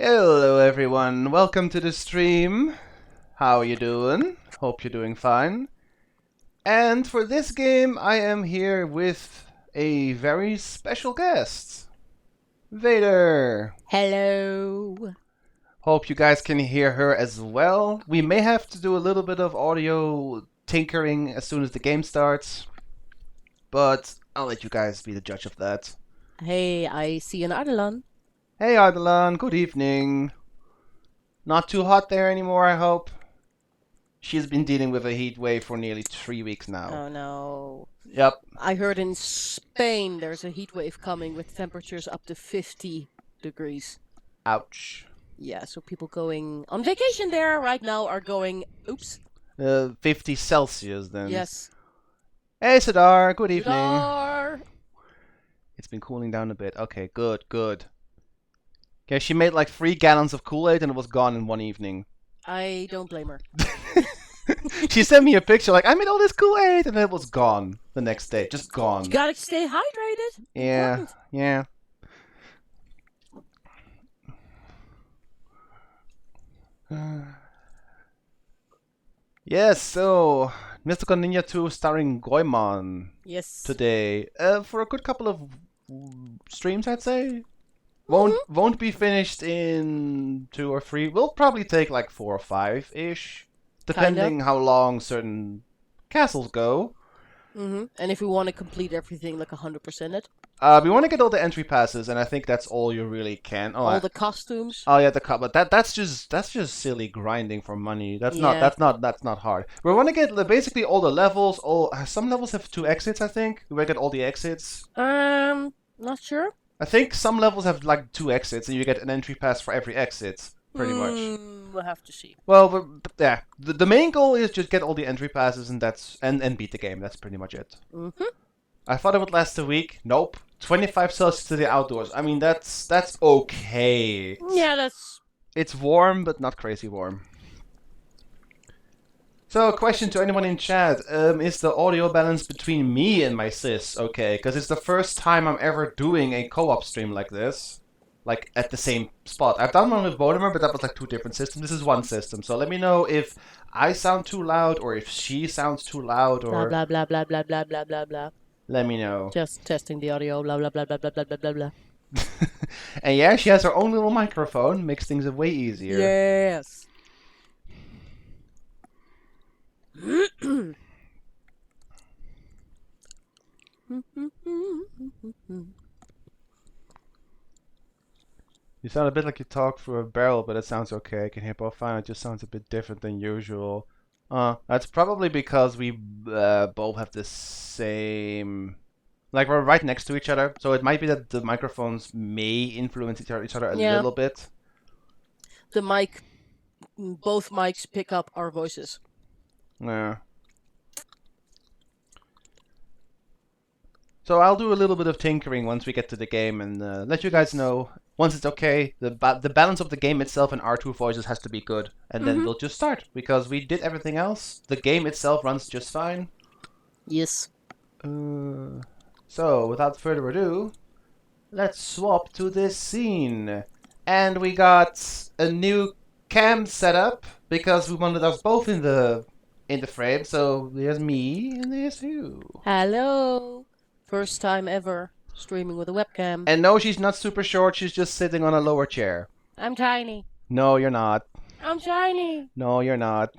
Hello everyone, welcome to the stream. How are you doing? Hope you're doing fine. And for this game I am here with a very special guest. Vader. Hello. Hope you guys can hear her as well. We may have to do a little bit of audio tinkering as soon as the game starts. But I'll let you guys be the judge of that. Hey, I see an Adelan. Hey Ardalan, good evening. Not too hot there anymore, I hope. She's been dealing with a heat wave for nearly 3 weeks now. Oh no. Yep. I heard in Spain there's a heat wave coming with temperatures up to 50 degrees. Ouch. Yeah, so people going on vacation there right now are going, oops. 50 Celsius then. Yes. Hey Sadar, good evening. Dar. It's been cooling down a bit. Okay, good, good. Okay, she made like 3 gallons of Kool-Aid and it was gone in one evening. I don't blame her. She sent me a picture like, I made all this Kool-Aid and it was gone the next day. Just gone. You gotta stay hydrated. Yeah, Important. yeah. Yes, so Mystical Ninja 2 starring Goemon Yes. today. For a good couple of streams, I'd say. Won't be finished in 2 or 3. Will probably take like 4 or 5-ish, depending how long certain castles go. And if we want to complete everything like 100% it. We want to get all the entry passes, and I think that's all you really can. Oh, All the costumes. Oh yeah, but that's just silly grinding for money. That's Yeah. not hard. We want to get basically all the levels. Some levels have 2 exits, I think. We want to get all the exits. Not sure. I think some levels have like 2 exits, and you get an entry pass for every exit, pretty much. We'll have to see. Well, but yeah, the main goal is just get all the entry passes, and and beat the game. That's pretty much it. I thought it would last a week. Nope. 25 Celsius to the outdoors. I mean, that's okay. Yeah, It's warm, but not crazy warm. So, a question to anyone in chat. Is the audio balance between me and my sis okay? Because it's the first time I'm ever doing a co-op stream like this. Like, at the same spot. I've done one with Bodemer, but that was like 2 different systems. This is one system. So let me know if I sound too loud, or if she sounds too loud, or... blah, blah, blah, blah, blah, blah, blah, blah. Let me know. Just testing the audio, blah, blah, blah, blah, blah, blah, blah, blah, blah. And yeah, she has her own little microphone. Makes things way easier. Yes. You sound a bit like you talk through a barrel, but it sounds okay. I can hear both fine. It just sounds a bit different than usual. That's probably because we both have the same... Like, we're right next to each other, so it might be that the microphones may influence each other a little bit. Both mics pick up our voices. Yeah. So I'll do a little bit of tinkering once we get to the game and let you guys know once it's okay. The balance of the game itself and our 2 voices has to be good, and then we'll just start because we did everything else. The game itself runs just fine. Yes. So without further ado, let's swap to this scene, and we got a new cam setup because we wanted us both in the frame. So there's me and there's you. Hello. First time ever streaming with a webcam. And no, she's not super short, she's just sitting on a lower chair. I'm tiny. No, you're not. I'm tiny. No, you're not.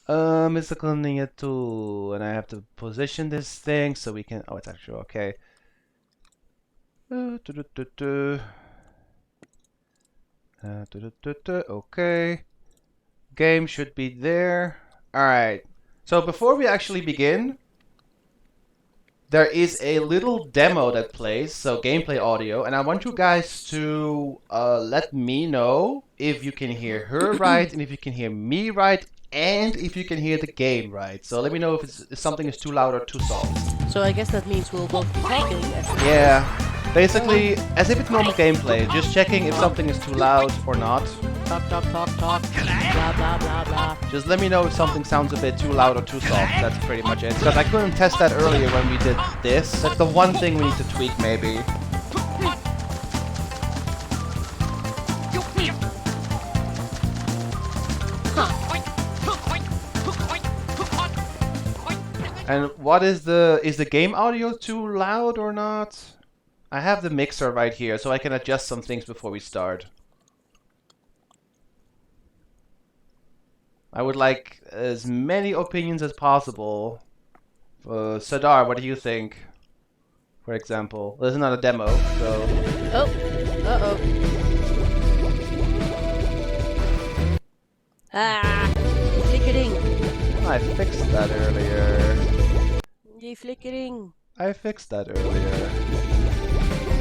Mystical Ninja 2, and I have to position this thing so we can... Oh, it's actually okay. Okay. Game should be there. Alright. So before we actually begin... There is a little demo that plays, so gameplay audio, and I want you guys to let me know if you can hear her right, and if you can hear me right, and if you can hear the game right. So let me know if something is too loud or too soft. So I guess that means we'll both be talking. Yeah, basically, as if it's normal gameplay, just checking if something is too loud or not. Talk, talk, talk, talk. Blah, blah, blah, blah. Just let me know if something sounds a bit too loud or too soft. That's pretty much it. Because I couldn't test that earlier when we did this. That's the one thing we need to tweak, maybe. And what is the game audio too loud or not? I have the mixer right here, so I can adjust some things before we start. I would like as many opinions as possible. Sadar, what do you think? For example, this is not a demo, so... Oh, uh-oh. Ah, flickering. I fixed that earlier. Die flickering. I fixed that earlier.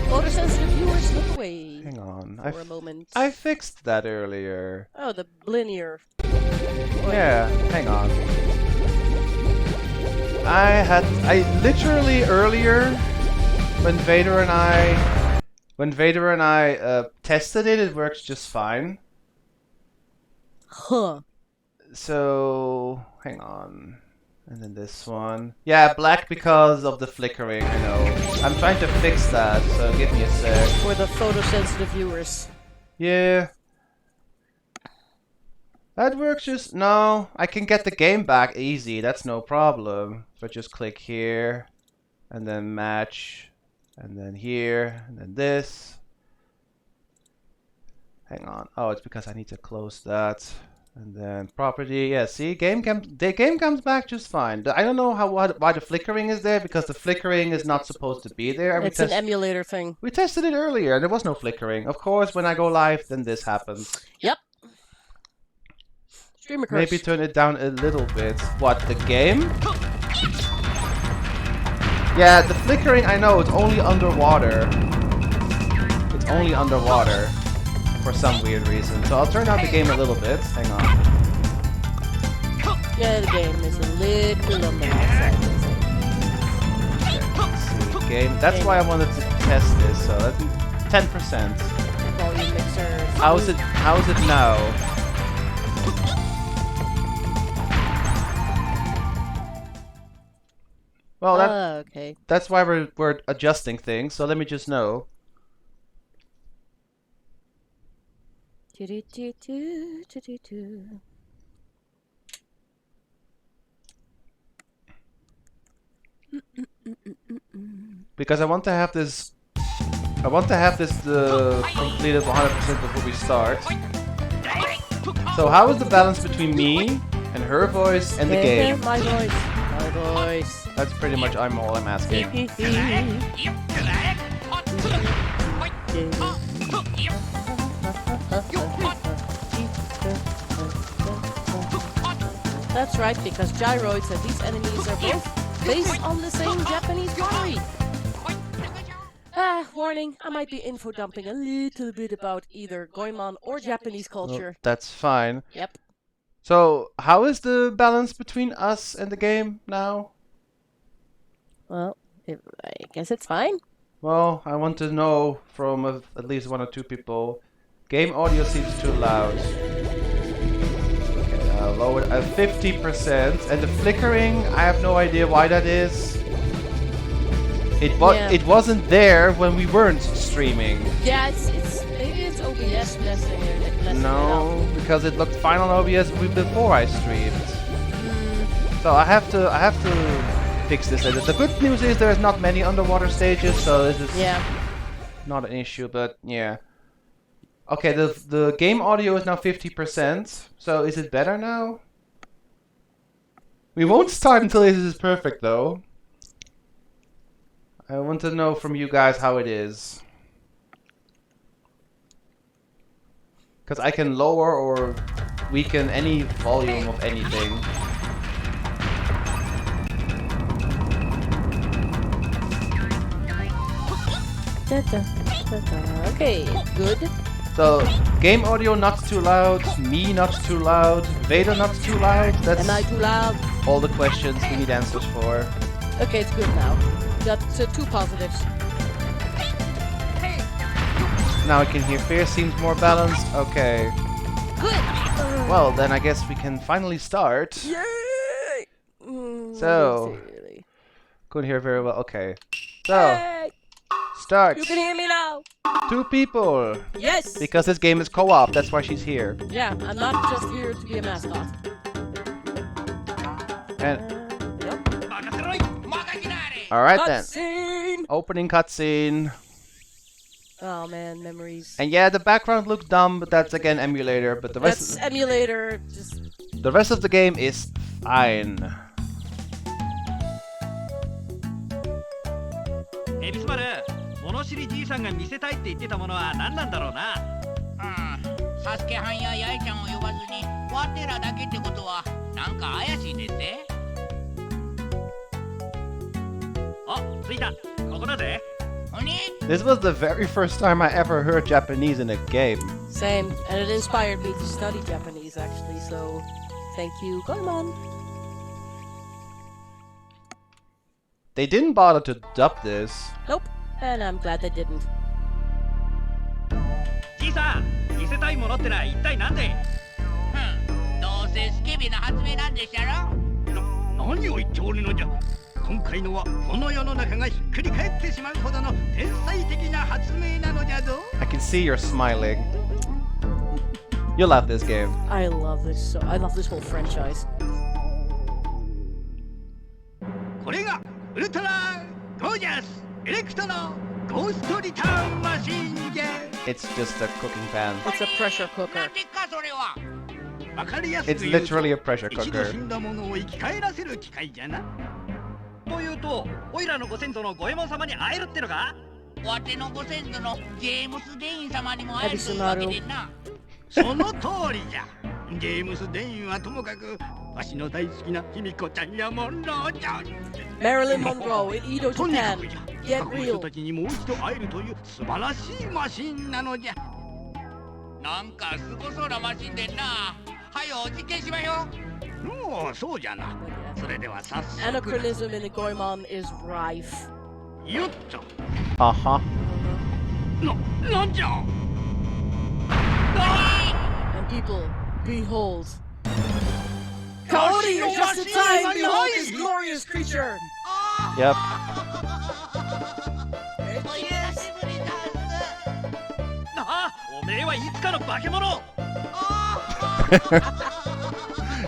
Photosensitive viewers, look away. Hang on. For a moment. I fixed that earlier. Oh, the linear. Yeah, hang on. I literally earlier, when Vader and I tested it, it works just fine. Huh. So, hang on. And then this one. Yeah, black because of the flickering, I know. I'm trying to fix that, so give me a sec. For the photosensitive viewers. Yeah. That works just... No, I can get the game back easy, that's no problem. So just click here, and then match, and then here, and then this. Hang on. Oh, it's because I need to close that. And then property, yeah, see, the game comes back just fine. I don't know why the flickering is there, because the flickering is not supposed to be there. It's an emulator thing. We tested it earlier, and there was no flickering. Of course, when I go live, then this happens. Yep. Streamer curse. Maybe turn it down a little bit. What, the game? Yeah, the flickering, I know, it's only underwater. It's only underwater. For some weird reason. So I'll turn down the game a little bit. Hang on. Yeah, the game is a little on the outside. Okay, let's see. Game. That's why I wanted to test this. So that's 10%. Volume mixer. How's it now? Well, okay. that's why we're adjusting things. So let me just know. Because I want to have this completed 100% before we start. So how is the balance between me and her voice and the game? My voice. My voice. That's pretty much all I'm asking. That's right, because gyroids and these enemies are both based on the same Japanese pottery. Warning, I might be info dumping a little bit about either Goemon or Japanese culture. Well, that's fine. Yep. So, how is the balance between us and the game now? Well, I guess it's fine. Well, I want to know from at least one or two people. Game audio seems too loud. Okay, I'll lower it at 50%. And the flickering, I have no idea why that is. It wasn't there when we weren't streaming. Yeah, maybe it's OBS messing it. No, because it looked fine on OBS before I streamed. So I have to fix this. The good news is there's not many underwater stages, so this is not an issue. But yeah. Okay, the game audio is now 50%. So is it better now? We won't start until this is perfect, though. I want to know from you guys how it is. Because I can lower or weaken any volume of anything. Okay, good. So, game audio not too loud, me not too loud, Vader not too loud. That's Am I too loud? all the questions we need answers for. Okay, it's good now. Got 2 positives. Now I can hear Fear seems more balanced. Okay. Good! Well, then I guess we can finally start. Yay! So, Really. couldn't hear very well. Okay. So, Yay! start. You can hear me now! 2 people. Yes! Because this game is co-op, that's why she's here. Yeah, I'm not just here to be a mascot. And Yep. Alright then. Cutscene! Opening cutscene. Oh man, memories. And yeah, the background looks dumb, but that's again emulator. But the That's rest, emulator. Just the rest of the game is fine. エビスマル、物知りじいさんが見せたいって言ってたものは何なんだろうな。サスケはんやヤイちゃんを呼ばずにワテらだけってことはなんか怪しいですね。あ、着いた。ここだぜ。 This was the very first time I ever heard Japanese in a game. same, and it inspired me to study Japanese actually. So, thank you, Goemon. They didn't bother to dub this. Nope, and I'm glad they didn't. じいさん、見せたいものってのは一体なんで？どうせスケベな発明なんでしたろ。何を言っておるのじゃ。今回のはこの世の中がひっくり返ってしまうほどの天才的な発明なのじゃぞ。 I can see you're smiling. You love this game. I love this so. I love this whole franchise. これがウルトラゴージャスエレクトのゴーストリターンマシンじゃ。 It's just a cooking pan. It's a pressure cooker. なんでかそれは。わかりやすく It's 言うと literally a pressure 一度死 cooker. んだものを生き返らせる機械じゃな。というと、オイラのご先祖のゴエモン様に会えるってのか？わてのご先祖のジェームス・デイン様にも会えるというわけでな。その通りじゃ。ジェームス・デインはともかくわしの大好きな卑弥呼ちゃんやもんのじゃ。 Marilyn Monroe in Edo, とにか Japan. くじゃ。 Get 過去の人 real. たちにもう一度会えるという素晴らしいマシンなのじゃ。なんかすごそうなマシンでんな。はよ実験しましょう。おお、そうじゃな。それでは早速。 Anachronism in the Goemon is rife. よっと。 Uh huh. なんじゃ。 And people, behold. Cody, you're just in time! Behold this glorious creature! Yep. お久しぶりだあ、おめえはいつかの化け物。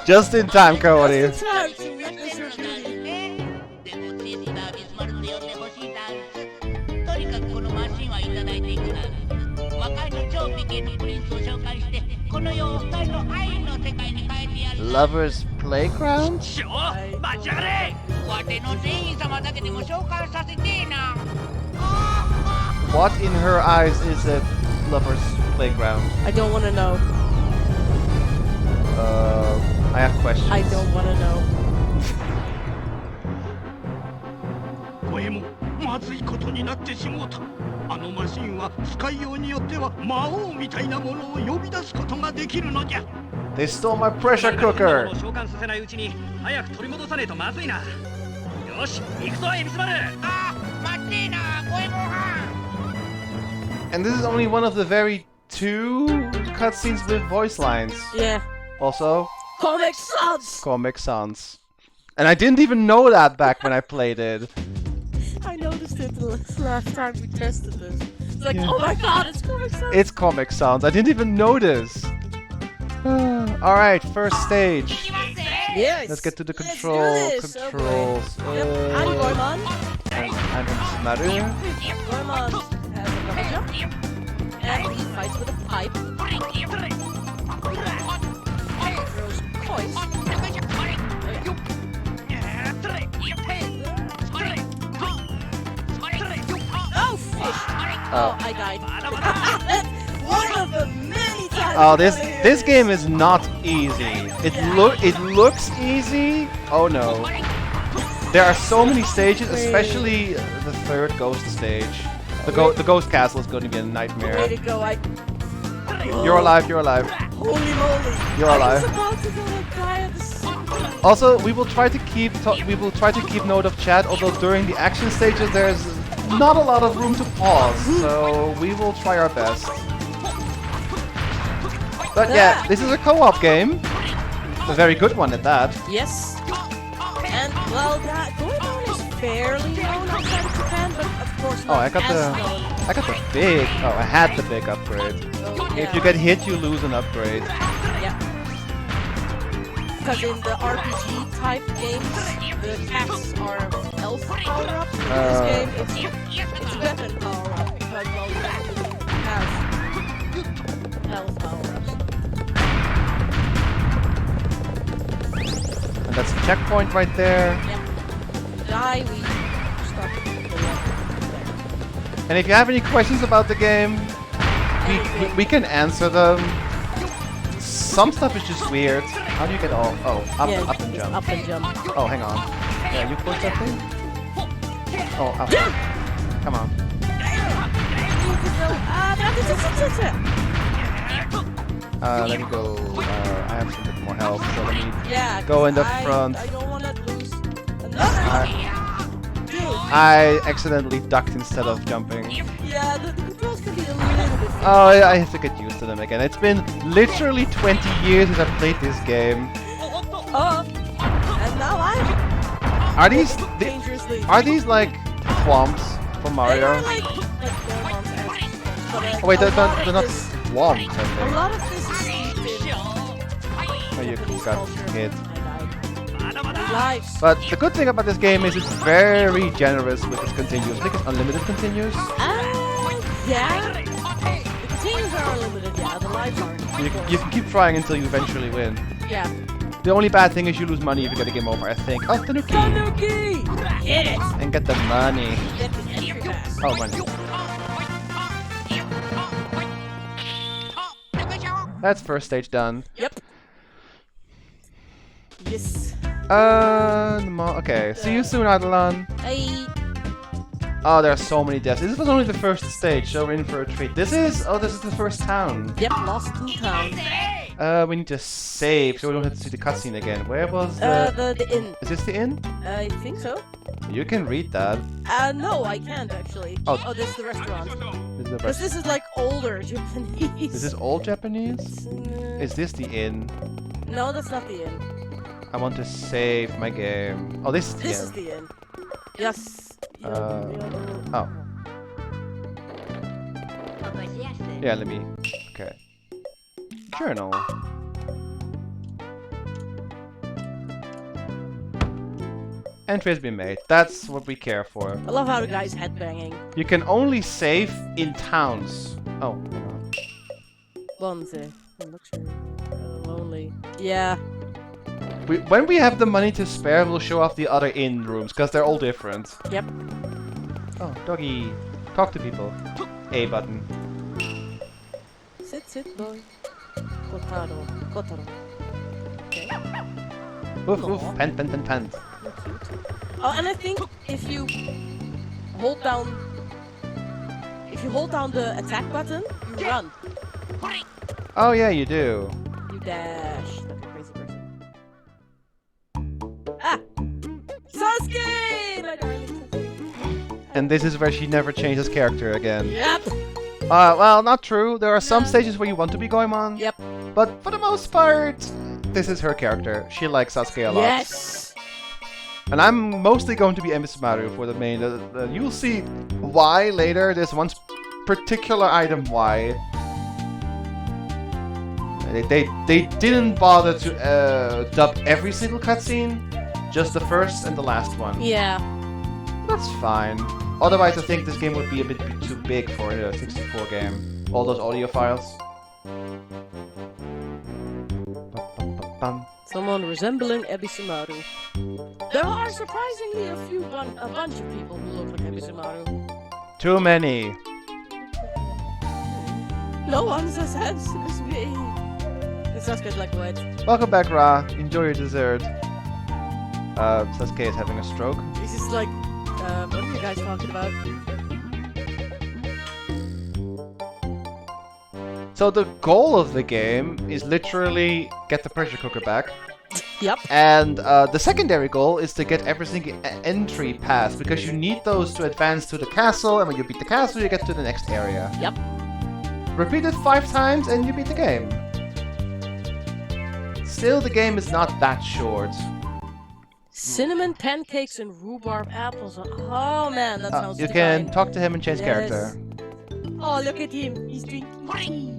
Just in time, Cody. Just in time to witness your beauty. でもシスタービスマルと呼んでほしいダンス。とにかくこのマシンはいただいていくな。魔界の超美形のプリンスを紹介してこの世を二人の愛の世界に変えてやる。 Lover's Playground? しょ、待ちやがれ。わての店員様だけでも紹介させてえな。 What in her eyes is a lover's playground? I don't want to know. I have questions. I don't want to know. ゴエモン、まずいことになってしもうた。あのマシンは使いようによっては魔王みたいなものを呼び出すことができるのじゃ。 They stole my pressure cooker. 召喚させないうちに早く取り戻さねえとまずいな。よし、行くぞエビスマル。あ、待ってえな、ゴエモンはん。 And this is only one of the very two cutscenes with voice lines. Yeah. Also, Comic Sans! Comic Sans. And I didn't even know that back when I played it. I noticed it the last time we tested this. It's like, Yeah. oh my god, it's Comic Sans! It's Comic Sans. I didn't even notice. Alright, first stage. Yes! Let's get to the Let's controls. do this. Okay. Yep, I'm Goemon. I'm Smaru. Goemon has a rubber jump. And he fights with a pipe. Throws coins. Oh, fish! Oh, I died. One of the many times. Oh, this game is not easy. It looks easy. Oh no. There are so many stages, especially the third ghost stage. The ghost castle is going to be a Way nightmare. to go! You're alive. You're alive. Holy moly! You're I alive. was about to go and die at the same. Also, we will try to keep note of chat. Although during the action stages, there's not a lot of room to pause, so we will try our best. But yeah, this is a co-op game. A very good one at that. Yes. And well, that Goemon is fairly known outside of Japan, but of course not Oh, I got as known. I had the big upgrade. Oh, If you get hit, you lose an upgrade. yeah. Because in the RPG type games, the cats are elf power-ups. this game, it's weapon power up because well, you have health power ups. And that's the checkpoint right there. Yep. You die, we start the level. And if you have any questions about the game, we can answer them. Some stuff is just weird. How do you get all? Oh, up and jump. Up and jump. Oh, hang on. Yeah, you push that thing? Oh, up. Come on. Let me go. I have some bit more health, so let me go in the front. I don't want to lose another. I accidentally ducked instead of jumping. Yeah, the controls can be a little bit. Oh, I have to get used to them again. It's been literally 20 years since I played this game. And now Are these dangerously. are these like swamps from Mario? They are like Goemon-esque, but, Oh wait, they're a lot not of this- swamps, I A think. lot of this is steeped in Oh, you Japanese got culture. hit. I died. Lives. But the good thing about this game is it's very generous with its continues. I think it's unlimited continues. Yeah. The continues are unlimited, yeah. The lives aren't. You can keep trying until you eventually win. Yeah. The only bad thing is you lose money if you get a game over, I think. Oh, Tanuki! Tanuki! Get it! And get the money. Get the entry pass. Oh, money. That's first stage done. Yep. Yes. Okay. See you soon, Adelan. Hey. Oh, there are so many deaths. This was only the first stage, so we're in for a treat. This is the first town. Yep, lost in town. We need to save, so we don't have to see the cutscene again. Where was the... The inn. Is this the inn? I think so. You can read that. No, I can't actually. Oh. This is the restaurant. This is the Because this is like older Japanese. Is this old Japanese? Is this the inn? No, that's not the inn. I want to save my game. Oh, this is the This inn. is the inn. Yes. Oh. Yeah, let me... Okay. Journal. Entry has been made. That's what we care for. I love how the guy's headbanging. You can only save in towns. Oh, hang on. Bonze. Luxury. Lonely. Yeah. When we have the money to spare, we'll show off the other inn rooms, because they're all different. Yep. Oh, doggy. Talk to people. A button. Sit, boy. Kotaro. Okay. Woof, woof. Aw. Pant. You're cute. Oh, and I think if you hold down the attack button, you run. Oh yeah, you do. You dash like a crazy person. Ah! Sasuke! My darling Sasuke. And this is where she never changes character again. Yep. Well, not true. There are some stages where you want to be Goemon. Yep. But for the most part, this is her character. She likes Sasuke a lot. Yes. And I'm mostly going to be Emisaru for the main. You'll see why later. There's one particular item why. They didn't bother to dub every single cutscene, just the first and the last one. Yeah. That's fine. Otherwise, I think this game would be a bit too big for a 64 game. All those audio files. Ba-ba-ba-bum. Someone resembling Ebisumaru. There are surprisingly a bunch of people who look like Ebisumaru. Too many. No one's as handsome as me. It Sasuke's like what? Welcome back, Ra. Enjoy your dessert. Sasuke is having a stroke. This is like, what are you guys talking about? So the goal of the game is literally get the pressure cooker back. Yep. And the secondary goal is to get every single entry pass, because you need those to advance to the castle, and when you beat the castle, you get to the next area. Yep. Repeat it 5 times and you beat the game. Still, the game is not that short. Cinnamon pancakes and rhubarb apples. Oh man, that sounds You divine. can talk to him and change character. Oh, look at him. He's drinking tea.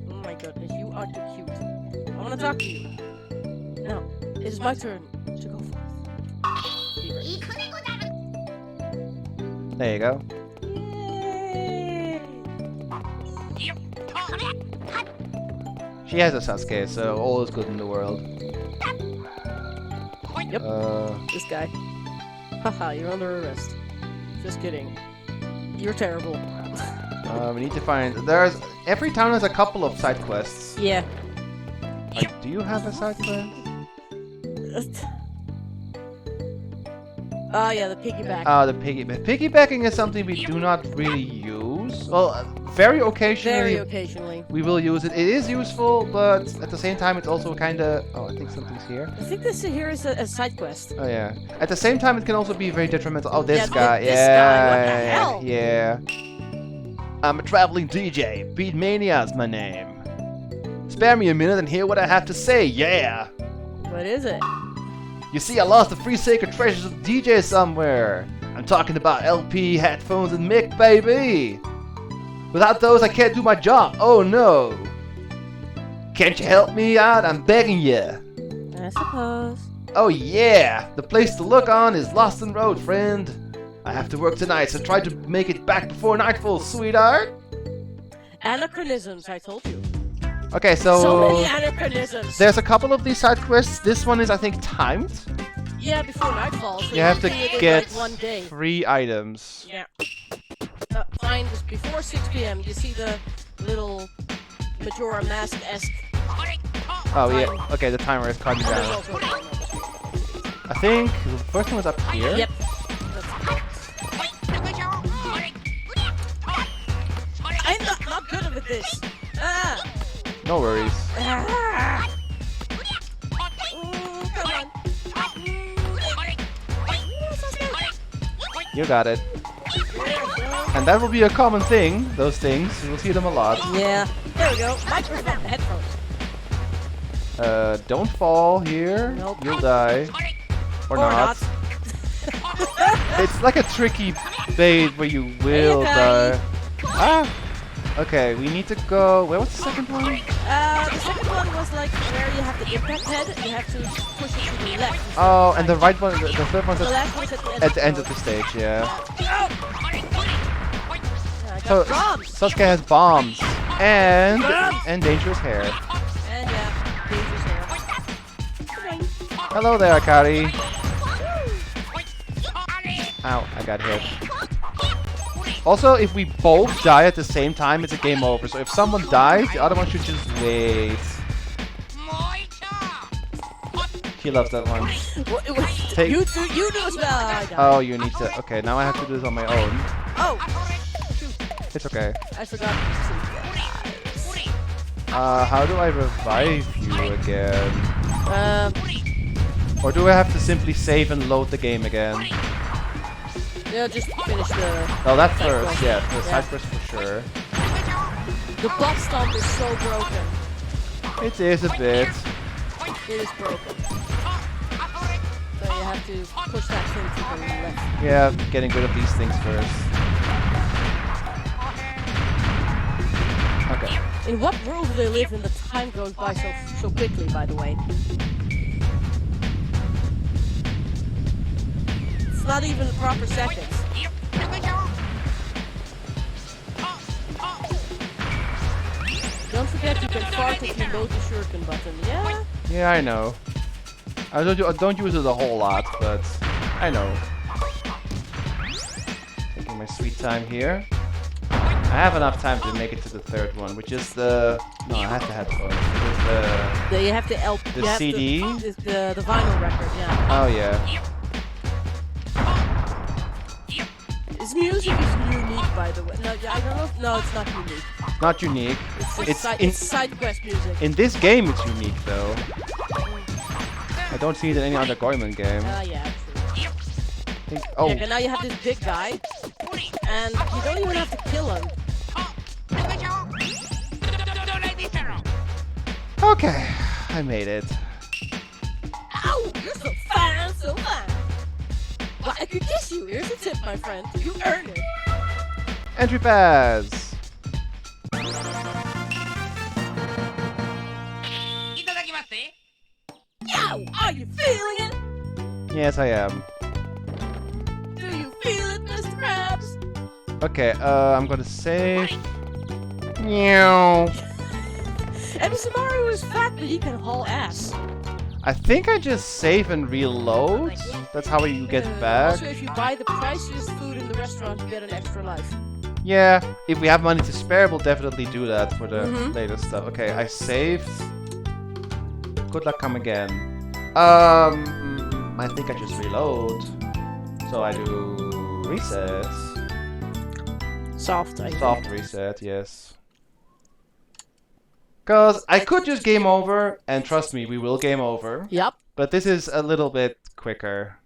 Oh my goodness, you are too cute. I want to talk to you. Now, it is my turn to go forth. Be ready. There you go. Yay. She has a Sasuke, so all is good in the world. Yep. This guy. Haha, you're under arrest. Just kidding. You're terrible. We need to find... Every town has a couple of side quests. Yeah. Do you have a side quest? Oh yeah, the piggyback. The piggyback. Piggybacking is something we do not really use. Well, very occasionally. Very occasionally. We will use it. It is useful, but at the same time, it's also kind of... Oh, I think something's here. I think this here is a side quest. Oh yeah. At the same time, it can also be very detrimental. Oh, this Yeah, guy. this guy, what the hell? Yeah. I'm a traveling DJ. Beatmania's my name. Spare me a minute and hear what I have to say. Yeah. What is it? You see, I lost the three sacred treasures of DJ somewhere. I'm talking about LP, headphones, and mic, baby. Without those, I can't do my job. Oh no. Can't you help me out? I'm begging you. I suppose. Oh yeah, the place to look on is Lost and Road, friend. I have to work tonight, so try to make it back before nightfall, sweetheart. Anachronisms, I told you. Okay, So many anachronisms. there's a couple of these side quests. This one is, I think, timed. Yeah, before nightfall. So You have to do it in, get like 1 day. 3 items. Yeah. Find this before 6 p.m. You see the little Majora Mask-esque. Oh yeah, okay, the timer is counting down. I think the first one was up here. Yep. I'm not good at this. Ah. No worries. Ah. Come on. You got it. And that will be a common thing, those things. You'll see them a lot. Yeah. There we go. Microphone. Headphones. Don't fall here. Nope. You'll die. Or Or not. It's like a tricky bait where you will die. Ah! Okay, we need to go... Where was the second one? The second one was like where you have the impact head. You have to push it to the left. Oh, and the right one, the third one's The at, last one's at the end of the stage, yeah. Yeah, I So, got bombs. Sasuke has bombs. And dangerous hair. And yeah, dangerous hair. Hello there, Akari. Ow, I got hit. Also, if we both die at the same time, it's a game over. So if someone dies, the other one should just wait. He loves that one. Take- You do it now. Oh, you need to... Okay, now I have to do this on my own. Oh, It's okay. I forgot. How do I revive you again? Um, Or do I have to simply save and load the game again? yeah, just finish the. Oh, that side first, quest. yeah, the Yeah. side quest for sure. The butt stomp is so broken. It is a bit. It is broken. So you have to push that thing to the left. Yeah, getting rid of these things first. Okay. In what world do they live in? The time goes by so quickly, by the way. It's not even proper seconds. Don't forget you can fart if you load the shuriken button. Yeah. Yeah, I know. I don't use it a whole lot, but I know. Taking my sweet time here. I have enough time to make it to the third one, which is the... No, I have the headphones. It is You have to help. The CD? The vinyl record. Yeah. Oh, yeah. His music is unique, by the way. No, I don't know. No, it's not unique. Not unique. It's side quest music. In this game, it's unique, though. I don't see it in any other Goemon game. Yeah, true. Oh, Yeah, now you have this big guy, and you don't even have to kill him. okay. I made it. Ow! You're so fine, so fine. Well, I could kiss you. Here's a tip, my friend. You earned it. Entry pass. Yow! Are you feeling it? Yes, I am. Do you feel it, Mr. Krabs? Okay, I'm gonna save. Meow. Ebisumaru is fat, but he can haul ass. I think I just save and reload. That's how you get back. Also, if you buy the priciest food in the restaurant, you get an extra life. Yeah, if we have money to spare, we'll definitely do that for the Mhm. later stuff. Okay, I saved. Good luck, come again. I think I just reload. So I do reset. Soft, I think. Soft reset, yes. Because I could just game over, and trust me, we will game over. Yep. But this is a little bit quicker.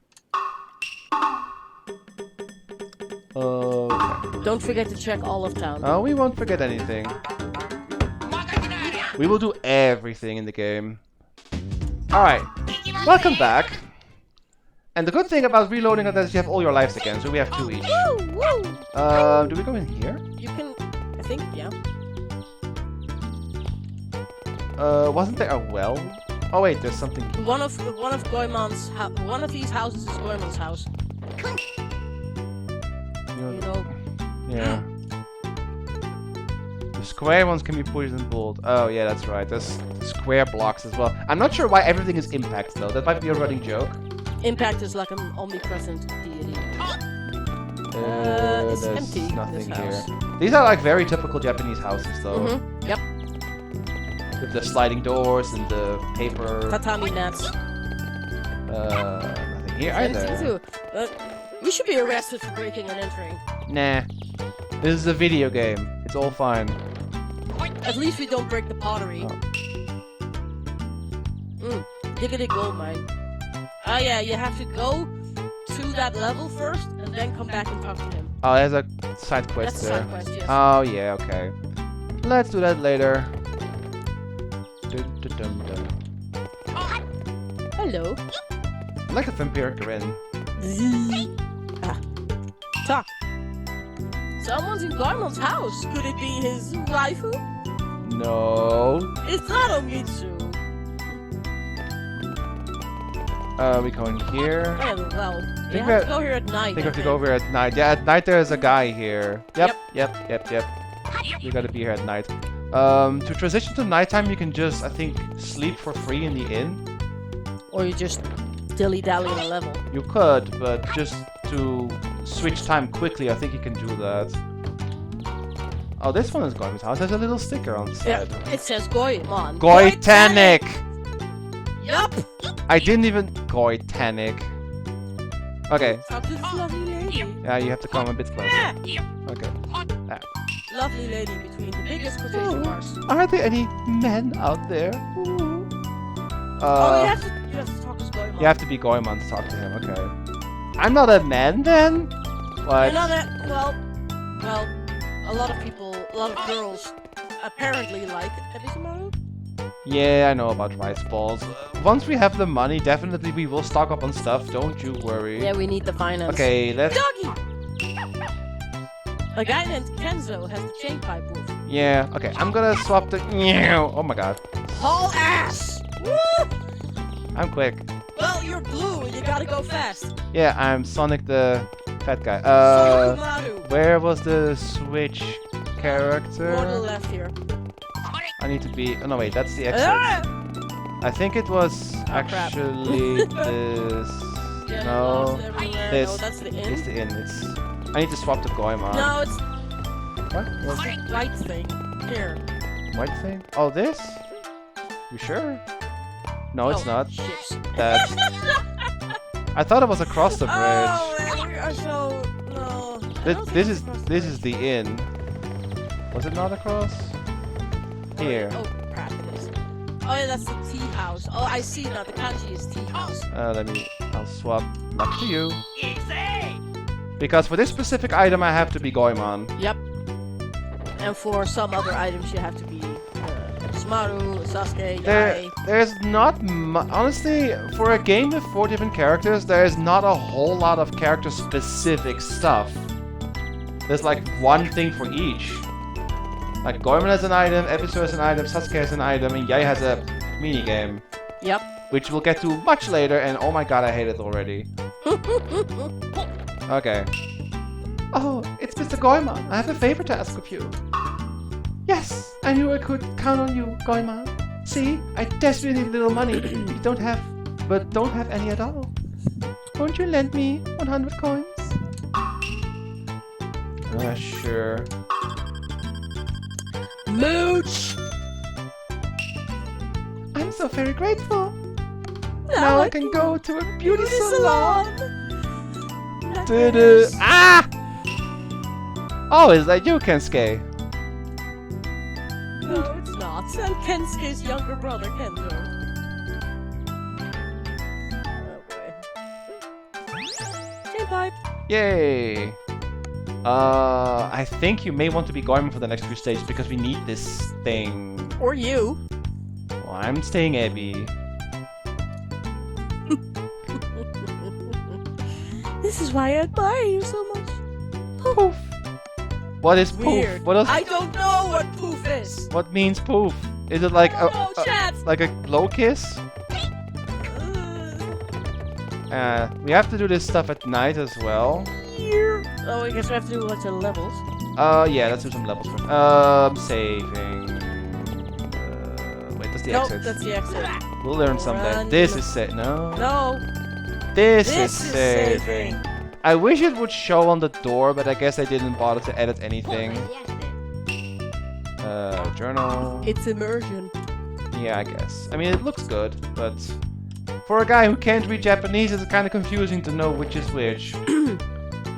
Okay. Don't forget to check all of town. Oh, we won't forget anything. We will do everything in the game. Alright, welcome back. And the good thing about reloading is that you have all your lives again, so we have 2 each. Woo! Woo! Do we go in here? You can, I think, yeah. Wasn't there a well? Oh wait, there's something. One of Goemon's one of these houses is Goemon's house. You know. Yeah. The square ones can be pushed and pulled. Oh yeah, that's right. There's square blocks as well. I'm not sure why everything is impact though. That might be a running joke. Impact is like an omnipresent deity. It's There's empty, nothing this here. house. These are like very typical Japanese houses though. Mm-hmm. Yep. With the sliding doors and the paper. Tatami mats. Nothing here Fencing either. too. We should be arrested for breaking and entering. Nah. This is a video game. It's all fine. At least we don't break the pottery. Oh. Diggity gold mine. Oh yeah, you have to go to that level first and then come back and talk to him. Oh, there's a side quest That's a there. side quest, yes. Oh yeah, okay. Let's do that later. Dun-dun-dun-dun. Hello. I like a vampiric grin. Talk. Someone's in Goemon's house. Could it be his waifu? No. It's not Omitsu. We go in here. Oh, well, you Think have that- to go here at night. I think we have to think. go over at night. Yeah, at night there's a guy here. Yep. You gotta be here at night. To transition to nighttime, you can just, I think, sleep for free in the inn. Or you just dilly-dally on a level. You could, but just to switch time quickly, I think you can do that. Oh, this one is Goemon's house. There's a little sticker on the Yeah, side. it says Goemon. Goitanic! Yup! I didn't even... Goitanic. Okay. Talk to this lovely lady. Yeah, you have to come a bit closer. Okay. Lovely lady between the biggest quotation marks. Are there any men out there? Oh, you have to talk to Goemon. You have to be Goemon to talk to him, okay. I'm not a man then? What? You know that, well, a lot of people, a lot of girls apparently like Ebisumaru. Yeah, I know about rice balls. Once we have the money, definitely we will stock up on stuff, don't you worry. Yeah, we need the finance. Okay, let's... Doggy! A guy named Kenzo has the chain pipe move. Yeah, okay, I'm gonna swap the... Oh my god. Haul ass! Woo! I'm quick. Well, you're blue and you gotta go fast. Yeah, I'm Sonic the fat guy. Sorimaru. Where was the Switch character? More to the left here. I need to be... Oh no, wait, that's the exit. Ah! I think it was crap. actually this... Yeah, No, lost everywhere. this No, that's the It's inn. the inn. It's... I need to swap to Goemon. No, it's What? What's the white thing. Here. white thing? Oh, this? You sure? No, it's Oh, not. Ships. That's... I thought it was across the bridge. Oh, man, we are so... No. I don't think This it's is across this bridge. is the inn. Was it not across? Here. Oh, crap, it is. Oh, yeah, that's the tea house. Oh, I see now. The kanji is tea house. I'll swap luck to you. Because for this specific item, I have to be Goemon. Yep. And for some other items, you have to be Smaru, Sasuke, Yae. There's not honestly, for a game with 4 different characters, there is not a whole lot of character-specific stuff. There's like one thing for each. Like Goemon has an item, Ebisu has an item, Sasuke has an item, and Yae has a minigame. Yep. Which we'll get to much later, and oh my god, I hate it already. Okay. Oh, it's Mr. Goemon. I have a favor to ask of you. Yes, I knew I could count on you, Goemon. See, I desperately need a little money. You don't have any at all. Won't you lend me 100 coins? Sure. Mooch! I'm so very grateful. Now I can go to a beauty salon. Nice. Ah! Oh, is that you, Kensuke? No, it's not. I'm Kensuke's younger brother, Kenzo. Oh boy. Chain pipe. Yay! I think you may want to be Goemon for the next few stages because we need this thing. Or you. Well, I'm staying Abby. This is why I admire you so much. Poof. What is poof? Weird. What else? I don't know what poof is. What means poof? Is it like chat. like a glow kiss? We have to do this stuff at night as well. Oh, I guess we have to do a bunch of levels. Yeah, let's do some levels first. Saving. Wait, that's the exit. That's the exit. We'll learn someday. Run. This is it. No. No. This is This is saving. I wish it would show on the door, but I guess I didn't bother to edit anything. Journal. It's immersion. Yeah, I guess. I mean, it looks good, but for a guy who can't read Japanese, it's kind of confusing to know which is which.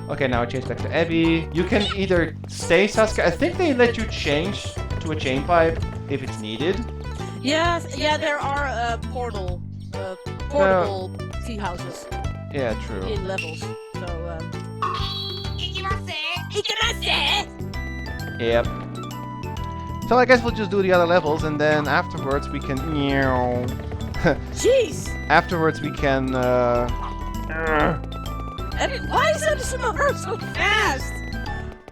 Okay, now I change back to Abby. You can either stay Sasuke. I think they let you change to a chain pipe if it's needed. Yeah, there are portable tea houses Yeah, true. in levels. So, Yep. So I guess we'll just do the other levels, and then afterwards we can. jeez! Afterwards we can. Why is Emisawa so fast?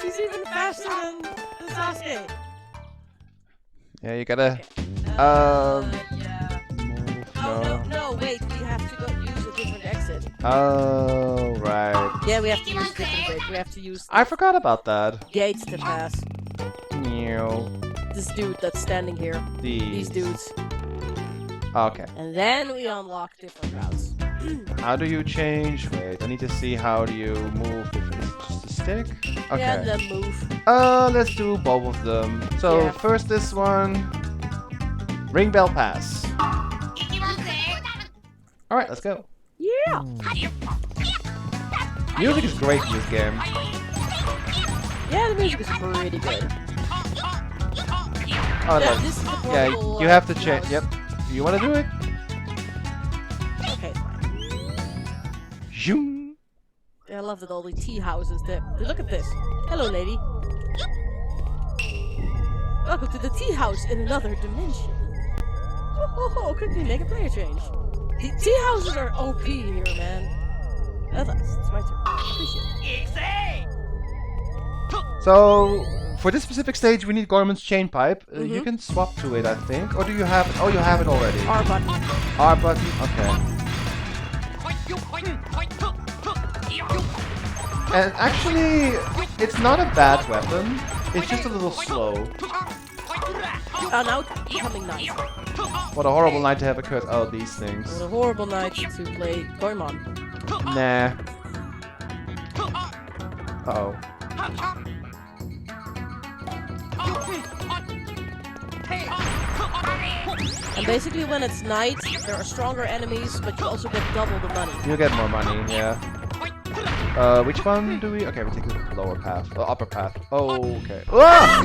He's even faster than Sasuke. Yeah, you gotta. Yeah. Move, Oh, no, wait. We have to go use a different exit. Oh, right. Yeah, we have to use a different bridge. We have to use I forgot about that. gates to pass. Meow. This dude that's standing here. These dudes. Okay. And then we unlock different routes. How do you change? Wait, I need to see how do you move. If it's just a stick? Okay. Yeah, and then move. Let's do both of them. So Yeah. first this one. Ring bell pass. Alright, let's go. Yeah! Music is great in this game. Yeah, the music is pretty good. Oh, Yeah, no. this is the Yeah, portable, you have to house. change. Yep. You want to do it? Okay. Zoom. Yeah, I love that all the tea houses there. Look at this. Hello, lady. Welcome to the tea house in another dimension. Oh, quickly make a player change. The tea houses are OP here, man. It's my turn. Appreciate it. So, for this specific stage, we need Goemon's chain pipe. You can swap to it, I think. Or do you have it? Oh, you have it already. R button. R button? Okay. And actually, it's not a bad weapon. It's just a little slow. Now it's becoming nice. What a horrible night to have occurred. Oh, these things. What a horrible night to play Goemon. Nah. Uh-oh. And basically when it's night, there are stronger enemies, but you also get double the money. You get more money, yeah. Which one do we... Okay, we take the lower path. Upper path. Oh, okay. Ah!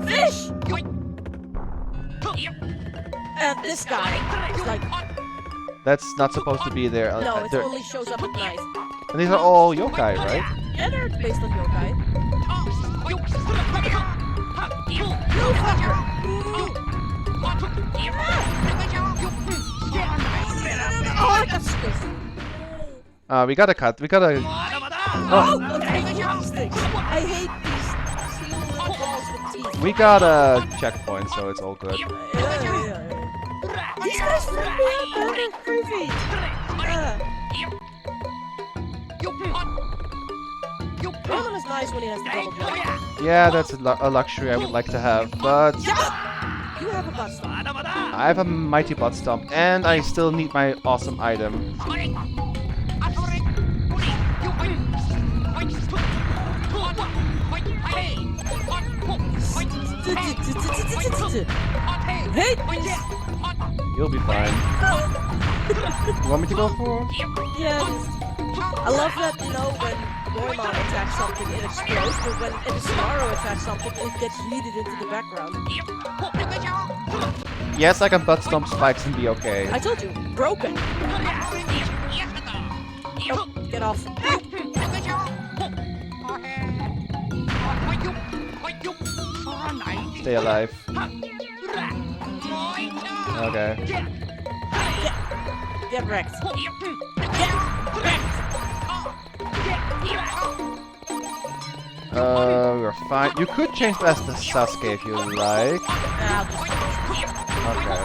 Fish! And this guy is like... That's not supposed to be there. No, it they're- only shows up at night. and these are all yokai, right? Yeah, they're based on yokai. You fucker! Oh, I got squished. We gotta cut. We gotta... Oh, okay, these things. I hate these little balls with teeth. We got a checkpoint, so it's all good. Yeah. These guys freak me out, man. They're crazy. Goemon is nice when he has the double jump. Yeah, that's a luxury I would like to have, but Yeah! You have a butt stomp. I have a mighty butt stomp, and I still need my awesome item. Hey! You'll be fine. You want me to go for? Yeah, I love that, you know, when Goemon attacks something, it explodes, but when Scarecrow attacks something, it gets yeeted into the background. Yes, I can butt stomp spikes and be okay. I told you, broken. Oh, get off. Stay alive. Okay. Get wrecked. We're fine. You could change that to Sasuke if you like. Okay.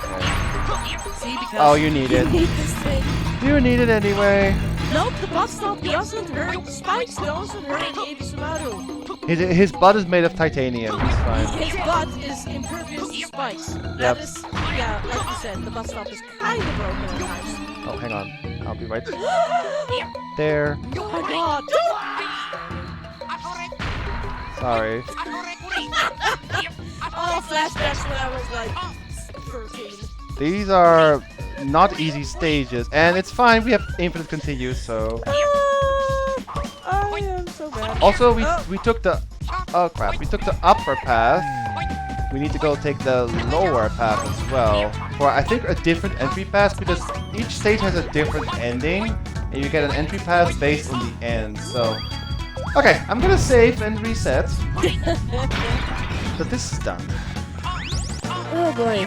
See, because Oh, you need it. need this thing. You need it anyway. Nope, the butt stomp doesn't hurt the spikes, doesn't hurt Ebisumaru. His butt is made of titanium. He's fine. His butt is impervious to spikes. That is, yeah, like you said, the butt stomp is kind of broken at times. Oh, hang on. I'll be right there. Oh my god! Sorry. Oh, flashbacks when I was like 13. These are not easy stages, and it's fine. We have infinite continue, so. I am so bad. Also, we took the we took the upper path. We need to go take the lower path as well for I think a different entry pass because each stage has a different ending, and you get an entry pass based on the end. So, okay, I'm gonna save and reset. But this is done. Oh boy.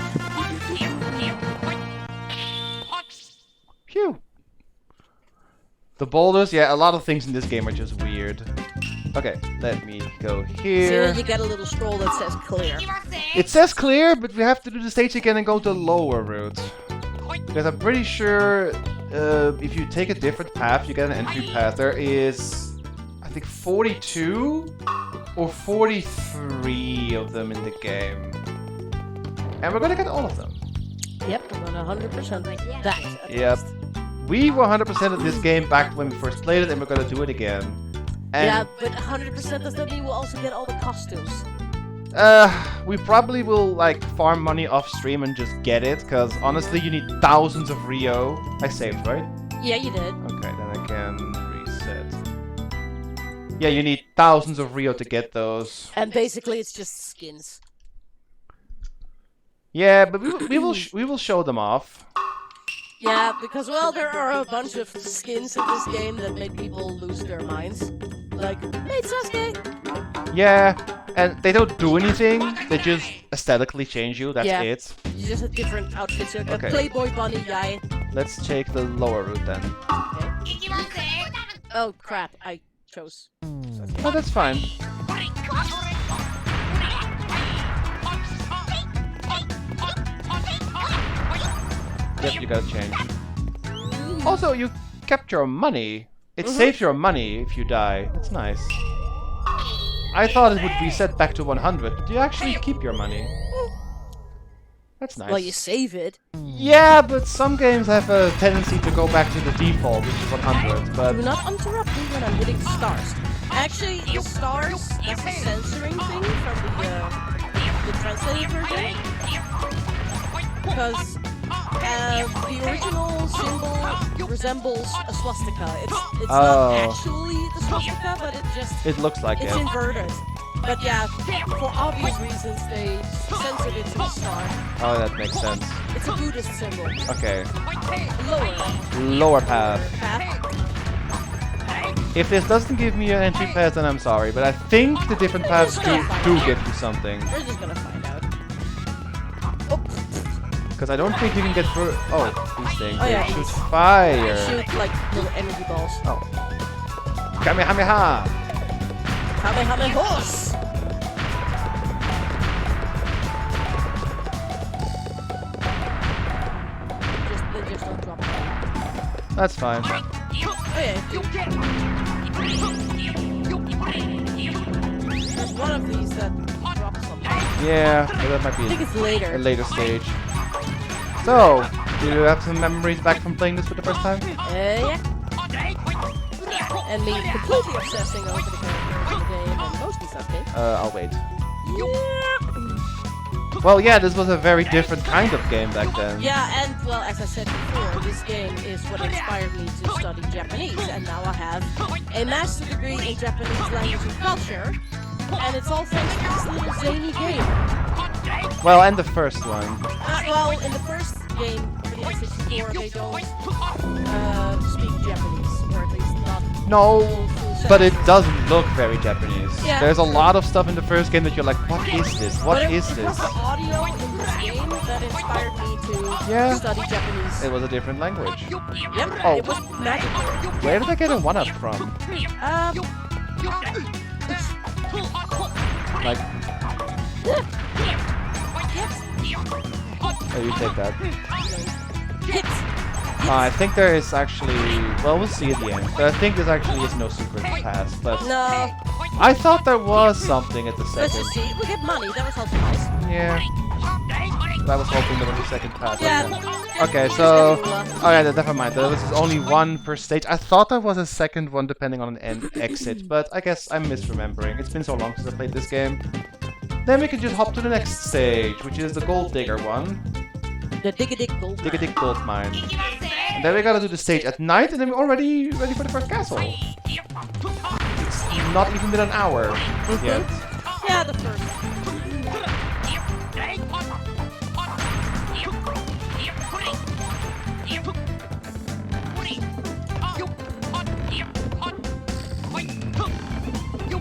Phew. The boulders, yeah, a lot of things in this game are just weird. Okay, let me go So here. you get a little scroll that says clear. It says clear, but we have to do the stage again and go to the lower route. Because I'm pretty sure if you take a different path, you get an entry path. There is, I think, 42 or 43 of them in the game. And we're gonna get all of them. Yep, I'm gonna 100% that. at Yep. least. We were 100% of this game back when we first played it, and we're gonna do it again. And Yeah, but 100% does that mean we'll also get all the costumes? we probably will like farm money off stream and just get it, because honestly you need thousands of Rio. I saved, right? Yeah, you did. Okay, then I can reset. Yeah, you need thousands of Rio to get those. And basically it's just skins. Yeah, but we will show them off. Yeah, because, well, there are a bunch of skins in this game that make people lose their minds. Like, hey, it's Sasuke! Yeah, and they don't do anything, they just aesthetically change you, that's Yeah. it. You just have different outfits. You got Okay. Playboy bunny guy. Let's take the lower route then. Oh, crap, I chose. Oh, that's fine. Yep, you gotta change. Also, you kept your money. It saves your money if you die. That's nice. I thought it would reset back to 100, but you actually keep your money. That's nice. Well, you save it. Yeah, but some games have a tendency to go back to the default, which is 100, but... Do not interrupt me when I'm hitting stars. Actually, the stars, that's a censoring thing from the translated version. Because the original symbol resembles a swastika. It's not actually the swastika, but it looks like it. It's inverted. But yeah, for obvious reasons, they censored it to a star. Oh, that makes sense. It's a Buddhist symbol. Okay. Lower Lower path. path. If this doesn't give me an entry path, then I'm sorry, but I think the different paths do give you something. We're just gonna find out. Because I don't think you can get through... Oh, these things. Oh, yeah, They shoot these. fire. Shoot like little energy balls. Oh. Kamehameha! Kamehameha horse! They just don't drop it. That's fine. Oh yeah. Yeah, but that might I think be it's later. a later stage. So, do you have some memories back from playing this for the first time? Yeah. And me completely obsessing over the characters in the game and mostly something. I'll wait. Yeah. Well, yeah, this was a very different kind of game back then. Yeah, and well, as I said before, this game is what inspired me to study Japanese, and now I have a master's degree in Japanese language and culture, and it's all thanks to this little zany game. Well, and the first one. Well, in the first game for the N64, they don't speak Japanese, or at least not. No, full but it sentences. doesn't look very Japanese. Yeah. There's a lot of stuff in the first game that you're like, what is this? What But is it this? was the audio in this game that inspired me to Yeah. study Japanese. It was a different language. Yep, Oh. it was magical. Where did I get a 1-up from? Like, oh, you take that. Hits. I think there is actually, well, we'll see at the end. But I think there actually is no super pass, but No, I thought there was something at the let's second. just see. We get money. That was also nice. Yeah. I was hoping there was a second pass. Yeah. Okay, so, oh yeah, never mind. There was only one per stage. I thought there was a second one depending on an end exit, but I guess I'm misremembering. It's been so long since I played this game. Then we can just hop to the next stage, which is the gold digger one. The dig gold. Dig a dig gold mine. And then we gotta do the stage at night, and then we're already ready for the first castle. It's not even been an hour yet. Yeah, the first.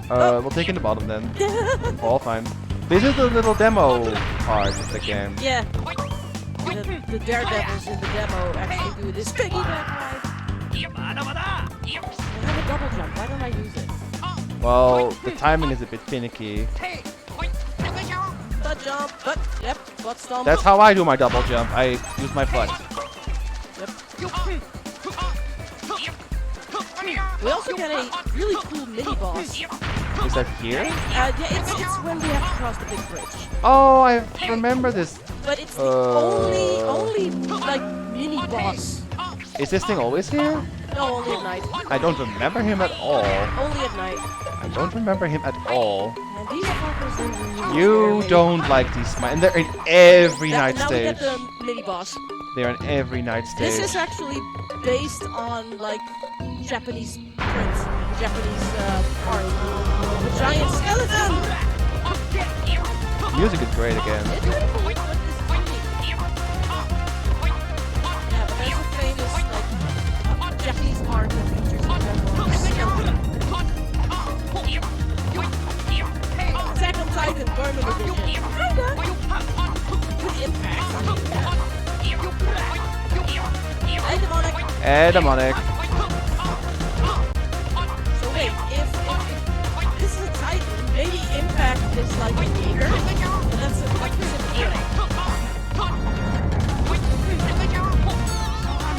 We'll take in the bottom then. All fine. This is the little demo part of the game. Yeah. The daredevils in the demo actually do this piggyback ride. I have a double jump. Why don't I use it? Well, the timing is a bit finicky. Butt jump. Butt. Yep. Butt stomp. That's how I do my double jump. I use my butt. Yep. We also get a really cool mini boss. Is that here? Yeah, it's when we have to cross the big bridge. Oh, I remember this. But it's the only like mini boss. Is this thing always here? No, only at night. I don't remember him at all. Only at night. I don't remember him at all. And these fuckers, they really scare You me. don't like these smiles. And they're in every night Now we stage. get the mini boss. They're in every night stage. This is actually based on like Japanese prints, Japanese art. The giant skeleton. Music is great again. It's really cool, but this is unique. Yeah, but there's a famous like Japanese art that features a skeleton. Attack on Titan, Goemon edition. Kinda. With impact. Hey, demonic. Demonic. So wait, if this is a Titan, maybe impact is like a gator. But that's a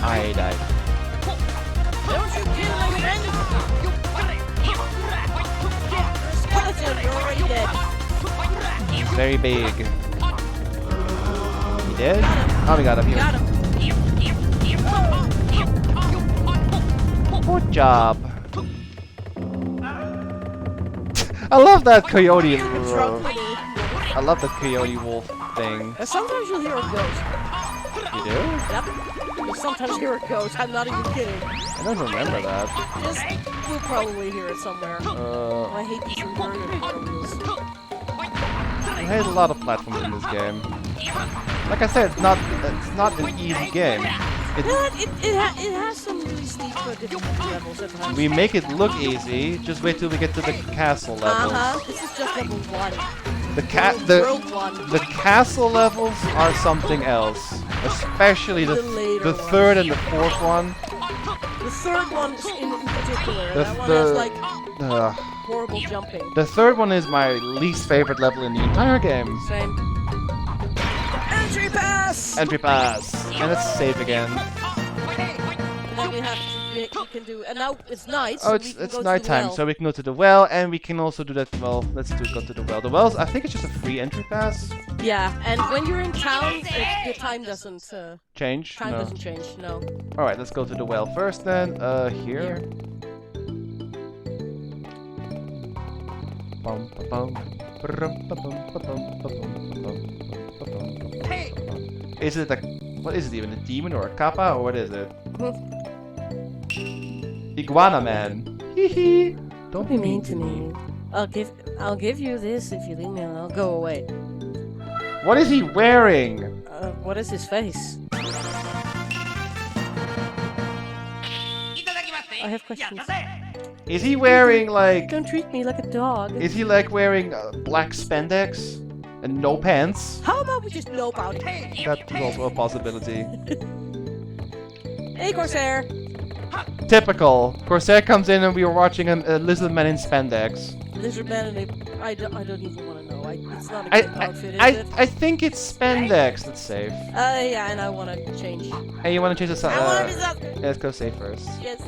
I died. Don't you kill my friend! You're a skeleton, you're already dead. Very big. He dead? Oh, we got him here. Got him. Good job. I love that coyote. Drunk little. I love the coyote wolf thing. Sometimes you'll hear a ghost. You do? Yep. You'll sometimes hear a ghost. I'm not even kidding. I don't remember that. Just, we'll probably hear it somewhere. I hate these inverted wheels. I hate a lot of platforms in this game. Like I said, it's not an easy game. It has some really steep difficulty levels at times. We make it look easy. Just wait till we get to the castle levels. This is just level 1. The World 1. the castle levels are something else. Especially The later the ones. third and the fourth one. The third one in particular. The That one has like Ugh. horrible jumping. The third one is my least favorite level in the entire game. Same. Entry pass! Entry pass. And let's save again. And then we have to we can do. And now it's night. Oh, so it's we can it's go to the nighttime, well. so we can go to the well, and we can also do that. Well, let's go to the well. The wells, I think it's just a free entry pass. Yeah, and when you're in town, your time doesn't Change? No. doesn't change. No. All right, let's go to the well first then. Here. Bum, ba, bum. Brum, ba, bum, ba, bum, ba, bum, ba, bum, ba, bum, ba, bum. Is it a what is it even? A demon or a kappa or what is it? Iguana man. Hee hee. Don't be mean to me. I'll give you this if you leave me alone. I'll go away. What is he wearing? What is his face? I have questions. Is he wearing like? Don't treat me like a dog. Is he like wearing black spandex and no pants? How about we just know about it? That is also a possibility. Hey, Corsair. Typical. Corsair comes in and we are watching a lizard man in spandex. Lizard man and I don't even want to know. It's not a good outfit, is it? I think it's spandex. That's safe. Yeah, and I want to change. Hey, you want to change the I want to do that. let's go safe first. Yes.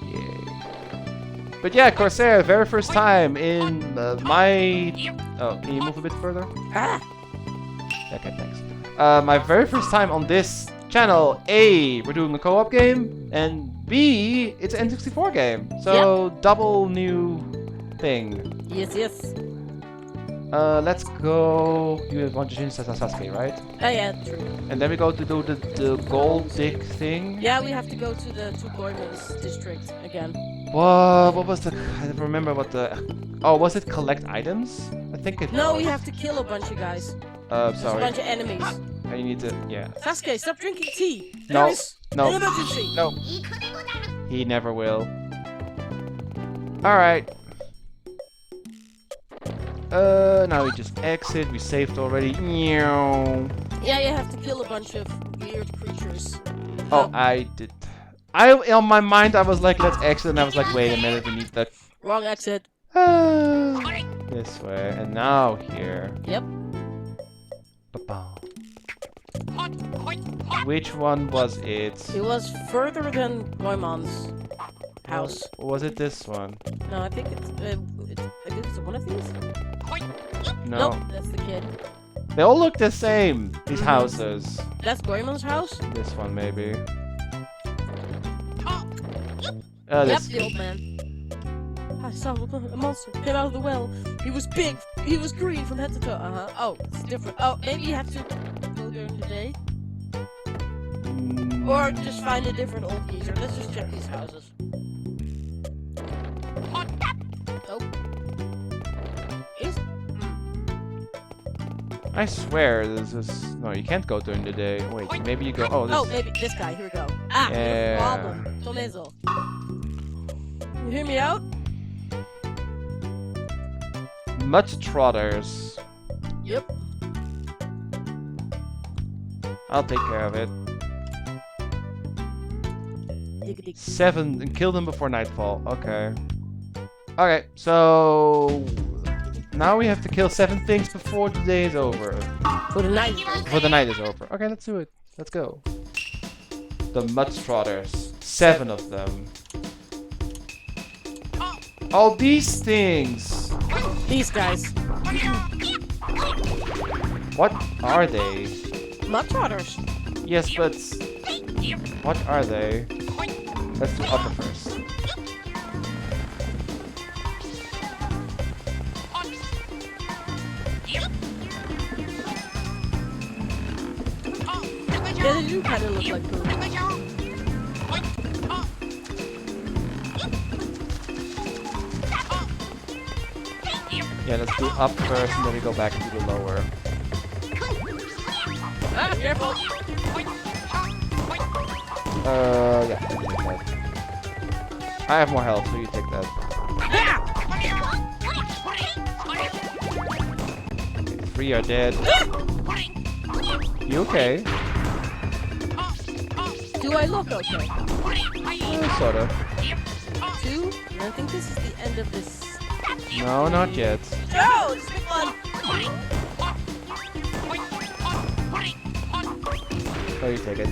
Yeah. But yeah, Corsair, very first time in my. Oh, can you move a bit further? Ah. Okay, thanks. My very first time on this channel. A, we're doing a co-op game, and B, it's an N64 game. So double new thing. Yes, yes. Let's go. You want to change Sasuke, right? Oh yeah, true. And then we go to do the gold dig thing. Yeah, we have to go to the Goemon's district again. What was the? I don't remember what the. Oh, was it collect items? I think it. No, was. we have to kill a bunch of guys. There's a Sorry. bunch of enemies. You need to. Yeah. Sasuke, stop drinking tea. No, There is no. an emergency. No. He never will. All right. Now we just exit. We saved already. Meow. Yeah, you have to kill a bunch of weird creatures. Oh, I did. On my mind, I was like, let's exit, and I was like, wait a minute, we need that. Wrong exit. This way, and now here. Yep. Ba-bow. Which one was it? It was further than Goemon's house. Was it this one? No, I think it's I think it's one of these. No. Nope, that's the kid. They all look the same, these houses. That's Goemon's house? This one, maybe. Yep, This. the old man. I saw a monster came out of the well. He was big. He was green from head to toe. Oh, it's different. Oh, maybe you have to go during the day. Or just find a different old geezer. Let's just check these houses. Oh. I swear, this is... No, you can't go during the day. Wait, maybe you go... Oh, this... Oh, maybe this guy. Here we go. Ah, Yeah. problem. Tomezo. You hear me out? Mud Trotters. Yep. I'll take care of it. Diggity. 7 and kill them before nightfall. Okay. Okay, so now we have to kill 7 things before the day is over. For the night. Before the night is over. Okay, let's do it. Let's go. The Mud Trotters. 7 of them. All these things. These guys. What are they? Mud trotters. Yes, but what are they? Let's do upper first. Yeah, they do kind of look like poop. Yeah, let's do up first and then we go back to the lower. Ah, careful! Yeah, you take that. I have more health, so you take that. Okay, 3 are dead. You okay? Do I look okay? Sorta. 2? And I think this is the end of this. No, not yet. No! It's big one! Oh, you take it.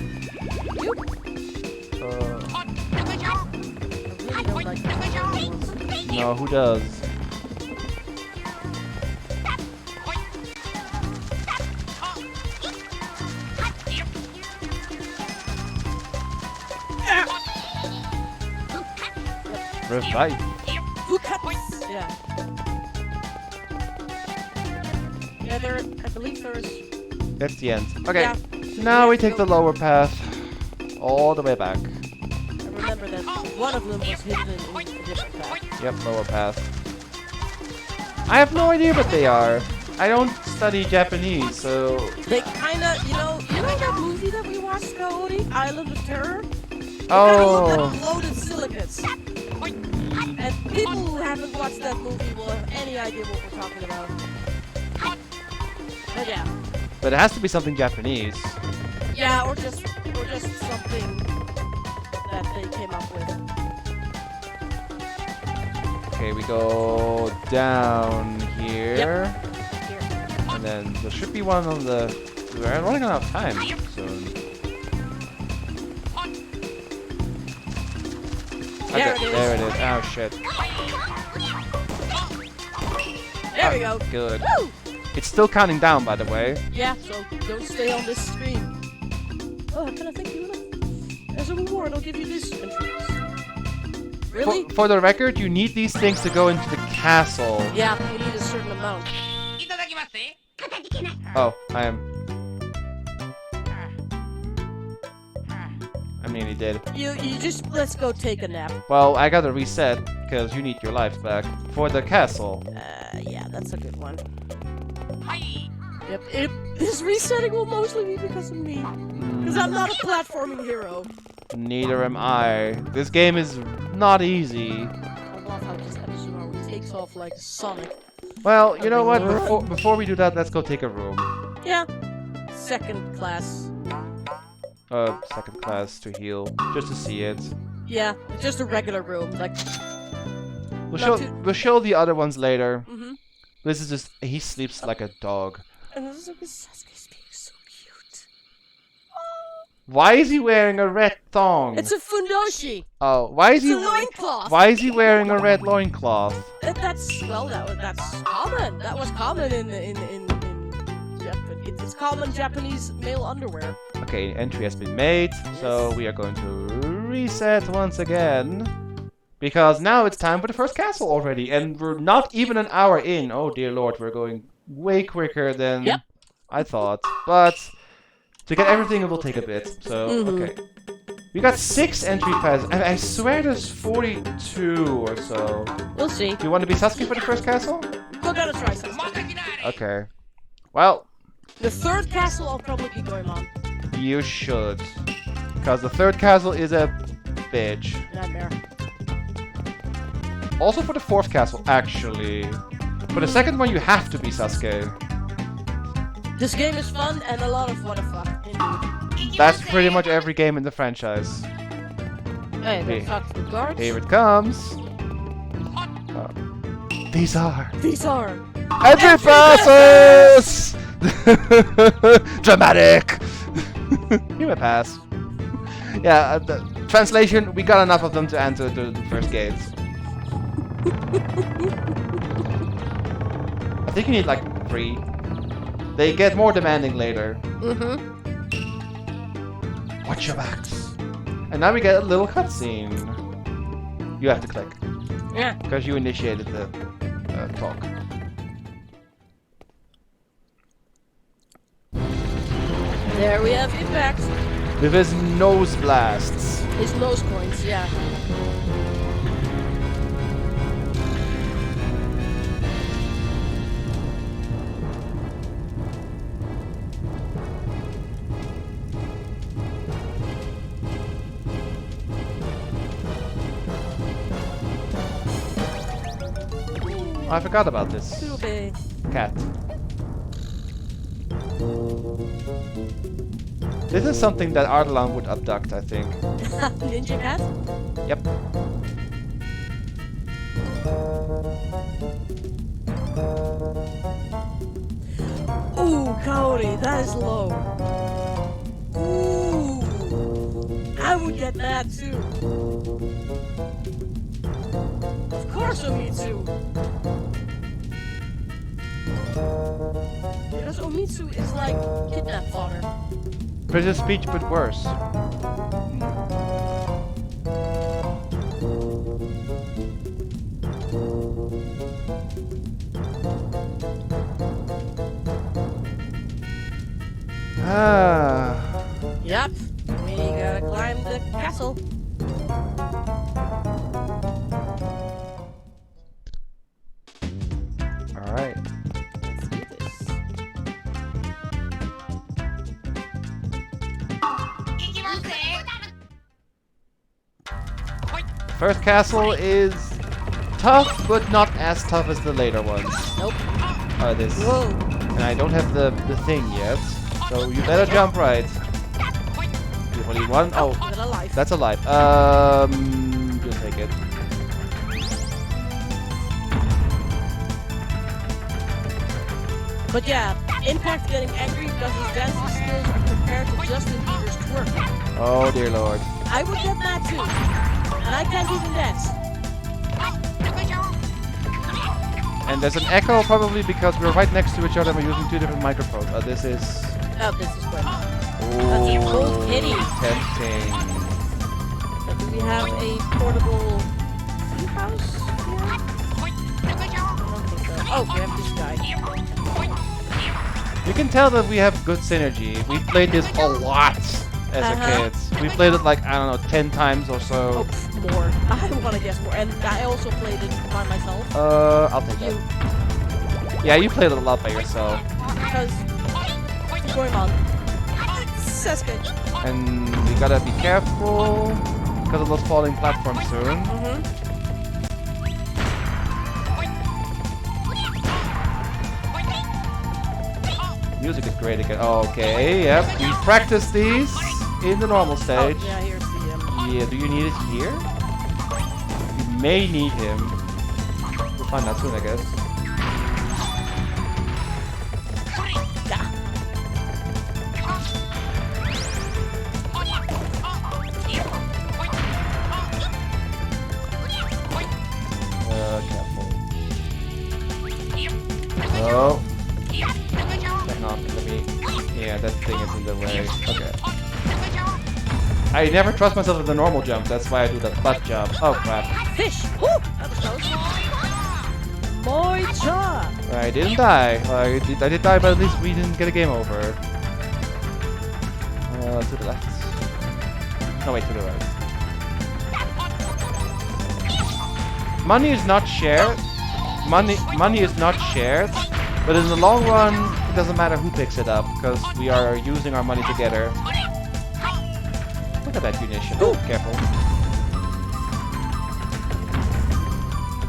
really don't like those ones. No, who does? Revive. Who cuts? Yeah. Yeah, there. I believe there's. That's the end. Okay. Yeah. Now we take the lower path all the way back. I remember that one of them was hidden in a different path. Yep, lower path. I have no idea what they are. I don't study Japanese, so They kinda, you know that movie that we watched, Coyote? Island of Terror? oh, Kind of look like loaded silicates. And people who haven't watched that movie will have any idea what we're talking about. But yeah. but it has to be something Japanese. Yeah, or just something that they came up with. Okay, we go down here, Here. and then there should be one on the. We're running out of time soon. There Okay, it is. there it is. Oh shit. There we go. Good. Woo! It's still counting down, by the way. Yeah, so don't stay on this screen. Oh, how can I thank you? As a reward, I'll give you this entrance. Really? For the record, you need these things to go into the castle. Yeah, you need a certain amount. いただきますね。 Oh, I am. I mean, he did. You just let's go take a nap. Well, I gotta reset because you need your life back for the castle. Yeah, that's a good one. はい。 Yep, this resetting will mostly be because of me. Because I'm not a platforming hero. Neither am I. This game is not easy. I love how this episode always takes off like Sonic. Well, you know what? Before we do that, let's go take a room. Yeah. Second class. Second class to heal, just to see it. Yeah, just a regular room. Like, We'll show the other ones later. mm-hmm. This is just he sleeps like a dog. And this is Sasuke's being so cute. Why is he wearing a red thong? It's a fundoshi. Oh, why is It's he? a loincloth. Why is he wearing a red loincloth? That's common. That was common in Japan. It's common Japanese male underwear. Okay, entry has been made, so we are going to reset once again. Because now it's time for the first castle already, and we're not even an hour in. Oh dear lord, we're going way quicker than Yep. I thought. But to get everything, it will take a bit. So, okay. We got 6 entry passes, and I swear there's 42 or so. We'll see. Do you want to be Sasuke for the first castle? We're gonna try something. 任せなれ。 Okay. Well, The third castle, I'll probably be Goemon. you should. Because the third castle is a bitch. Nightmare. Also for the fourth castle, actually. For the second one, you have to be Sasuke. This game is fun and a lot of what the fuck. Indeed. That's pretty much every game in the franchise. Hey, Hey. the fuck the guards. Here it comes. These are These are. entry passes! Dramatic! Give me a pass. Yeah, the translation, we got enough of them to enter the first gates. I think you need like 3. They get more demanding later. Mm-hmm. Watch your backs. And now we get a little cutscene. You have to click. Yeah. Because you initiated the talk. There we have impact. With his nose blasts. His nose coins, yeah. I forgot about this. Sube. Cat. This is something that Ardalan would abduct, I think. Ninja cat? Yep. Ooh, Cody, that is low. Ooh. I would get mad too. course Omitsu. Because Omitsu is like kidnap fodder. British speech, but worse. Ah. Yep. We gotta climb the castle. Alright. Let's do this. First castle is tough, but not as tough as the later ones. Nope. This. Whoa. And I don't have the thing yet. So you better jump right. You only one? Oh, Is it alive? that's alive. You'll take it. But yeah, Impact's getting angry because his dancing skills are compared to Justin Bieber's twerk. Oh dear lord. I would get mad too. And I can't even dance. And there's an echo probably because we're right next to each other and we're using two different microphones. This is... Oh, this is great. Ooh, a cold kitty. tempting. But do we have a portable tea house here? I don't think so. Oh, we have this guy. You can tell that we have good synergy. We played this a lot as a kid. We played it like, I don't know, 10 times or so. Oh, more. I want to guess more. And I also played it by myself. I'll take You. that. Yeah, you played it a lot by yourself. Because Goemon. Sasuke. And we gotta be careful because of those falling platforms soon. Music is great again. Okay, yep. We practiced these in the normal stage. Oh, yeah, here's the Yeah, do you need it here? You may need him. We'll find out soon, I guess. Careful. Oh. Hang on, let me... Yeah, that thing is in the way. Okay. I never trust myself with the normal jump, that's why I do the butt jump. Oh crap. fish! Woo! That was close. Moi-cha! I didn't die. I did die, but at least we didn't get a game over. To the left. No, wait, to the right. Money is not shared. Money is not shared. But in the long run, it doesn't matter who picks it up, because we are using our money together. Look at that munition. Oh, careful.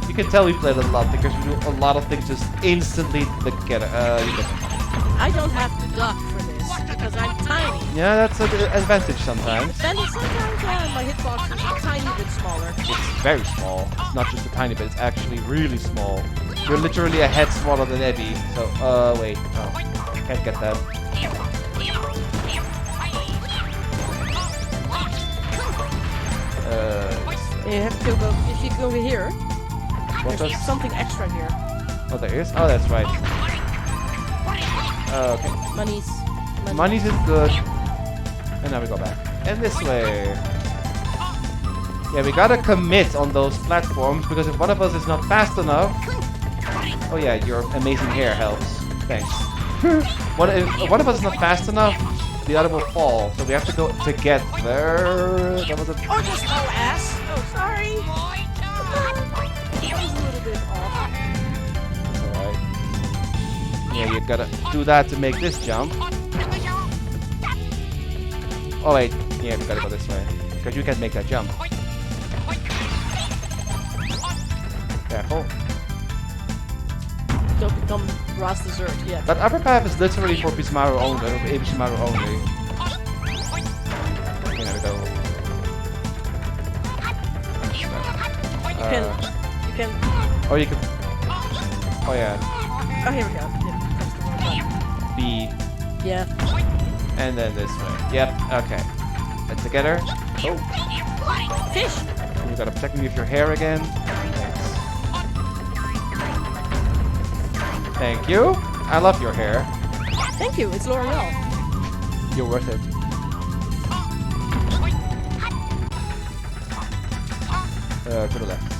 You can tell we played a lot, because we do a lot of things just instantly together. I don't have to duck for this, because I'm tiny. Yeah, that's an advantage sometimes. And sometimes my hitbox is a tiny bit smaller. It's very small. It's not just a tiny bit, it's actually really small. You're literally a head smaller than Eddie. So, wait. Oh, can't get that. You have to go, if you go here, There's something extra here. Oh, there is? Oh, that's right. Okay. Money's is good. And now we go back. And this way. Yeah, we gotta commit on those platforms, because if one of us is not fast enough... Oh yeah, your amazing hair helps. Thanks. If one of us is not fast enough, the other will fall. So we have to go together. That was a... Or just go ass. Oh, sorry. That was a little bit off. Alright. Yeah, you gotta do that to make this jump. Oh wait, yeah, we gotta go this way. Because you can't make that jump. Careful. Don't become Ross dessert yet. That upper path is literally for Bismaru only, Bismaru only. Okay, there we go. You can. Oh, you can... Oh yeah. Oh, here we go. Yeah, that's the wrong button. B. Yeah. And then this way. Yep, okay. And together. Oh. Fish! You gotta protect me with your hair again. Thanks. Thank you. I love your hair. Thank you, it's L'Oreal. You're worth it. To the left.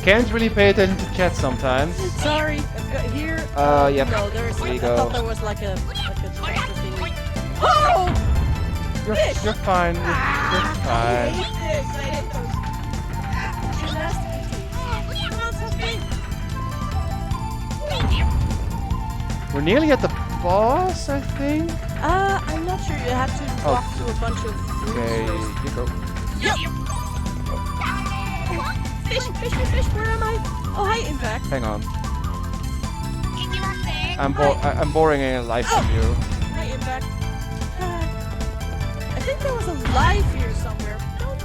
Can't really pay attention to chat sometimes. Sorry, here. Yep. No, there's. There you I go. thought there was like a extra thing. Oh! Fish! You're fine. You're I fine. hate this. I hate those gymnastics. We're nearly at the boss, I think. I'm not sure. You have to walk through a bunch of rooms Okay, first. you go. Yep. Fish, fish, fish, fish. Where am I? Oh, hi, Impact. Hang on. I'm boring a life from you. Hi, Impact. I think there was a life here somewhere. Don't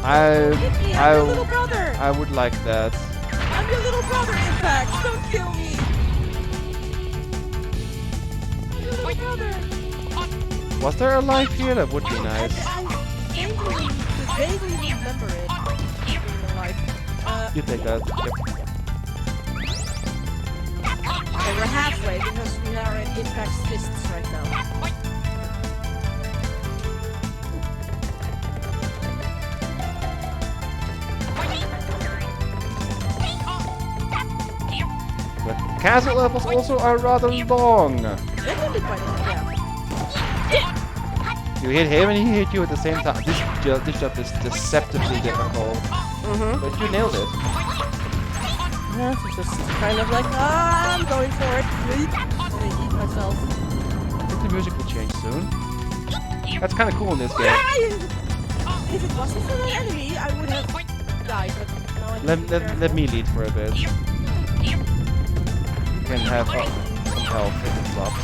hit me. I'm your little brother. I would like that. I'm your little brother, Impact. Don't kill me. I'm your little brother. Was there a life here? That would be nice. I vaguely remember it being a life. You take that. Yep. Okay, we're halfway because we are in Impact's fists right now. The castle levels also are rather long. They can be quite long, yeah. You hit him and he hit you at the same time. This job is deceptively difficult. But you nailed it. Yeah, it's just kind of like, I'm going for it. I eat myself. I think the music will change soon. That's kind of cool in this game. If it wasn't for the enemy, I would have died. But now I Let me lead for a bit. You can have some health if it drops.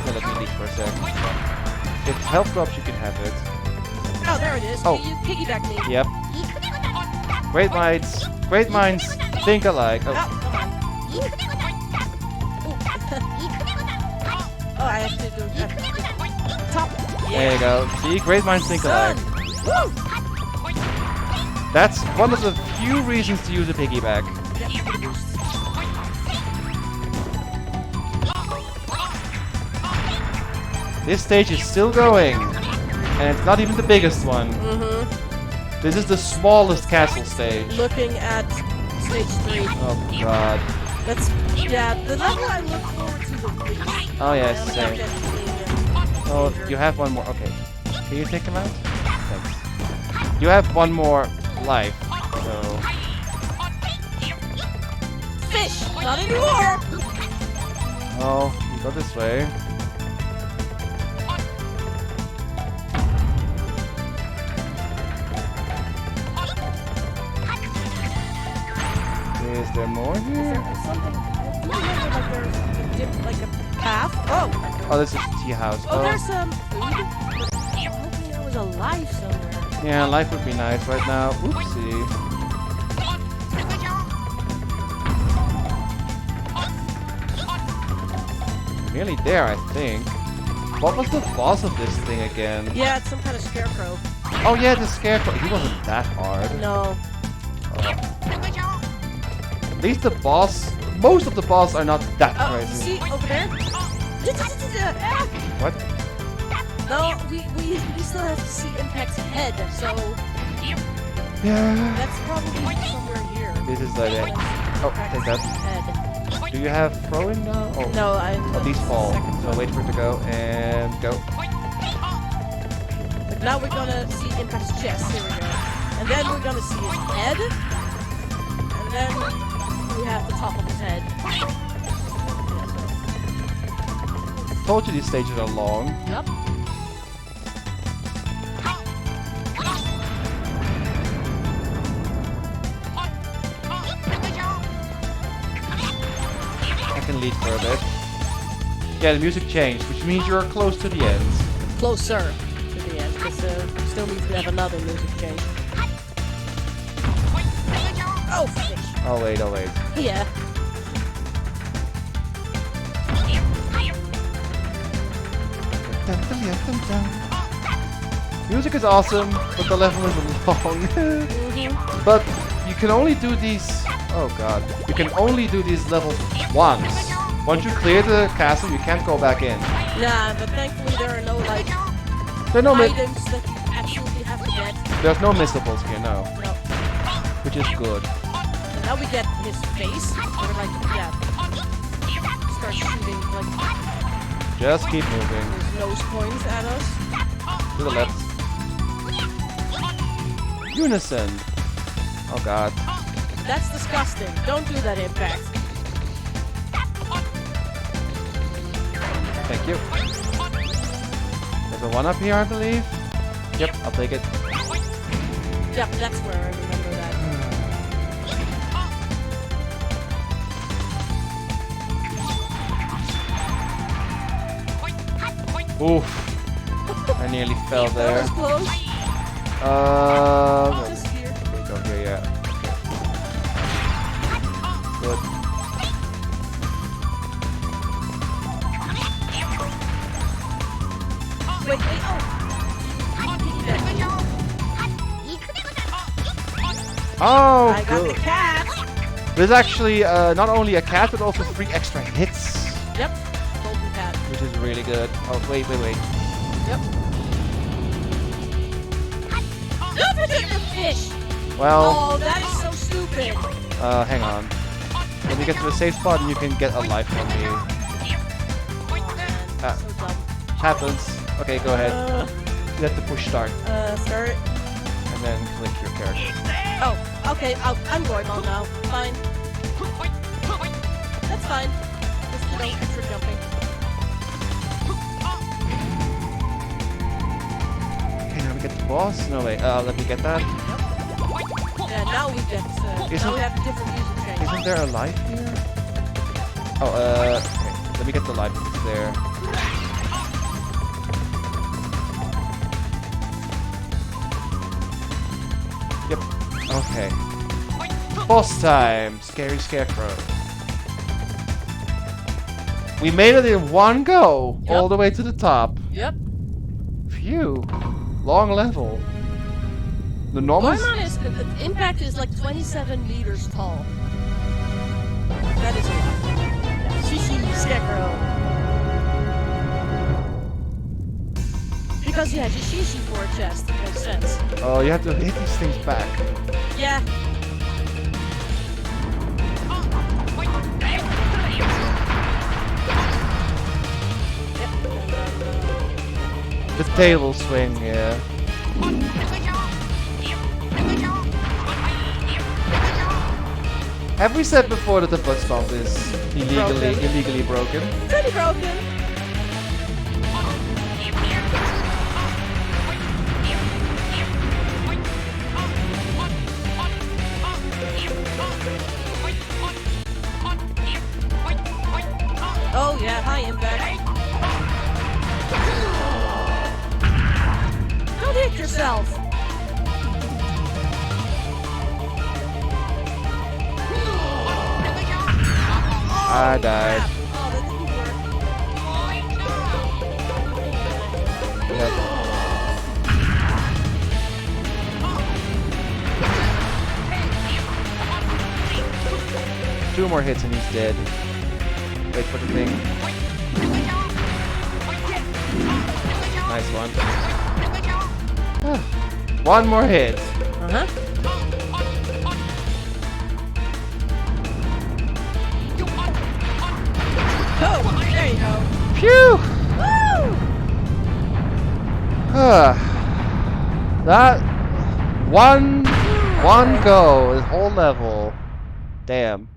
Let me lead for a sec. If health drops, you can have it. Oh, there it is. Oh. You piggyback me. Yep. Great minds think alike. Oh, Oh, come on. Oh, I have to do that. Top. there you go. See, great minds think alike. Woo! That's one of the few reasons to use a piggyback. Yeah, for the boost. This stage is still going, and it's not even the biggest one. This is the smallest castle stage. Looking at stage 3. Oh god. That's, yeah, the level I look forward to the least. Oh yes, I don't same. have anything, Oh, major. you have one more. Okay. Can you take him out? Thanks. You have one more life, so... Fish! Not anymore! Oh, you go this way. Is there more Is here? there something? I do remember like there's a dip, like a path. Oh! Oh, this is the tea house. Oh, there's some food. I'm hoping there was a life somewhere. Yeah, life would be nice right now. Oopsie. Nearly there, I think. What was the boss of this thing again? Yeah, it's some kind of scarecrow. Oh yeah, the Scarecrow. He wasn't that hard. No. At least the boss... Most of the boss are not that Oh, crazy. see, over there? What? No, we still have to see Impact's head, so Yeah. that's probably somewhere here. This is like it. Oh, take that. Head. Do you have throwing now? Oh, No, I'm. oh, these fall. second So wait for it to go and go. But now we're gonna see Impact's chest. Here we go. And then we're gonna see his head. And then we have the top of his head. Told you these stages are long. Yep. I can lead for a bit. Yeah, the music changed, which means you're close to the end. Closer to the end, because still needs to have another music change. Oh, fish. Oh wait, oh wait. Yeah. Music is awesome, but the level is long. But you can only do these... Oh god. You can only do these levels once. Once you clear the castle, you can't go back in. Nah, but thankfully there are no, like, There are no items that you absolutely have to get. There's no missables here, no. No. Which is good. And now we get his face, or like, yeah. Start shooting, like, Just keep moving. his nose points at us. To the left. Unison. Oh god. That's disgusting. Don't do that, Impact. Thank you. There's a one up here, I believe. Yep, I'll take it. Yep, that's where I remember that. Oof. I nearly fell That there. was close. Wait. Just here. Okay, go here, yeah. Good. Wait, oh! Oh, I got the good. cat! There's actually not only a cat, but also 3 extra hits, Yep, golden cat. which is really good. Oh, wait. Yep. Look at the fish! Well, Oh, that is so stupid! hang on. Let me get to the safe spot and you can get a life from me. Ah. So dumb. Happens. Okay, go ahead. You have to push start Start. and then click your character. Oh, okay, I'm Goemon now. Fine. That's fine. Just no extra jumping. Okay, now we get the boss. No, wait. Let me get that. Yeah, now we get, now we have a different music change. Isn't there a life here? Oh, okay. Let me get the life if it's there. Yep. Okay. Boss time! Scary Scarecrow. We made it in one go! Yep. All the way to the top. Yep. Phew. Long level. The normal... Goemon is, the impact is like 27 meters tall. That is a lot. Shishi, Scarecrow. Because, yeah, Shishi for a chest. Makes sense. Oh, you have to hit these things back. Yeah. The table swing, yeah. Have we said before that the butt stomp is illegally broken? Pretty broken. Oh yeah, hi Impact. Don't hit yourself. I died. Oh, that didn't work. Yep. Two more hits and he's dead. Wait for the thing. Nice one. One more hit. Uh-huh. Oh, there you go. Phew! Woo! That one go, the whole level. Damn.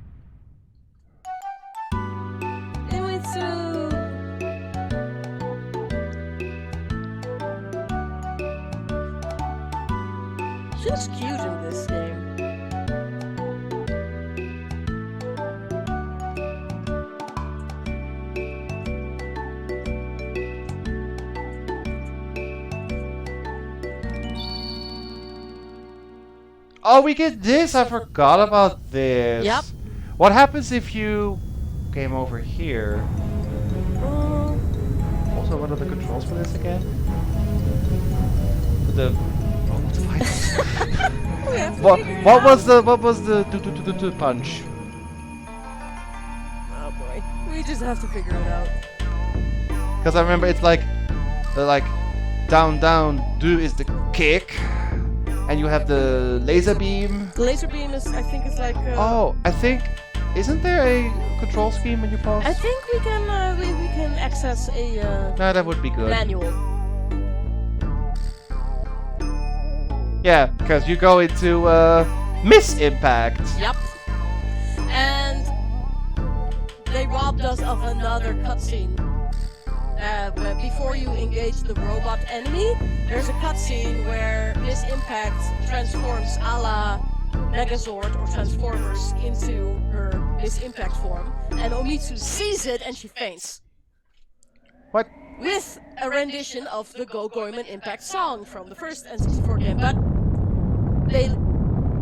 She looks cute in this game. Oh, we get this! I forgot about this. Yep. What happens if you came over here? Also, what are the controls for this again? the We have to what figure it what was out. the punch? Oh boy. We just have to figure it out. Because I remember it's like down down do is the kick, and you have the laser beam. The laser beam is, I think, it's like. Oh, I think isn't there a control scheme when you pause? I think we can access a No, that would be good. manual. Yeah, because you go into miss impact. Yep. And they robbed us of another cutscene. Before you engage the robot enemy, there's a cutscene where Miss Impact transforms a la Megazord or Transformers into her Miss Impact form, and Omitsu sees it and she faints. What? With a rendition of the Goemon Impact song from the first N64 game, but they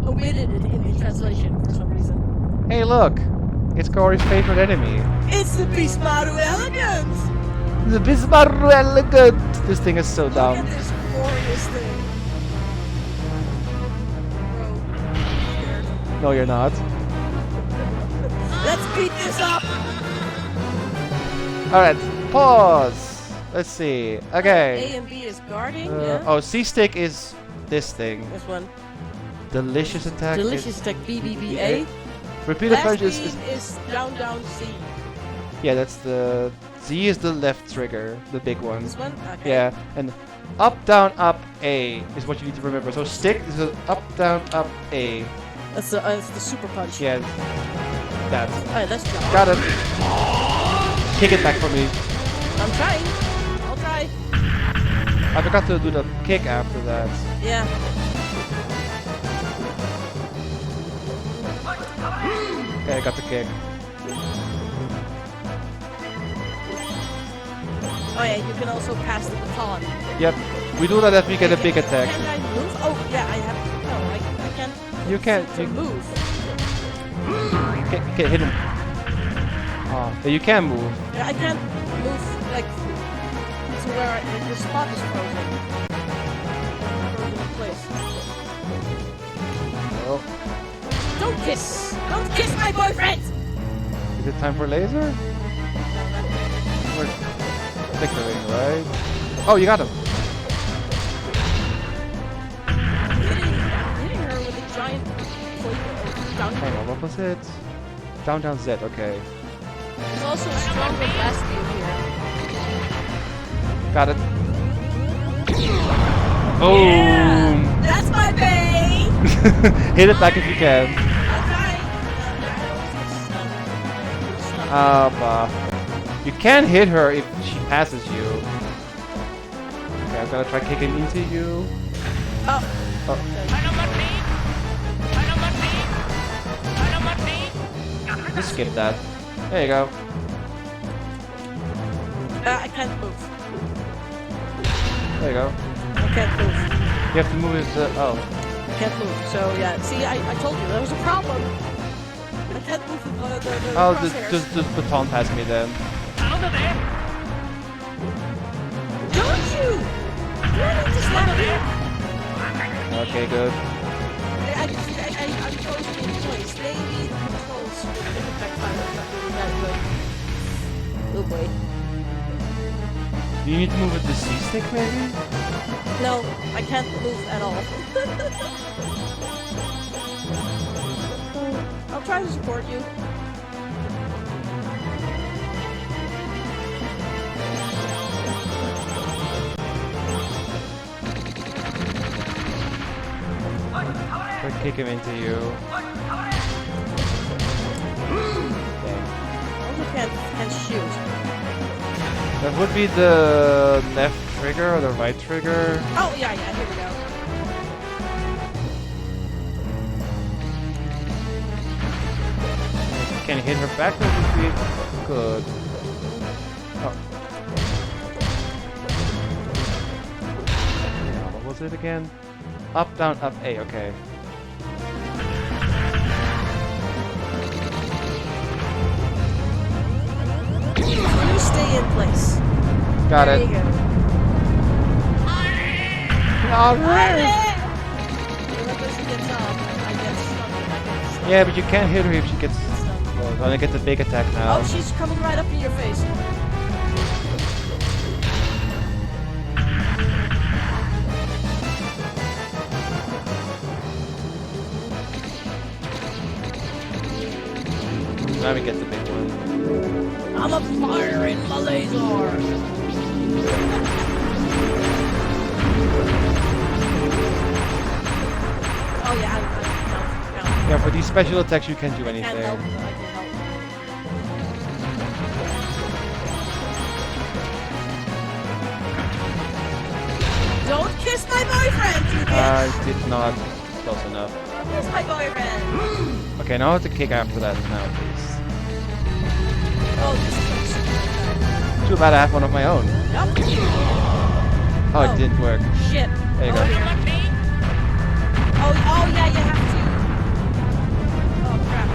omitted it in the translation for some reason. Hey, look! It's Corey's favorite enemy. It's the Bismaru Elegance! The Bismaru Elegant! This thing is so Look dumb. at this glorious thing. Bro, I'm scared. No, you're not. Let's beat this up! Alright, pause! Let's see. A Okay. and B is guarding, yeah. Oh, C stick is this thing. This one. Delicious attack. Delicious is attack BBBA. Repeated Last punch beam is is down down C. yeah, that's the Z is the left trigger, the big one. This one? Okay. Yeah, and up down up A is what you need to remember. So stick is a up down up A. That's the super punch. Yeah, that. Alright, let's go. Got it. Kick it back for me. I'm trying. I'll try. I forgot to do the kick after that. Yeah. Okay, I got the kick. Oh yeah, you can also pass the baton. Yep, we do that if we get a big attack. Can I move? Oh yeah, I have. No, I can't. You can't. To You move. can't hit him. Oh, yeah, you can move. Yeah, I can't move like to where the spot is frozen. Frozen in place. Oh, Don't kiss! Don't kiss my boyfriend! is it time for laser? We're flickering, right? Oh, you got him. Hitting her with a giant plate down Hang on, what was it? Down, down, Z, okay. There's also a stronger blast beam here. Got it. Boom! That's my bae! Hit it back if you can. You can hit her if she passes you. Okay, I'm gonna try kicking into you. Oh. Oh, just skip that. There you go. I can't move. There you go. I can't move. You have to move it. Oh, I can't move. So yeah, see, I told you there was a problem. I can't move the oh, crosshairs. just baton pass me then. Don't you? You need to slap me. Okay, good. I'm supposed to be in place. Maybe the controls with the impact fire are not really that good. Oh boy. Do you need to move with the C stick maybe? No, I can't move at all. I'll try to support you. Or kick him into you. Okay. Also can't shoot. That would be the left trigger or the right trigger. Oh yeah, here we go. Can you hit her back? That would be good. Oh. What was it again? Up, down, up, A, okay. You stay in place. Got There it. you go. Yeah, but you can't hit her if she gets. Well, gonna get the big attack now. Oh, she's coming right up in your face. Now we get the big one. I'm a firing my laser. Oh yeah, I Yeah, for these special attacks you can't do anything. can't help, but I can help. Don't kiss my boyfriend, you bitch! I did not. Close enough. Don't kiss my boyfriend! Okay, now I have to kick after that now, please. Oh, this is like Too bad I have one of my own. Yup. Oh, it didn't work. Shit. There you go. Here. Oh, yeah, you have to. Oh, crap.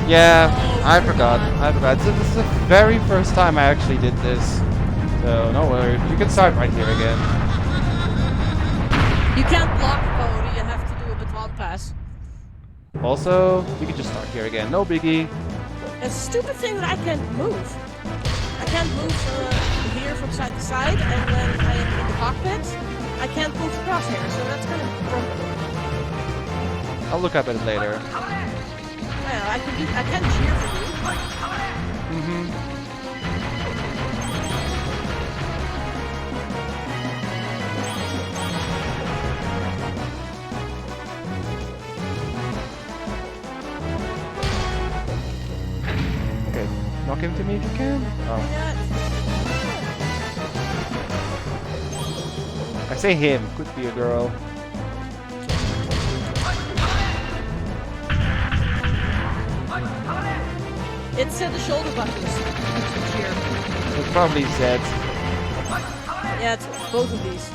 Yeah, I Oh, forgot. I forgot. So this is the very first time I actually did this. So, no worries. You can start right here again. You can't block Cody, you have to do a baton pass. Also, we can just start here again. No biggie. It's a stupid thing that I can't move. I can't move here from side to side, and when I am in the cockpit, I can't move the crosshair, so that's kind of broken. I'll look up at it later. Well, I can cheer for you. Mm-hmm. Okay, knock him to me if you can. Oh. I say him, could be a girl. It said the shoulder buttons to cheer. It probably said. Yeah, it's both of these.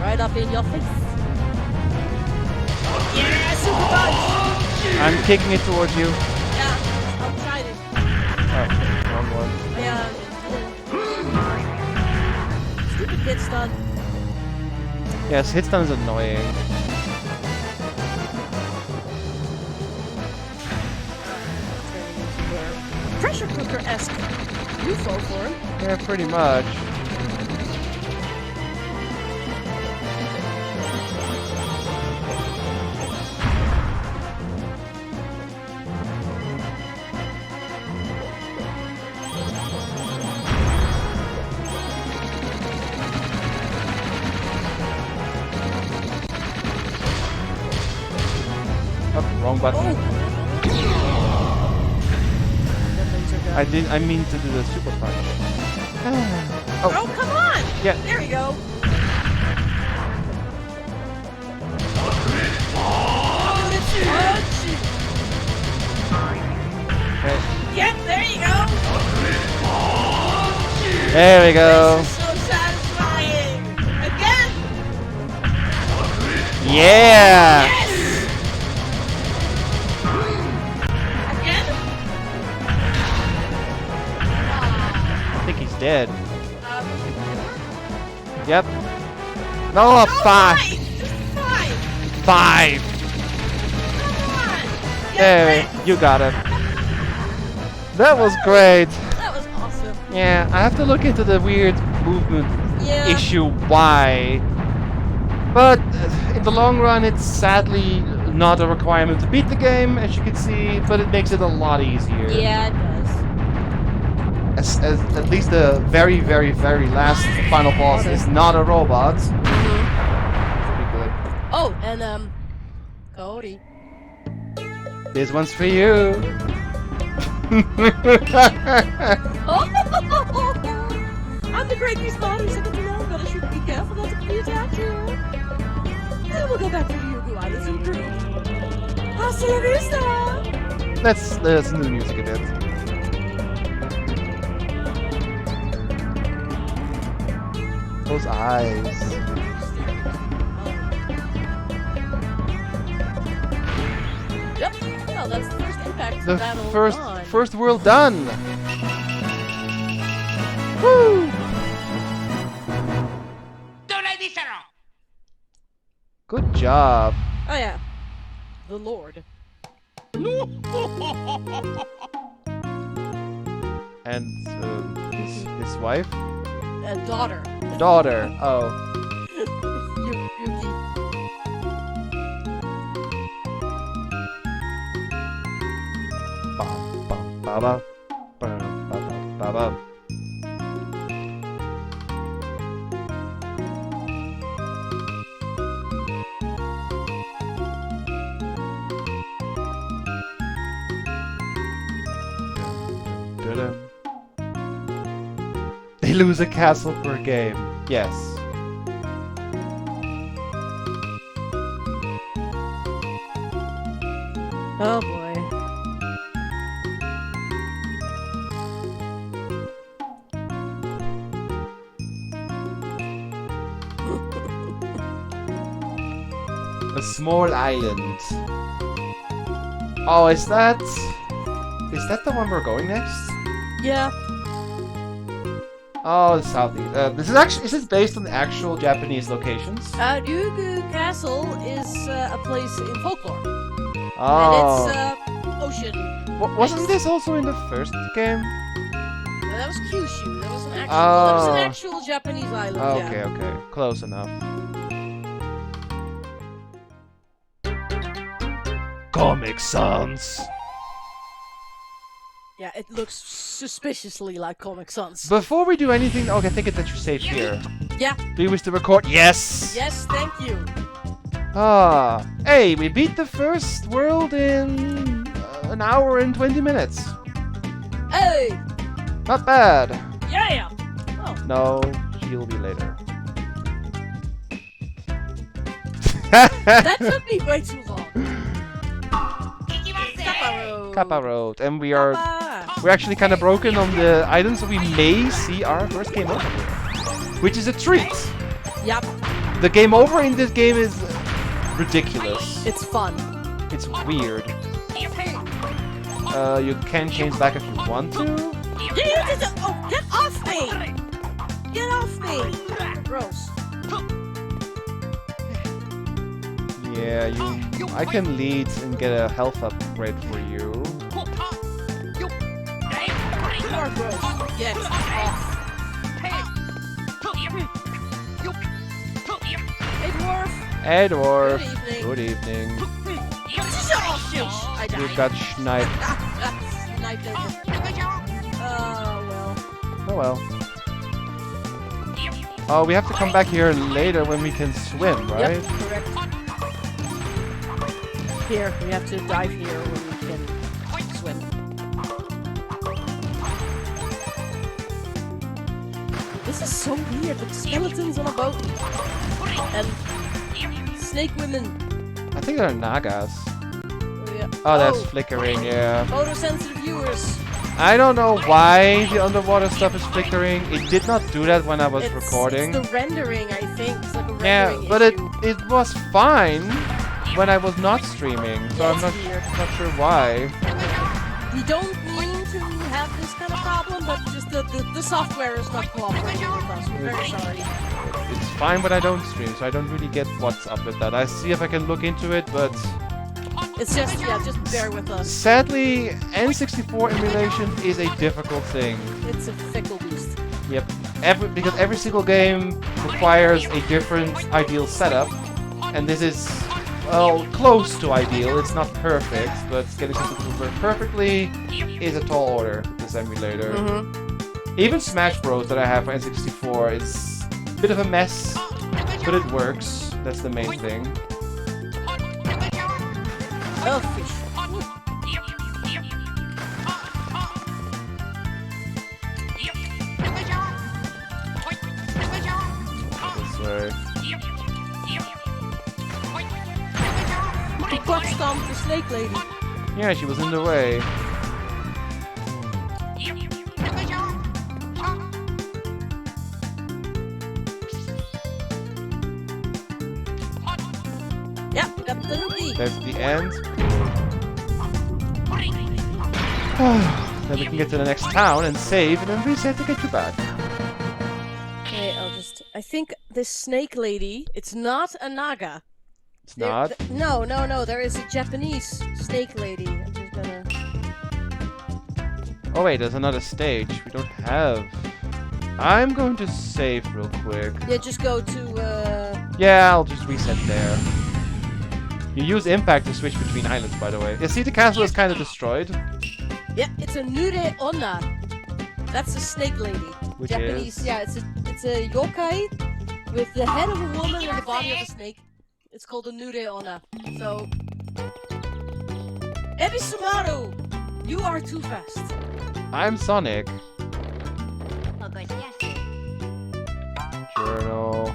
Right up in your face. Yeah, super punch! I'm kicking it towards you. Yeah, I'm trying it. Oh, wrong one. Yeah. Stupid hit stun. Yes, hit stun is annoying. Pressure cooker-esque UFO form. Yeah, pretty much. Oh, wrong button. I mean to do the super punch. Oh, come on! Yeah. There we go. Okay. Yep, there you go. There we go. This is so satisfying. Again. Yeah. Yes. Again. I think he's dead. Um, Yep. No, five. Just five. Five. Come on. Get There, it. you got it. That was great. That was awesome. Yeah, I have to look into the weird movement Yeah. issue why. But in the long run, it's sadly not a requirement to beat the game, as you can see, but it makes it a lot easier. Yeah, it does. As at least the very, very, very last final boss is not a robot. Pretty good. Oh, and Cody. This one's for you. Oh! I'm the great responder, second to know, but I should be careful not to be attacked you. And we'll go back to the Yugu Islands and crew. Hasta la vista! Let's listen to the music a bit. Those eyes. Yep. Well, that's the first impact The battle first on. world done. Woo! Good job. Oh yeah. The Lord. And his wife? Daughter. Daughter. Oh. Yuki. Bum, bum, ba, ba. Ba, ba, ba, ba. Dun-dun. They lose a castle per game. Yes. Oh boy. A small island. Oh, is that the one we're going next? Yeah. Oh, the southeast. Is this based on the actual Japanese locations? Ryugu Castle is a place in folklore. Oh. And it's ocean. Wasn't this also in the first game? That was Kyushu. That was an actual Japanese island. Okay, Yeah. okay. Close enough. Comic Sans. Yeah, it looks suspiciously like Comic Sans. Before we do anything, okay, I think it's that you're safe here. Yeah. Do you wish to record? Yes! Yes, thank you. Ah. Hey, we beat the first world in an hour and 20 minutes. Hey! Not bad. Yeah! Oh. No, she'll be later. That took me way too long. Kappa Road. Kappa Road. And we're actually kind of broken on the items, so we may see our first game over here. Which is a treat. Yep. The game over in this game is ridiculous. It's fun. It's weird. You can change back if you want to. Oh, get off me! Get off me! Gross. Yeah, I can lead and get a health upgrade for you. You are gross. Get off. Hey, dwarf. Hey, dwarf. Good evening. Good evening. I died. You got sniped. Sniped over. Oh well. Oh, we have to come back here later when we can swim, right? Yep, correct. Here, we have to dive here when we can swim. This is so weird, with skeletons on a boat. And snake women. I think they're Nagas. Oh, yeah. Oh, that's flickering, yeah. Photosensitive viewers. I don't know why the underwater stuff is flickering. It did not do that when I was recording. It's the rendering, I think. It's like a Yeah, rendering but issue. it was fine when I was not streaming, so I'm not sure why. We don't mean to have this kind of problem, but just the software is not cooperating with us. We're very sorry. It's fine when I don't stream, so I don't really get what's up with that. I see if I can look into it, but It's just, just bear with us. sadly, N64 emulation is a difficult thing. It's a fickle beast. Yep, because every single game requires a different ideal setup, and this is, well, close to ideal. It's not perfect, but getting something to work perfectly is a tall order with this emulator. Even Smash Bros. That I have for N64 is a bit of a mess, but it works. That's the main thing. Oh, fish. This way. The butt stomped the snake lady. Yeah, she was in the way. Yeah, got the nookie. That's the end. Then we can get to the next town and save and then reset to get you back. Okay, I think this snake lady. It's not a naga. It's not. No. There is a Japanese snake lady. I'm just gonna. Oh wait, there's another stage. We don't have. I'm going to save real quick. Yeah, just go to. Yeah, I'll just reset there. You use impact to switch between islands, by the way. You see, the castle is kind of destroyed. Yeah, it's a Nure Onna. That's a snake lady. Which Japanese. is? Yeah, it's a yokai with the head of a woman and the body of a snake. It's called a Nure Onna. So, Ebisumaru, you are too fast. I'm Sonic. Journal.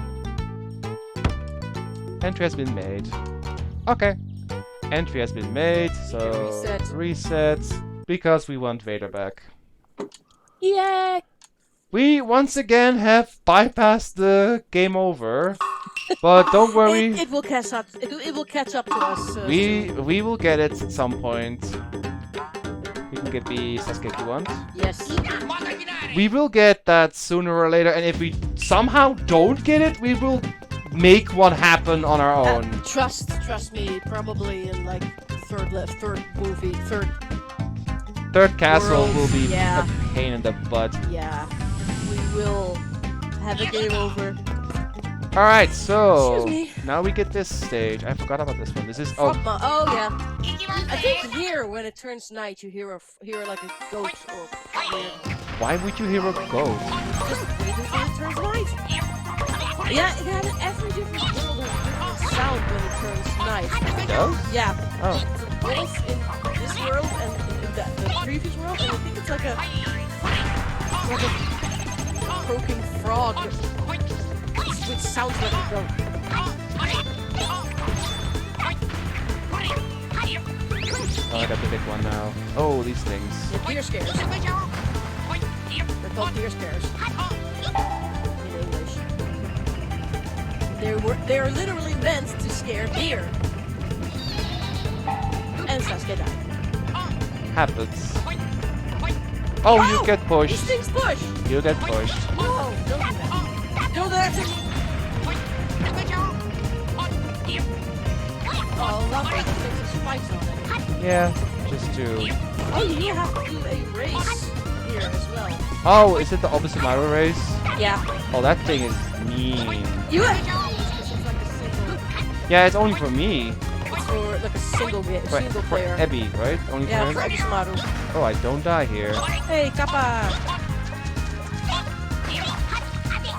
Entry has been made. Okay. Entry has been made, so reset. Because we want Vader back. Yeah. We once again have bypassed the game over. But don't worry. It will catch up. It will catch up to us. We will get it at some point. We can get the Sasuke if you want. Yes. We will get that sooner or later, and if we somehow don't get it, we will make one happen on our own. Trust me. Probably in like third movie, Third castle world, will be yeah. a pain in the butt. Yeah. We will have a game over. Alright, so Excuse me. now we get this stage. I forgot about this one. This is Oh yeah. I think here when it turns night, you hear like a goat or weird. why would you hear a goat? Just wait until it turns night. Yeah, it has every different world has different sound when it turns night. It does? Yeah. Oh. It's both in this world and in the previous world, and I think it's like a croaking frog, which sounds like a goat. Oh, I got the big one now. Oh, these things. Yeah, deer scares. They're called deer scares in English. They're literally meant to scare deer. And Sasuke died. Happens. Oh, you get These pushed. things push! You get pushed. No, don't do that. Don't do that to me! Oh, lovely. There's spikes on it. Yeah, just to... Oh, you have to do a race here as well. Oh, is it the Obisumaru race? Yeah. Oh, that thing is mean. You have to because it's like a single... Yeah, it's only for me. It's for like a single For player. Abby, right? Only Yeah, for for him? Ebisumaru. Oh, I don't die here. Hey, Kappa!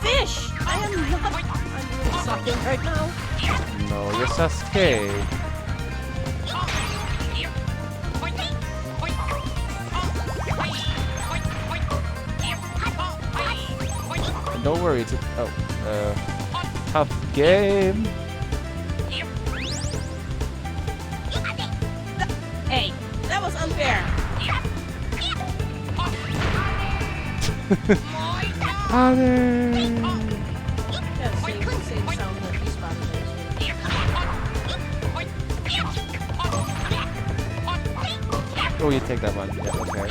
Fish! I am not... I'm really sucking right now. No, you're Sasuke. And don't worry, it's a tough game. Hey, that was unfair. Father. Yeah, same sound that these buttons makes. Oh, you take that one. Yeah, okay.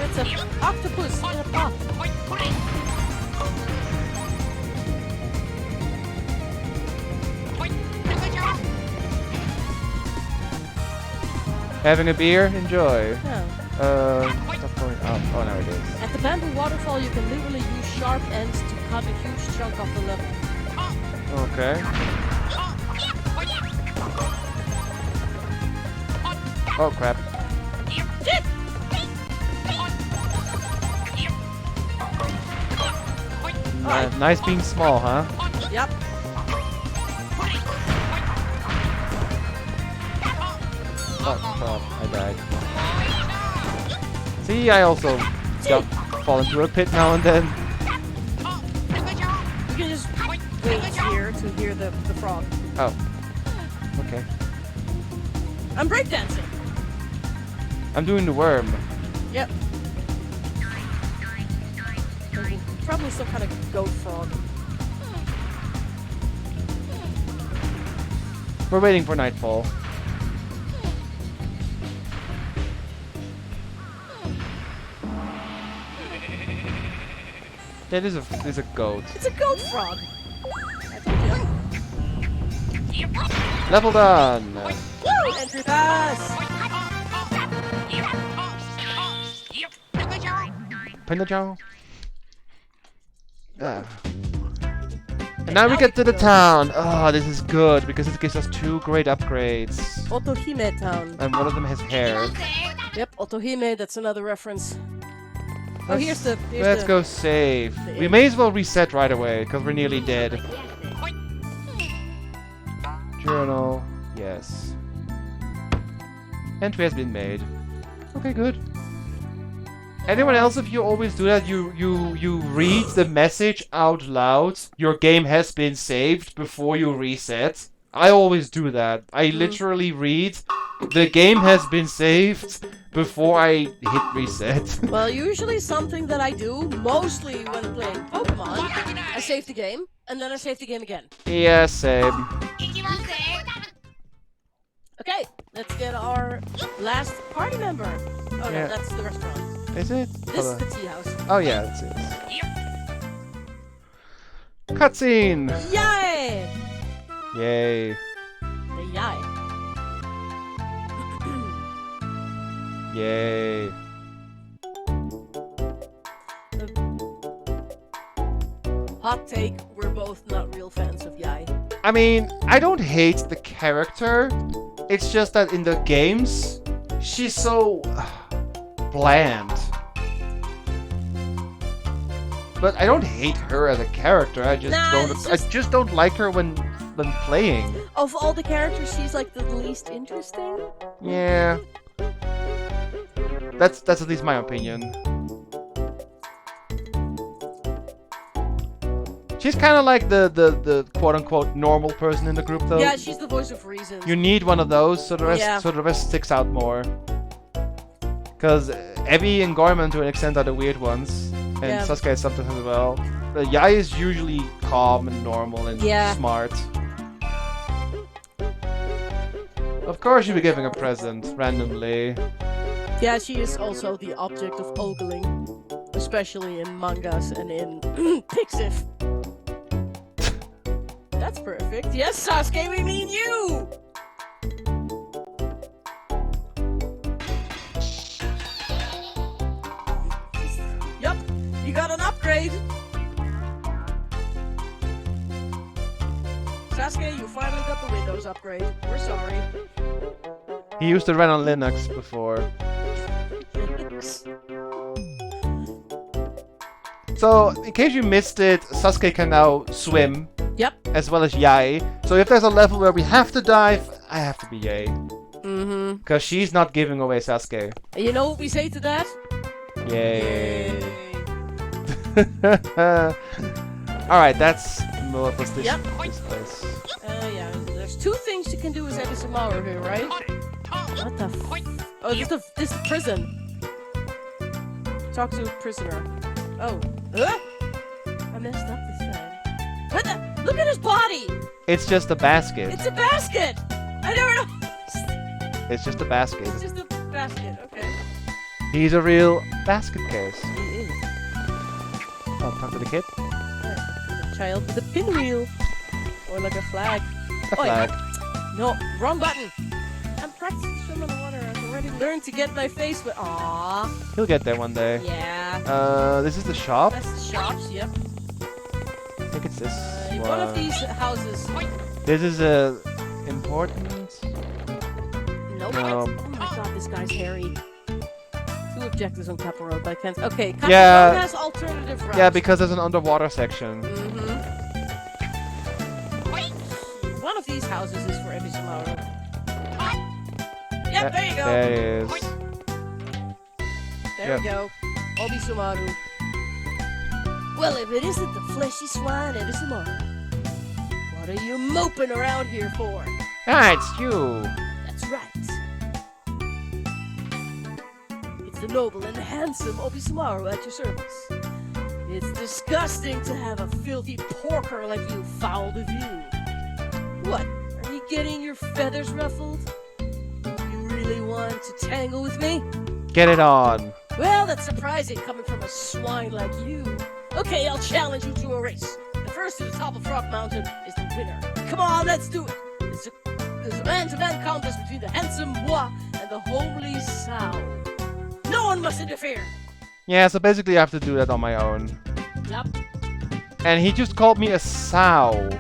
It's an octopus in a pot. Having a beer? Enjoy. Yeah. Stop going up. Oh, now it is. At the bamboo waterfall, you can literally use sharp ends to cut a huge chunk off the level. Okay. Oh, crap. Shit! Nice being small, huh? Yep. Oh, crap. I died. See, I also fall into a pit now and then. You can just wait here to hear the frog. Oh. Okay. I'm breakdancing. I'm doing the worm. Yep. Probably some kind of goat frog. We're waiting for nightfall. Yeah, there's a goat. It's a goat frog. I told you. Level done! Entry pass. Pinnacle. And now we get to the town. Oh, this is good because it gives us 2 great upgrades. Otohime Town. And one of them has hair. Yep, Otohime, that's another reference. Oh, here's Let's go save. We may as well reset right away because we're nearly dead. Journal. Yes. Entry has been made. Okay, good. Anyone else, if you always do that, you read the message out loud. Your game has been saved before you reset. I always do that. I literally read the game has been saved before I hit reset. Well, usually something that I do, mostly when playing Pokemon, I save the game, and then I save the game again. Yeah, same. Okay, let's get our last party member. Oh Yeah. no, that's the restaurant. Is it? This is the tea house. Oh yeah, that's it. Cutscene! Yay! Yay. The yay. Yay. Hot take, we're both not real fans of Yai. I mean, I don't hate the character. It's just that in the games, she's so bland. But I don't hate her as a character. I just I just don't like her when playing. Of all the characters, she's like the least interesting. Yeah. That's at least my opinion. She's kind of like the quote-unquote normal person in the group, though. Yeah, she's the voice of reason. You need one of those, so the rest sticks out more. Because Evie and Goemon, to an extent, are the weird ones, and Sasuke is sometimes as well. But Yai is usually calm and normal and smart. Of course, you'll be giving a present randomly. Yeah, she is also the object of ogling, especially in mangas and in Pixiv. That's perfect. Yes, Sasuke, we mean you! Yup, you got an upgrade! Sasuke, you finally got the Windows upgrade. We're sorry. He used to run on Linux before. So, in case you missed it, Sasuke can now swim. Yep. As well as Yai. So if there's a level where we have to dive, I have to be Yai. Mm-hmm. Because she's not giving away Sasuke. And you know what we say to that? Yay. Alright, that's more for this place. Yeah, there's 2 things you can do as Ebisumaru here, right? What the f... Oh, this prison. Talk to a prisoner. Oh. I messed up this time. What the... Look at his body! It's just a basket. It's a basket! I never know! It's just a basket. It's just a basket, okay. He's a real basket case. He is. Oh, talk to the kid. A child with a pinwheel. Or like a flag. A flag. No, wrong button! I'm practicing swim in the water. I've already learned to get my face with... Aww. He'll get there one day. Yeah. This is the shop? That's the shops, yep. I think it's this One of these houses. This is important. Nope. No. Oh my god, this guy's hairy. 2 objectives on Nautical Road, but I can't. Okay, Nautical Yeah. Road has alternative routes. Yeah, because there's an underwater section. One of these houses is for Ebisumaru. Yep, there you go. There it is. There we go. Ebisumaru. Well, if it isn't the fleshy swine Ebisumaru, what are you moping around here for? Ah, it's you. That's right. It's the noble and handsome Ebisumaru at your service. It's disgusting to have a filthy porker like you foul to view. What? Are you getting your feathers ruffled? You really want to tangle with me? Get it on. Well, that's surprising coming from a swine like you. Okay, I'll challenge you to a race. The first to the top of Rock Mountain is the winner. Come on, let's do it. There's a man-to-man contest between the handsome moi and the homely sow. No one must interfere. Yeah, so basically I have to do that on my own. Yep. And he just called me a sow.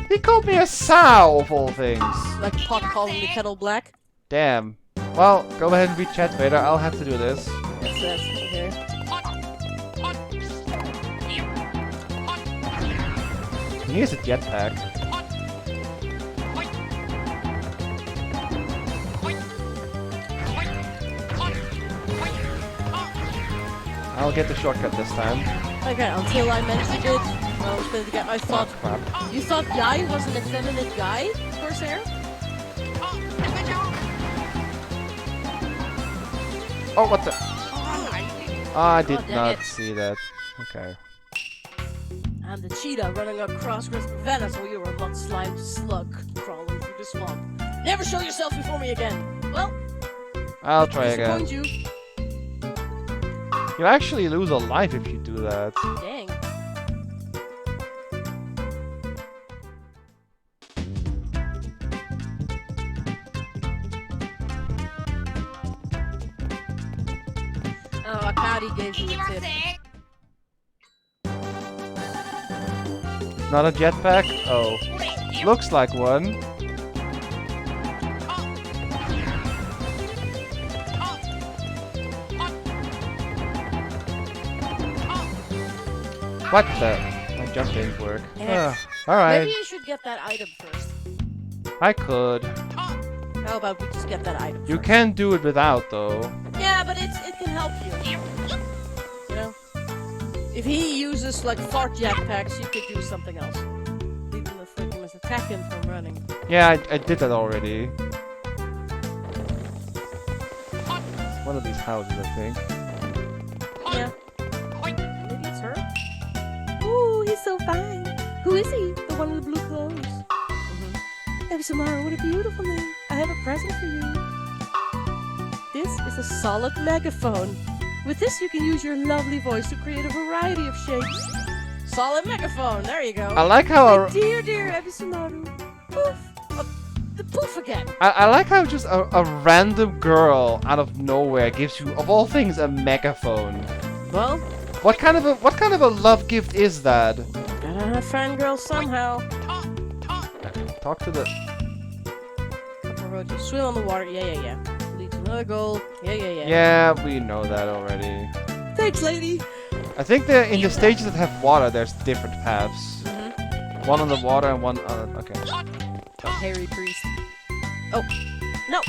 He called me a sow, of all things. Like pot calling the kettle black. Damn. Well, go ahead and read chat, Vader. I'll have to do this. That's okay. Here's a jetpack. I'll get the shortcut this time. Okay, until I mentioned it, I was going to get. I thought. Crap. You thought Guy was an effeminate guy, Corsair? Oh, what the? I did dang not it. see that. Okay. And the cheetah running across Crisp Venice while you were a mud-slimed slug crawling through the swamp. Never show yourself before me again. Well, I'll try again. disappoint you. You actually lose a life if you do that. Dang. Oh, Akari gave you a tip. Not a jetpack? Oh. Looks like one. What the? My jump didn't work. Alright. Maybe you should get that item first. I could. How about we just get that item You first? can do it without, though. Yeah, but it can help you. You know? If he uses, like, fart jetpacks, you could do something else. Leave him the freaking must attack him from running. Yeah, I did that already. One of these houses, I think. Yeah. Maybe it's her? Ooh, he's so fine. Who is he? The one with the blue clothes. Samara, what a beautiful name. I have a present for you. This is a solid megaphone. With this, you can use your lovely voice to create a variety of shapes. Solid megaphone. There you go. I like how My dear Ebisumaru. Poof. The poof again. I like how just a random girl out of nowhere gives you, of all things, a megaphone. Well, What kind of a love gift is that? gotta fangirl somehow. Talk to the. Couple roads. You swim on the water. Yeah. Lead to another goal. Yeah. Yeah, we know that already. Thanks, lady. I think that in the stages that have water, there's different paths. One on the water and one on. Okay. Hairy priest. Oh, no.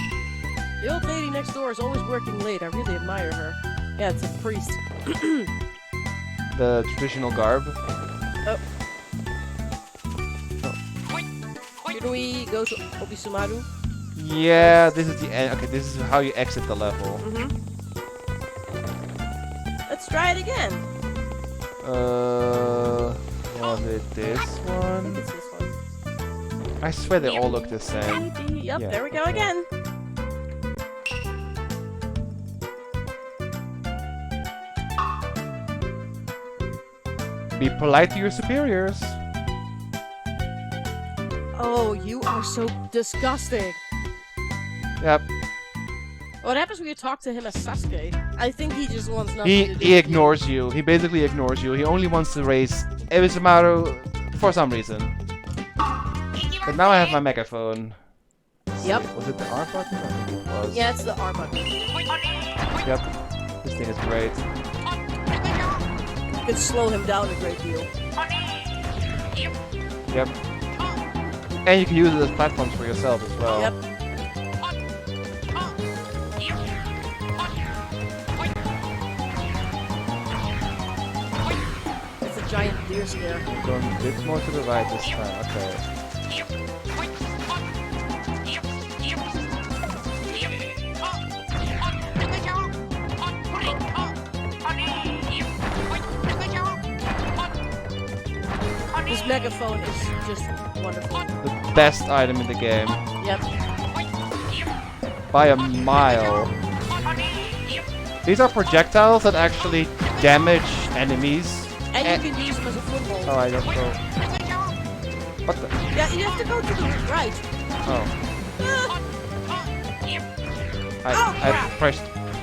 The old lady next door is always working late. I really admire her. Yeah, it's a priest. The traditional garb. Should we go to Obisumaru? Yeah, this is the end. Okay, this is how you exit the level. Let's try it again. Was it this I think one? it's this one. I swear they all look the same. Yep, Yeah. there we go again. Be polite to your superiors. Oh, you are so disgusting. Yep. What happens when you talk to him as Sasuke? I think he just wants nothing to do He with ignores you. He basically ignores you. He only wants to raise Ebisumaru for some reason. But now I have my megaphone. Yep. Was it the R button? I think it was. Yeah, it's the R button. Yep. This thing is great. You can slow him down a great deal. Yep. And you can use it as platforms for yourself as well. Yep. It's a giant deer scare. Going a bit more to the right this time. Okay. This megaphone is just wonderful. The best item in the game. Yep. By a mile. These are projectiles that actually damage enemies. And you can use them as a football. Oh, I don't go. What the? Yeah, you have to go to the right. Oh.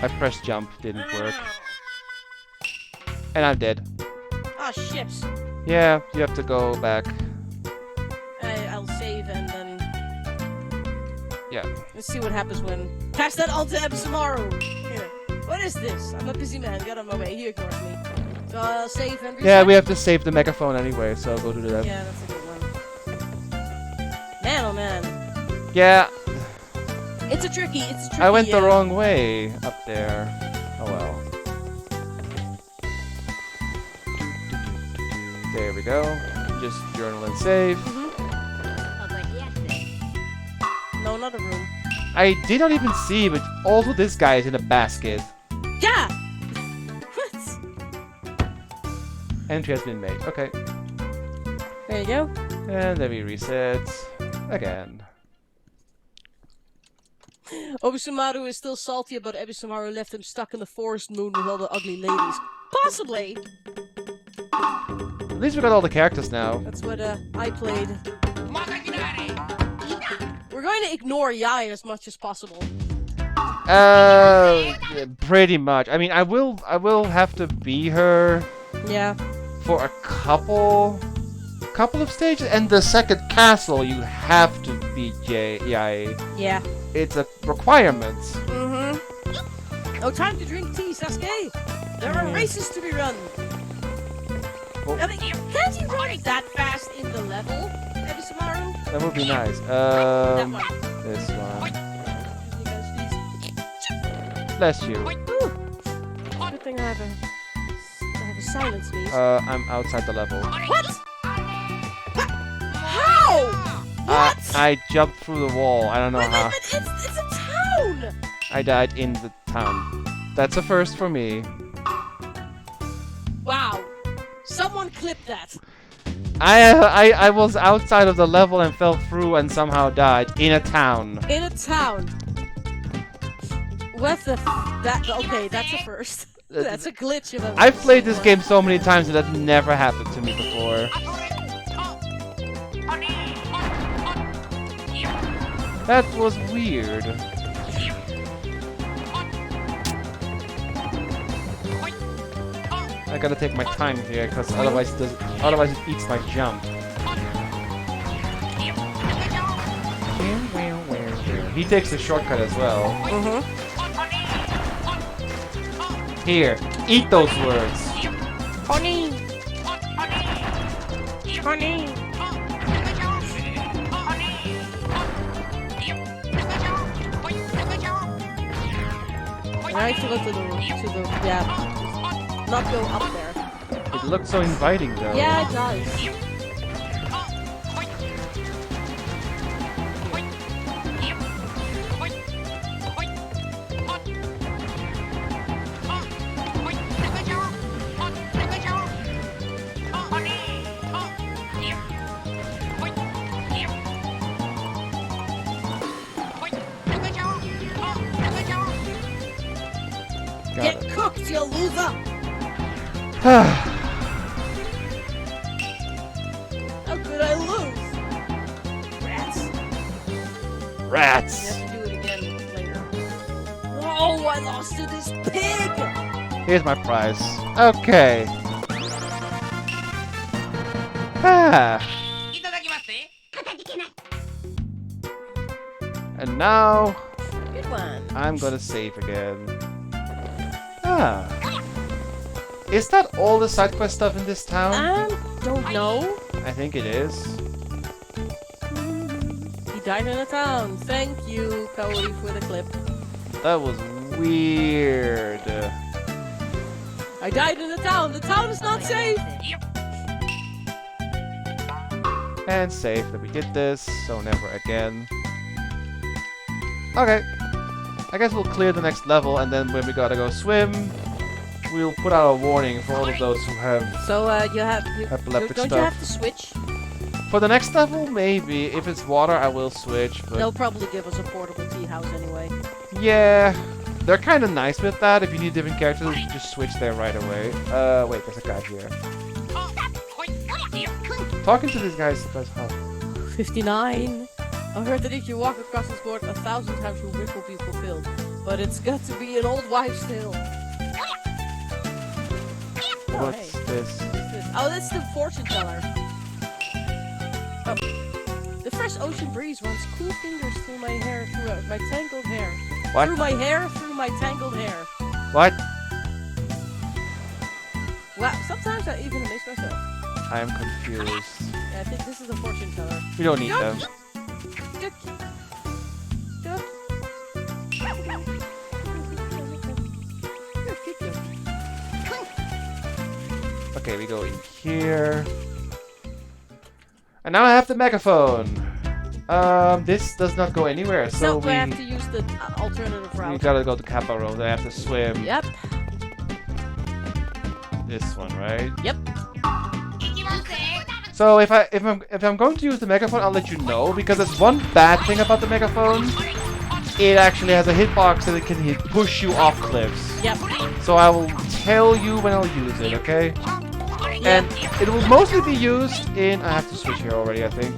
I pressed jump, didn't work. And I'm dead. Ah, ships. Yeah, you have to go back. I'll save and then... Yeah. Let's see what happens when... Pass that on to Ebisumaru! Here. What is this? I'm a busy man. Get on my way. He ignores me. So I'll save and reset. Yeah, we have to save the megaphone anyway, so I'll go to that. Yeah, that's a good one. Man, oh man. Yeah. It's a tricky, I went the wrong way up there. Oh well. There we go. Just journal and save. No, not a room. I did not even see, but also this guy is in a basket. Yeah! What? Entry has been made. Okay. There you go. And then we reset again. Ebisumaru is still salty about Ebisumaru left him stuck in the forest moon with all the ugly ladies. Possibly! At least we got all the characters now. That's what I played. We're going to ignore Yai as much as possible. Pretty much. I mean, I will have to be her. Yeah. For a couple of stages, and the second castle you have to beat Yai. Yeah. It's a requirement. Mm-hmm. Oh, time to drink tea, Sasuke. There are races to be run. Oh. I mean, can't you run that fast in the level, Ebisumaru? That would be nice. That one. This one. Bless you. Ooh. Good thing I have a silence sneeze. I'm outside the level. What? How? What? I jumped through the wall. I don't know how. But it's a town. I died in the town. That's a first for me. Wow. Someone clip that. I was outside of the level and fell through and somehow died in a town. In a town. What the okay, that's a first. That's a glitch of a I've played this game so many times and that never happened to me before. That was weird. I gotta take my time here, because otherwise it eats my jump. He takes the shortcut as well. Here, eat those words. Honey. Honey. I have to go to the yeah. Not go up there. It looks so inviting though. Yeah, it does. Get cooked, you loser! How could I lose? Rats. Rats! You have to do it again later. Whoa, I lost to this pig! Here's my prize. Okay. And now Good one. I'm gonna save again. Is that all the side quest stuff in this town? Don't know. I think it is. He died in a town. Thank you, Kaori, for the clip. That was weird. I died in a town. The town is not safe. And save that we did this, so never again. Okay. I guess we'll clear the next level, and then when we gotta go swim, we'll put out a warning for all of those who have So you have epileptic don't stuff. you have to switch? For the next level, maybe. If it's water, I will switch. But They'll probably give us a portable tea house anyway. yeah, they're kind of nice with that. If you need different characters, you just switch there right away. Wait, there's a guy here. Talking to these guys does help. 59. I heard that if you walk across this board 1,000 times, your wish will be fulfilled. But it's got to be an old wives' tale. Oh, What's hey. this? Oh, that's the fortune teller. Oh. The fresh ocean breeze runs cool fingers through my hair, through my tangled hair. What? Through my hair, through my tangled hair. What? Wow, sometimes I even amaze myself. I am confused. Yeah, I think this is the fortune teller. We don't need them. Okay, we go in here. And now I have the megaphone. This does not go anywhere, so So we we have to use the alternative we route. gotta go to Kappa Road. I have to swim. Yep. This one, right? Yep. So if I'm going to use the megaphone, I'll let you know, because there's one bad thing about the megaphone. It actually has a hitbox and it can push you off cliffs. Yep. So I will tell you when I'll use it, okay? And it will mostly be used in... I have to switch here already, I think.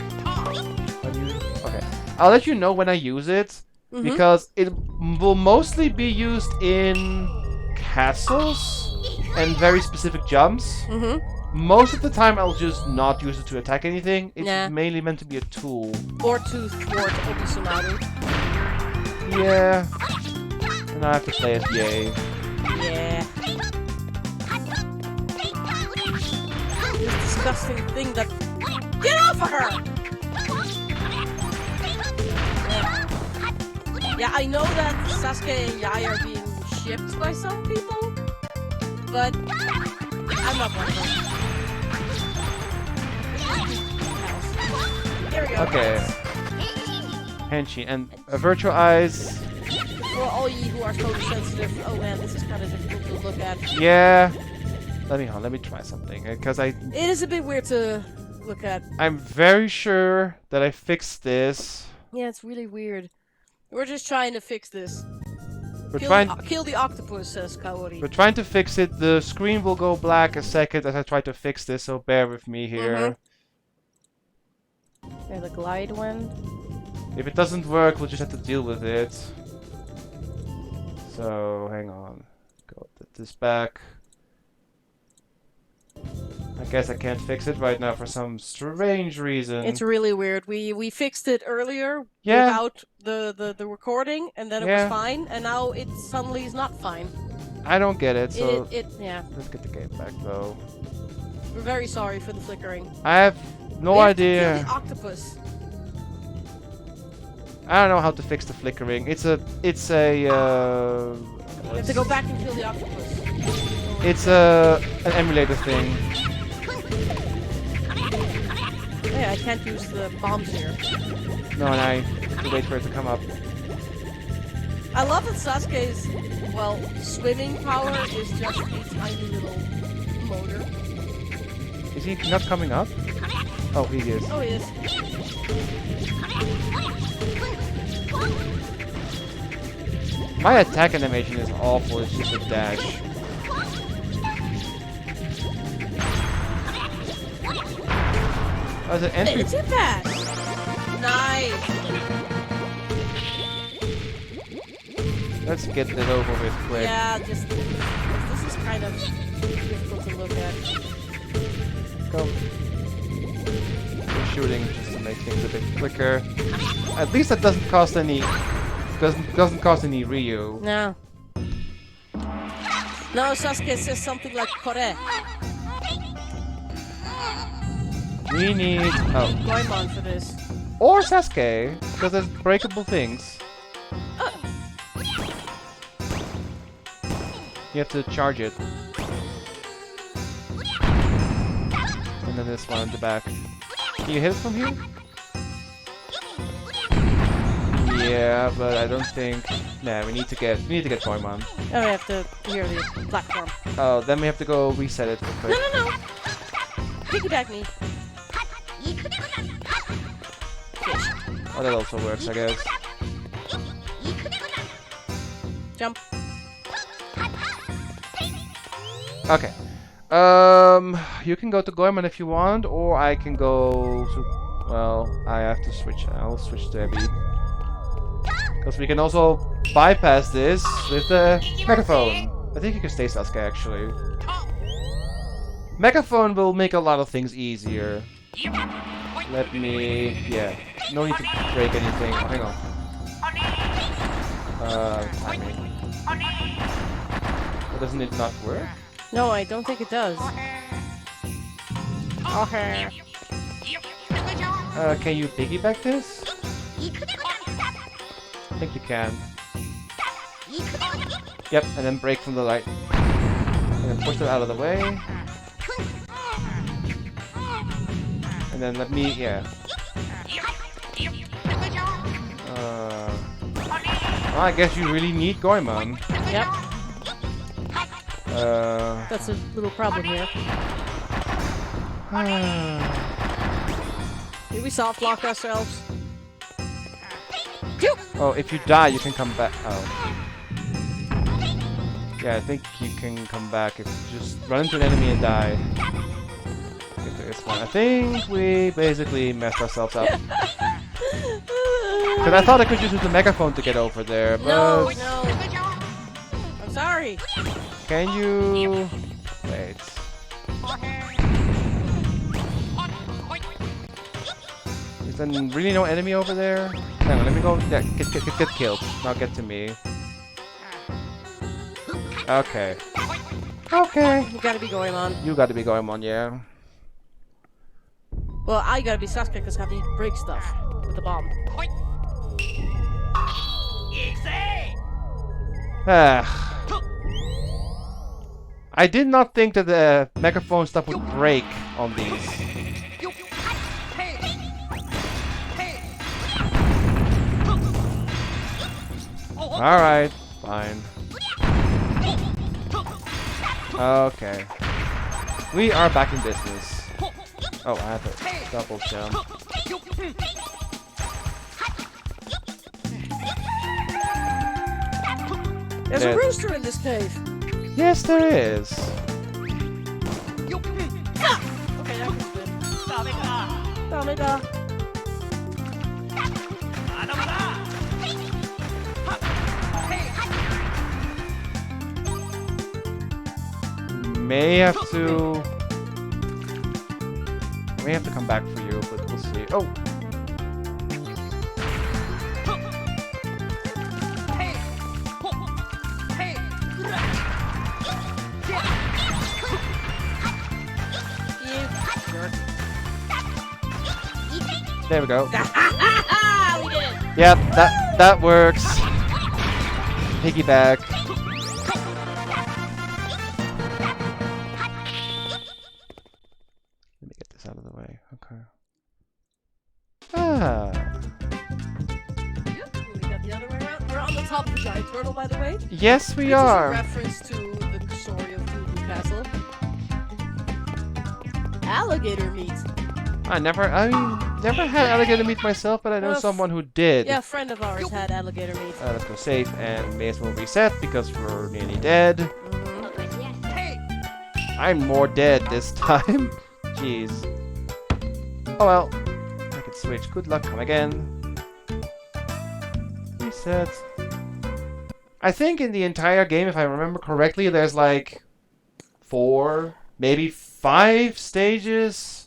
Okay. I'll let you know when I use it, because it will mostly be used in castles and very specific jumps. Most of the time, I'll just not use it to attack anything. It's mainly meant to be a tool. Or to thwart Obisonaru. Yeah. And I have to play as Yay. Yeah. This disgusting thing that... Get off of her! Yeah, I know that Sasuke and Yai are being shipped by some people, but I'm not one of them. Here we go. Okay. Henshi and virtual eyes. For all ye who are photosensitive, oh man, this is kind of difficult to look at. Yeah. Let me try something, because It is a bit weird to look at. I'm very sure that I fixed this. Yeah, it's really weird. We're just trying to fix this. We're trying Kill the octopus, says Kaori. We're trying to fix it. The screen will go black a second as I try to fix this, so bear with me here. There's the glide one. If it doesn't work, we'll just have to deal with it. So, hang on. Go put this back. I guess I can't fix it right now for some strange reason. It's really weird. We fixed it earlier without the recording, and then it was fine, and now it suddenly is not fine. I don't get it, so... Yeah. Let's get the game back, though. We're very sorry for the flickering. I have no idea. We have to kill the octopus. I don't know how to fix the flickering. It's a You have to go back and kill the octopus. It's an emulator thing. Yeah, I can't use the bombs here. No, and I have to wait for it to come up. I love that Sasuke's, well, swimming power is just a tiny little motor. Is he not coming up? Oh, he is. Oh, he is. My attack animation is awful. It's just a dash. Oh, is it entry? It's a pass. Nice. Let's get it over with quick. Yeah, just this is kind of difficult to look at. Go. We're shooting just to make things a bit quicker. At least that doesn't cost any. Doesn't cost any Ryu. No. No, Sasuke says something like "kore." We need Goemon for this. or Sasuke because there's breakable things. You have to charge it. And then this one in the back. Can you hit it from here? Yeah, but I don't think. Nah, we need to get Goemon. Oh, we have to hear the platform. Oh, then we have to go reset it real No, quick. no, no. Piggyback me. Fish. Oh, that also works, I guess. Jump. Okay. You can go to Goemon if you want, or I can go to... Well, I have to switch. I'll switch to Abby. Because we can also bypass this with the megaphone. I think you can stay Sasuke, actually. Megaphone will make a lot of things easier. Let me... Yeah. No need to break anything. Oh, hang on. Timing. But doesn't it not work? No, I don't think it does. Okay. Can you piggyback this? I think you can. Yep, and then break from the light. And then push it out of the way. And then let me, yeah. Well, I guess you really need Goemon. Yep. That's a little problem here. Did we soft lock ourselves? Oh, if you die, you can come back. Oh. Yeah, I think you can come back if you just run into an enemy and die. If there is one. I think we basically messed ourselves up. Because I thought I could just use the megaphone to get over there, but... No. I'm sorry. Can you... Wait. Is there really no enemy over there? Hang on, let me go... Yeah, get killed. Now get to me. Okay. Okay. You gotta be Goemon. You gotta be Goemon, yeah. Well, I gotta be Sasuke because I need to break stuff with the bomb. I did not think that the megaphone stuff would break on these. Alright, fine. Okay. We are back in business. Oh, I have to double jump. There's a rooster in this cave. Yes, there is. Okay, that was good. Damega. May have to come back for you, but we'll see. Oh. There we go. We did it. Yep, that works. Piggyback. Let me get this out of the way. Okay. Ah. Yep, we got the other way around. We're on the top of the giant turtle, by the way. Yes, we Which are. is a reference to the story of Fugu Castle. Alligator meat. I never had alligator meat myself, but I know someone who did. Yeah, a friend of ours had alligator meat. Let's go save and may as well reset because we're nearly dead. I'm more dead this time. Jeez. Oh well. I can switch. Good luck. Come again. Reset. I think in the entire game, if I remember correctly, there's like 4, maybe 5 stages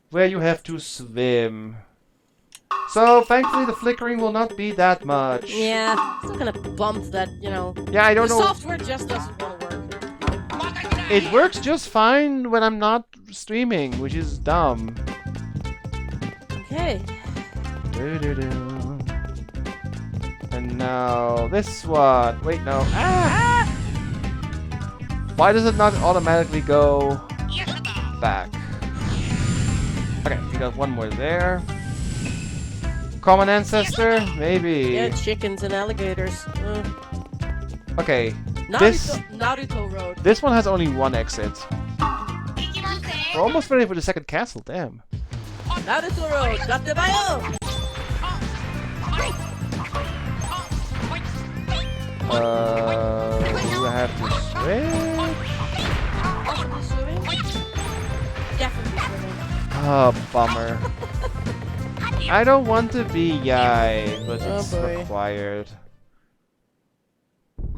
where you have to swim. So, thankfully, the flickering will not be that much. Yeah, still kind of bummed that, you know, Yeah, I don't the know. software just doesn't want to work. It works just fine when I'm not streaming, which is dumb. Okay. Doo-doo-doo. And now, this one. Wait, no. Ah! Why does it not automatically go back? Okay, we got one more there. Common ancestor? Maybe. Yeah, chickens and alligators. Okay. This Nautical Road. this one has only one exit. We're almost ready for the second castle. Damn. Nautical Road. Got the bio. Do I have to switch? Possibly swimming. Definitely swimming. Oh, bummer. I don't want to be Yai, but Oh, it's boy. required.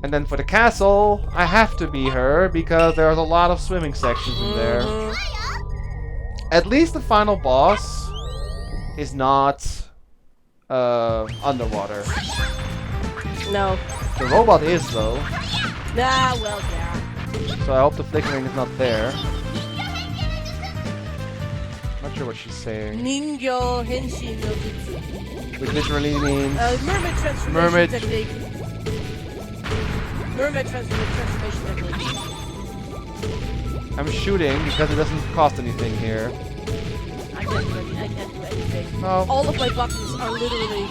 And then for the castle, I have to be her because there's a lot of swimming sections in there. Mhm. At least the final boss is not underwater. No. The robot is though, Nah, well, yeah. so I hope the flickering is not there. Not sure what she's saying. Ningyo Henshin no Jutsu. Which literally means Mermaid transformation Mermaid. technique. Mermaid transformation technique. I'm shooting because it doesn't cost anything here. I can't do anything. No. All of my buttons are literally...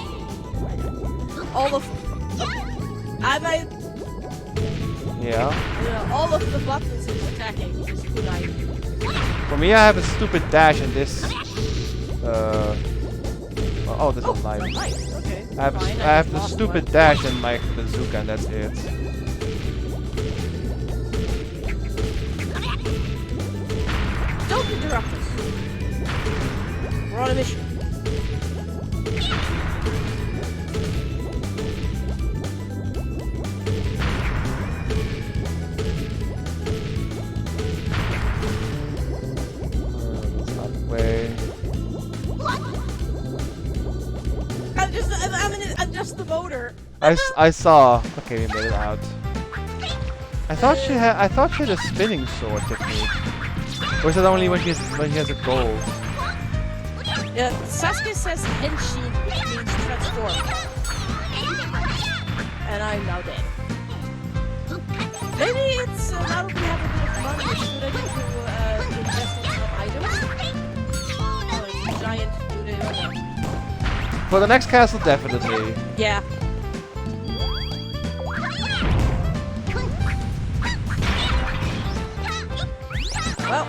All of... I might... Yeah. all of the buttons is attacking is kunai. For me, I have a stupid dash and this. Oh, this is live. Nice. Okay. I have Fine, I have just the lost stupid one. dash and my bazooka, and that's it. Don't interrupt us. We're on a mission. That's not the way. I'm just the motor. I saw. Okay, we made it out. I thought she had a spinning sword technique. Or is it only when she has a gold? Yeah, Sasuke says Henshin, which means transform. And I'm now dead. Maybe it's now that we have a bit of money, it's a good idea to invest in some items. Oh, it's a giant dude. For the next castle, definitely. Yeah. Well,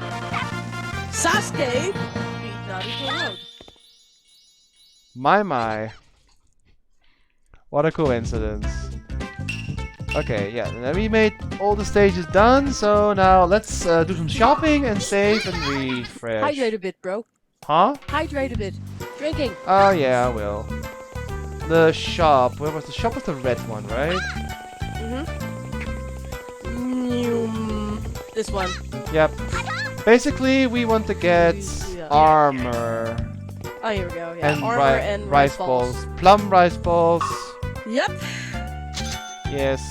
Sasuke beat Nautical Road. My. What a coincidence. Okay, yeah, then we made all the stages done, so now let's do some shopping and save and refresh. Hydrate a bit, bro. Huh? Hydrate a bit. Drinking. Oh yeah, I will. The shop. Where was the shop? Was the red one, right? This one. Yep. Basically, we want to get Yeah. armor Oh, here we go. Yeah. and Armor and rice balls. Plum rice balls. Yep. Yes.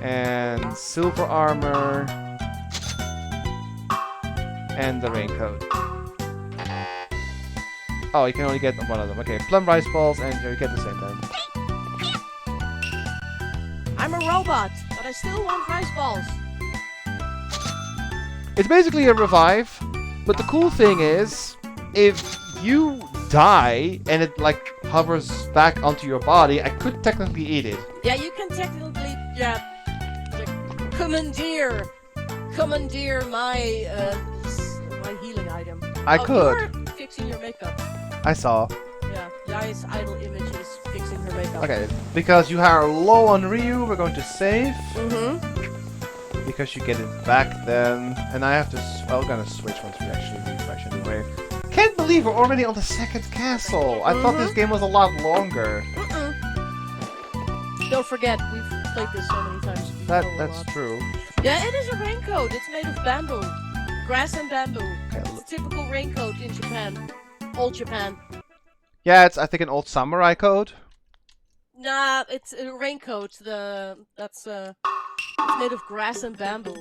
And silver armor. And the raincoat. Oh, you can only get one of them. Okay, plum rice balls, and you get the same then. I'm a robot, but I still want rice balls. It's basically a revive, but the cool thing is, if you die and it like hovers back onto your body, I could technically eat it. Yeah, you can technically, like, commandeer my my healing item. I could. You're fixing your makeup. I saw. Yeah, Yai's idle image is fixing her makeup. Okay, because you are low on Ryu, we're going to save. Because you get it back then. And I have to... Well, we're gonna switch once we actually refresh anyway. Can't believe we're already on the second castle. I thought this game was a lot longer. Don't forget, we've played this so many times. we know a That's lot. true. Yeah, it is a raincoat. It's made of bamboo. Grass and bamboo. Okay, It's a typical raincoat in Japan. Old Japan. yeah, it's I think an old samurai code. Nah, it's a raincoat. It's made of grass and bamboo.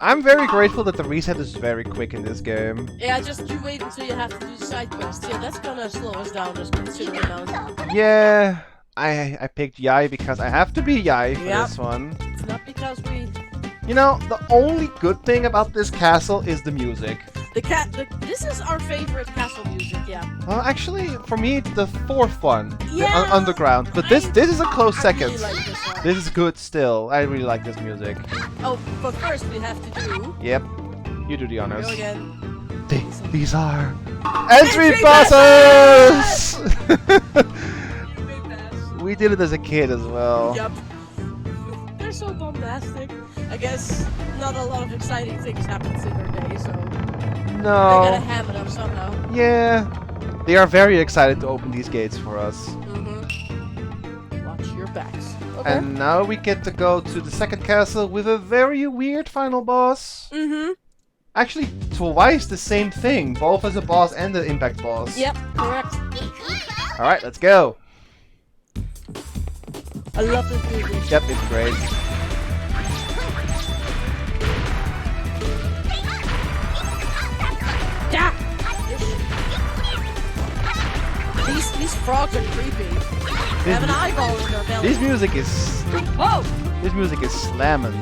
I'm very grateful that the reset is very quick in this game. Yeah, just you wait until you have to do side quests. Yeah, that's gonna slow us down a considerable amount. Yeah, I picked Yai because I have to be Yai for Yep. this one. It's not because we... You know, the only good thing about this castle is the music. This is our favorite castle music, yeah. Well, actually, for me, it's the fourth one, Yeah, the underground. But this is a close I second. really like this one. This is good still. I really like this music. Oh, but first we have to do... Yep, you do the honors. Go again. These are entry passes. We did it as a kid as well. Yep. They're so bombastic. I guess not a lot of exciting things happened in their day, so they gotta No. ham it up somehow. Yeah. They are very excited to open these gates for us. Watch your backs. Okay. And now we get to go to the second castle with a very weird final boss. Actually, twice the same thing, both as a boss and the impact boss. Yep, correct. Alright, let's go. I love this music. Yep, it's great. Yeah. These frogs are creepy. They have an eyeball in their belly. This music is... Whoa! This music is slamming.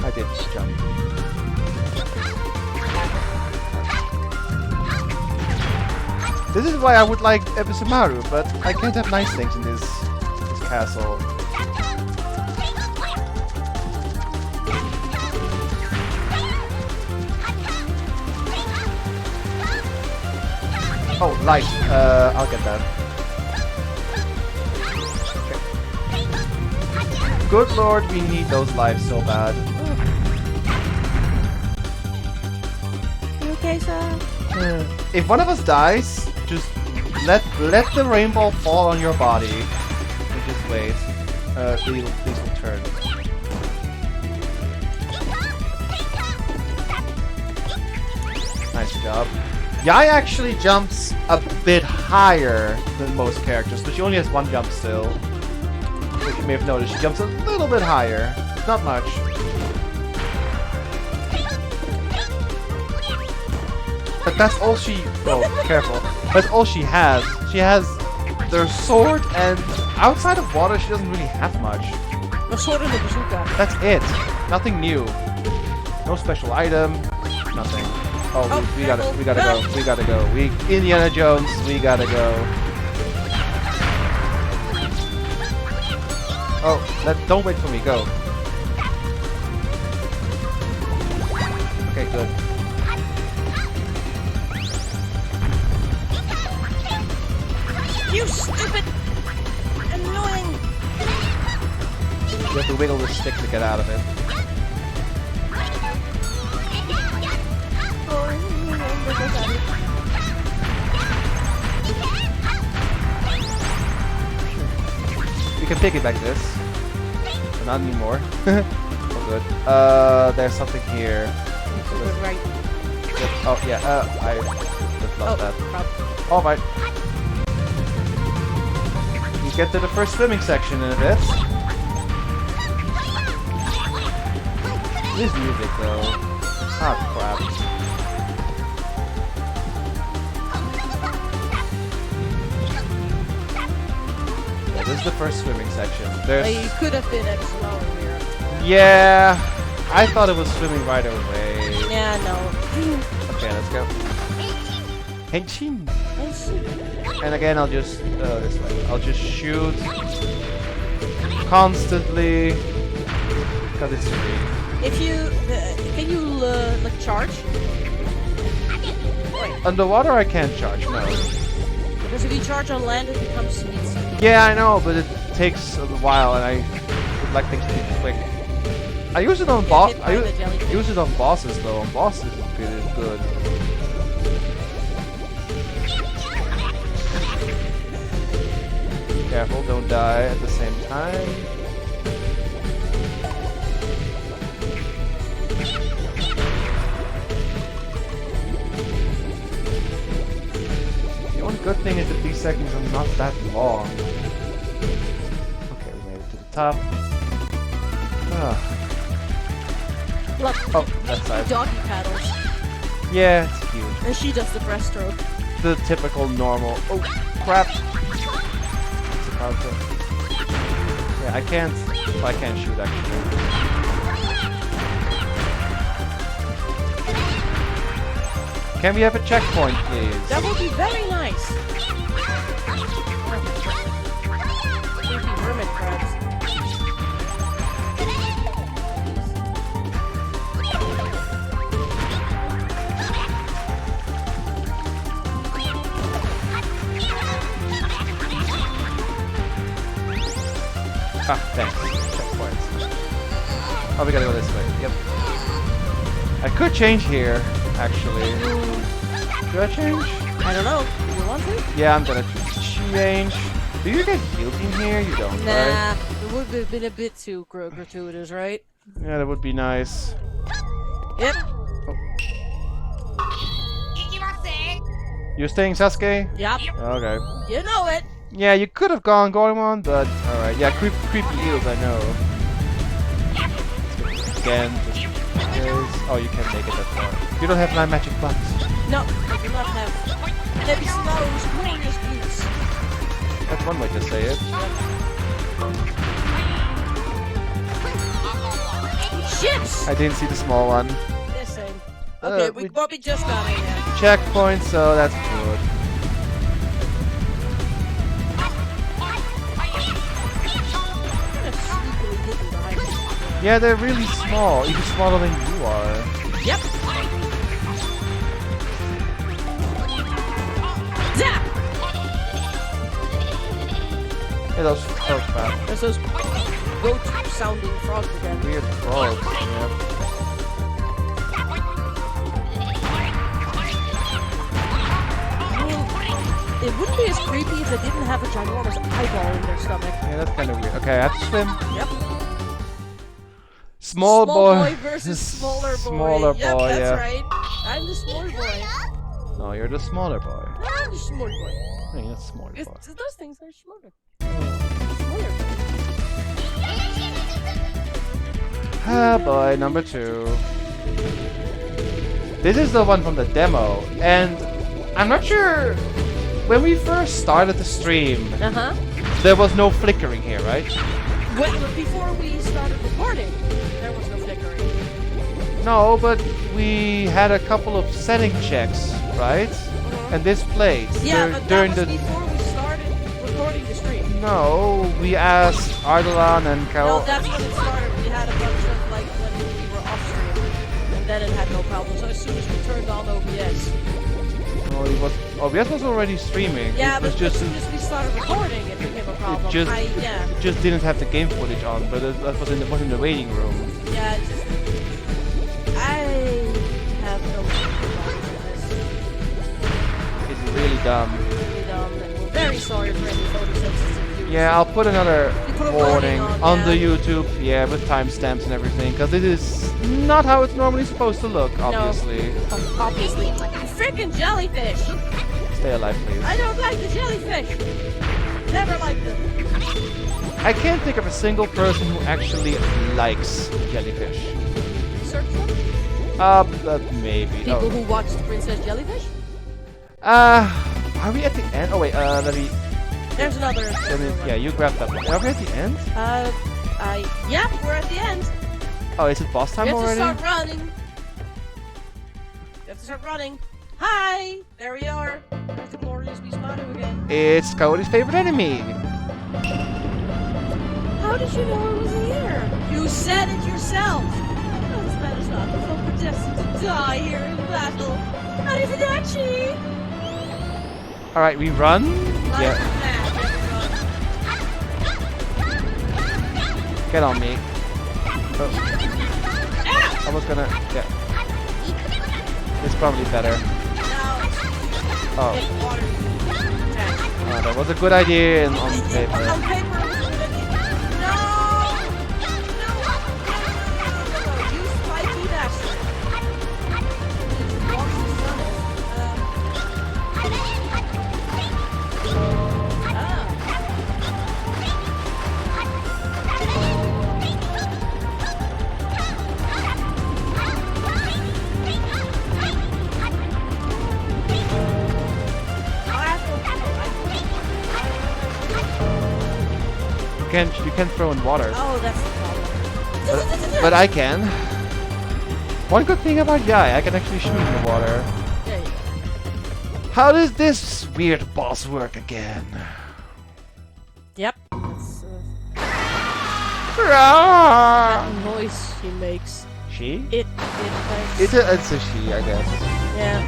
I did jump. This is why I would like Ebisumaru, but I can't have nice things in this castle. Oh, light. I'll get that. Okay. Good lord, we need those lives so bad. You okay, sir? If one of us dies, just let the rainbow fall on your body. And just wait. These will turn. Nice job. Yai actually jumps a bit higher than most characters, but she only has one jump still. Which you may have noticed, she jumps a little bit higher. Not much. But that's all she... Oh, careful. That's all she has. She has their sword, and outside of water, she doesn't really have much. The sword and the bazooka. That's it. Nothing new. No special item. Nothing. Oh, we gotta go. We gotta go. Indiana Jones, we gotta go. Oh, don't wait for me. Go. Okay, good. You stupid, annoying. You have to wiggle the stick to get out of it. You can piggyback this. But not anymore. Oh, good. There's something here. Right. Oh, yeah. I just love that. Problem. Alright. We get to the first swimming section in a bit. This music, though. Ah, crap. This is the first swimming section. There's... You could have been Ebisumaru here. Yeah, I thought it was swimming right away. Yeah, no. Okay, let's go. Henshin. Oh, And again, I'll just this way. I'll just shoot constantly because it's free. if you can you like charge? Wait, Underwater, I can't charge. No. because if you charge on land, it becomes instant. Yeah, I know, but it takes a while, and I would like things to be quick. I use it on boss. hit by the jellyfish. Use it on bosses though. On bosses, it's good. Careful, don't die at the same time. The only good thing is that these segments are not that long. Okay, we made it to the top. Ah. Look, Oh, that side. doggy paddles, Yeah, it's cute. and she does the breaststroke. The typical normal. Oh, crap! It's about to... Yeah, I can't. Oh, I can't shoot actually. Can we have a checkpoint, please? That would be very nice. Creepy hermit crabs. Ah, thanks. Checkpoints. Oh, we gotta go this way. Yep. I could change here, actually. Should I change? I don't know. Do you want to? Yeah, I'm gonna change. Do you get healed in here? You don't, Nah, right? it would have been a bit too gratuitous, right? Yeah, that would be nice. Yep. You're staying, Sasuke? Yep. Okay. You know it. Yeah, you could have gone Goemon, but alright. Yeah, creepy heals, I know. Again, just because. Oh, you can't make it that far. You don't have my magic buttons. No, I do not have. Heavy snows, glorious views. That's one way to say it. Ships! I didn't see the small one. Yeah, same. Okay, we just got it, yeah. Checkpoint, so that's good. Yeah, they're really small, even smaller than you are. Yep. Yeah. Yeah, those fast. There's those goat sounding frogs again. Weird frogs. Yeah. It wouldn't be as creepy if they didn't have a ginormous eyeball in their stomach. Yeah, that's kind of weird. Okay, I have to swim. Yep. Small boy versus smaller boy. Smaller boy, yep, that's yeah. right. I'm the smaller boy. No, you're the smaller boy. I'm the smaller boy. No, you're the smaller boy. Those things are smaller. Ah, boy, number 2. This is the one from the demo, and I'm not sure. When we first started the stream, there was no flickering here, right? Before we started recording, there was no flickering. No, but we had a couple of setting checks, right? And this played Yeah, but during that was before we started recording the stream. No, we asked Ardalan and Kao. No, that's when it started. We had a bunch of, like, when we were off stream. And then it had no problem. So as soon as we turned on OBS. No, it was. OBS was already streaming. Yeah, it was but just as soon as we started recording, it became a problem. It yeah. just didn't have the game footage on, but it was in the waiting room. Yeah, it's just. I have no problem with this. It's really dumb. Really dumb, and we're very sorry for any photosensitive viewers. Yeah, I'll put another put a warning warning on yeah. the YouTube, yeah, with timestamps and everything, because it is not how it's normally supposed to look, obviously. No, obviously. Freaking jellyfish! Stay alive, please. I don't like the jellyfish! Never liked them. I can't think of a single person who actually likes jellyfish. Search them? Maybe. People who watched Princess Jellyfish? Are we at the end? Oh wait, let me. There's another. Yeah, you grab that one. Are we at the end? Yeah, we're at the end. Oh, is it boss time already? You have to start running. You have to start running. Hi! There we are. There's the glorious Bismanu again. It's Cody's favorite enemy. How did you know it was here? You said it yourself. Oh, this man is not we're destined to die here in battle. Not even actually. Alright, we run? Yeah. Get on me. Oh. I was gonna... Yeah. It's probably better. Oh. Oh, that was a good idea on paper. On paper, it was a good idea. No! You spiky bastard. can't throw in water. Oh, that's the problem. But I can. One good thing about Yai, I can actually shoot in the water. There you go. How does this weird boss work again? Yep. That's Rawr! that noise she makes. She? It makes. It's a she, I guess. Yeah.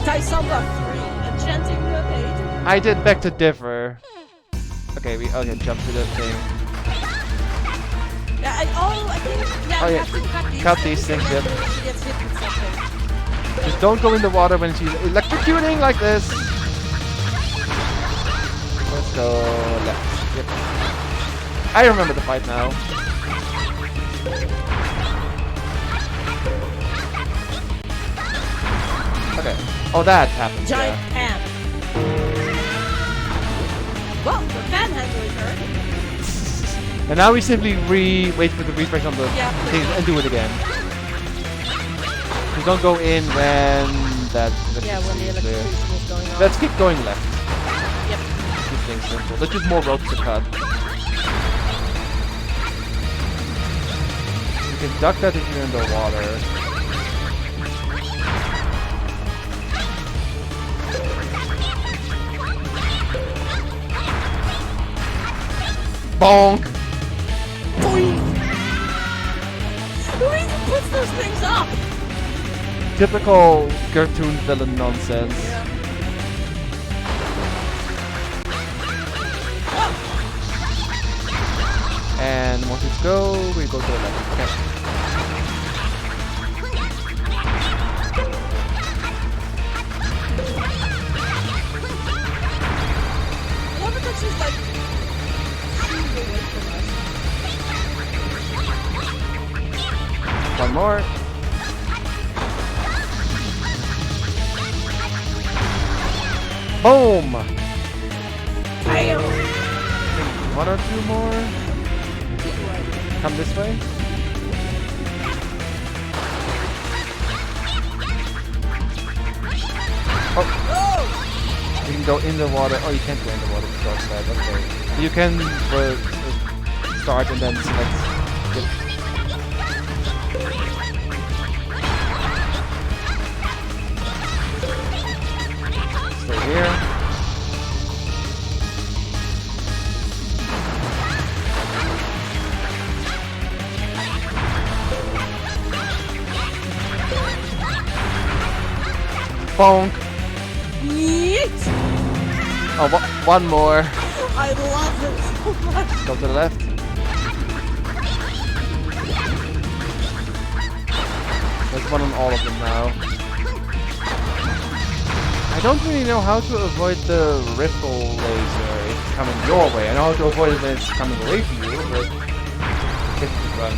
Taisamba 3, enchanting grenade. I did beg to differ. Okay, we jump to the thing. Yeah, I think Oh, we yeah. have to Cut these things, and yep. then she gets hit with something. Just don't go in the water when she's electrocuting like this. Let's go left. Yep. I remember the fight now. Okay. Oh, that happened. Giant Yeah. pan. Well, the panhandle is hurt. And now we simply wait for the refresh on the Yeah. thing and do it again. We don't go in when that. Yeah, when the electricity is there. electrocution is going on. Let's keep going left. Yep. Keep things simple. There's just more ropes to cut. You can duck that if you're in the water. Bonk! Boing! Who even puts those things up? Typical cartoon villain nonsense. Yeah. And once it's go, we go to the left. Okay. I love it that she's like shooting away from us. One more. Boom! Bam! One or two more. Come this way. Oh! You can go in the water. Oh, you can't go in the water because that. Okay. You can start and then select. Yep. Stay here. Bonk. Yeet! Oh, one more. I love it so much. Go to the left. There's one on all of them now. I don't really know how to avoid the ripple laser if it's coming your way. I know how to avoid it when it's coming away from you, but just run.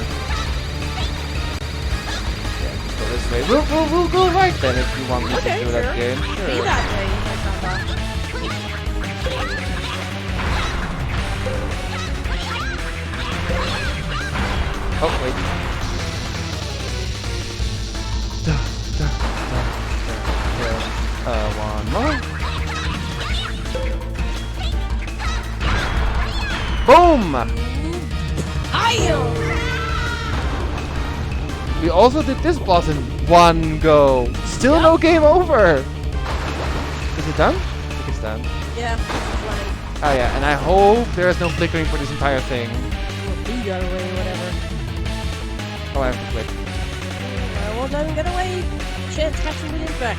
Yeah, just go this way. We'll go right then if you want me to Okay, do that game. Be Sure. that way, Taisamba. Oh, wait. One more. Boom! Hi-yo! We also did this boss in one go. Still no game over. Is it done? I think it's done. Yeah, it's running. Oh yeah, and I hope there is no flickering for this entire thing. We'll be the other way or whatever. Oh, I have to click. I won't let him get away. Chance catching with his back.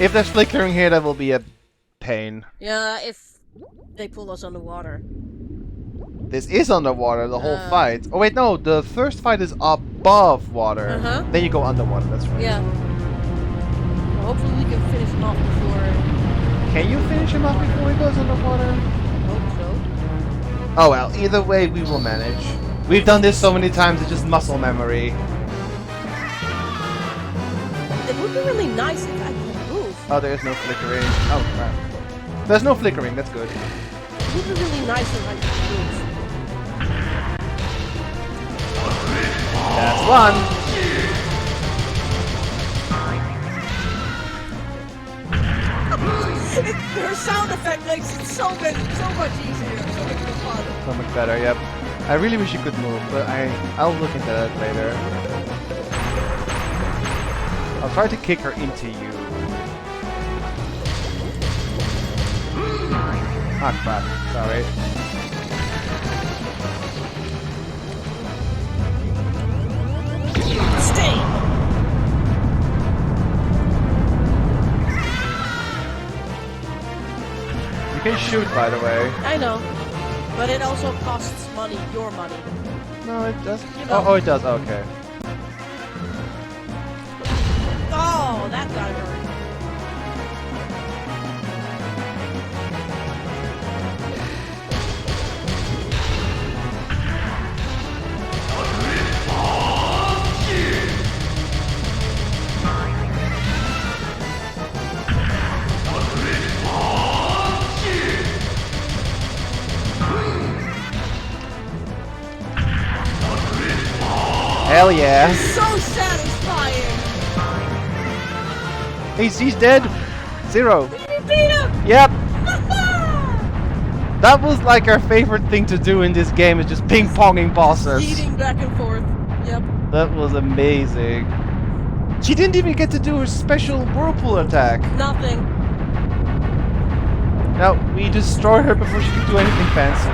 If there's flickering here, that will be a pain. Yeah, if they pull us underwater. This is underwater, the whole fight. Oh wait, no, the first fight is above water. Uh-huh. Then you go underwater, that's right. Yeah. Well, hopefully we can finish him off before. Can you finish him off before he goes underwater? Hope so. Oh well, either way we will manage. We've done this so many times, it's just muscle memory. It would be really nice if I could move. Oh, there is no flickering. Oh crap. There's no flickering, that's good. It would be really nice if I could move. That's one. Her sound effect makes it so much easier, so much more fun. So much better, yep. I really wish you could move, but I'll look into that later. I'll try to kick her into you. Ah, crap. Sorry. Stay! You can shoot, by the way. I know. But it also costs money, your money. No, it does. You know. Oh, it does. Okay. Oh, that got hurt. Hell yeah. So satisfying! He's dead. 0. We beat him! Yep. That was like our favorite thing to do in this game, is just ping-ponging bosses. Eating back and forth. Yep. That was amazing. She didn't even get to do her special whirlpool attack. Nothing. No, we destroyed her before she could do anything fancy.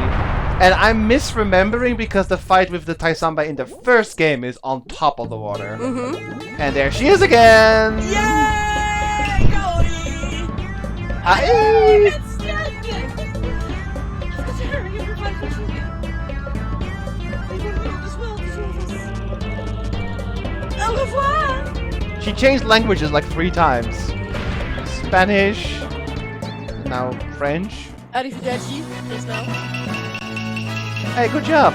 And I'm misremembering because the fight with the Taisamba in the first game is on top of the water. Mm-hmm. And there she is again! Yay! Goemon! Aye! Let's get it! Let's hurry, everybody, let's hurry. Au revoir! She changed languages like 3 times. Spanish, now French. Arrivederci, yes now. Hey, good job!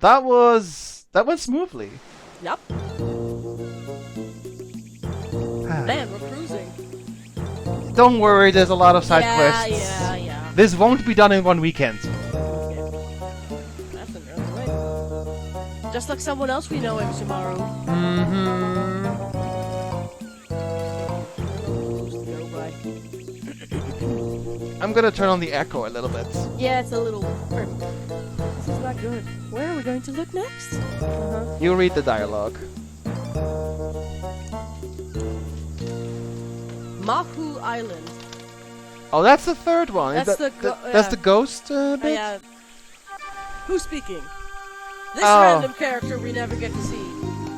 That went smoothly. Yep. Man, we're cruising. Don't worry, there's a lot of side quests. Yeah. This won't be done in one weekend. That's an early way. Just like someone else we know, tomorrow. Mm-hmm. I'm gonna turn on the echo a little bit. Yeah, it's a little. This is not good. Where are we going to look next? You read the dialogue. Mahu Island. Oh, that's the third one. That's that's the ghost bit? Yeah. Who's speaking? This Oh. random character we never get to see.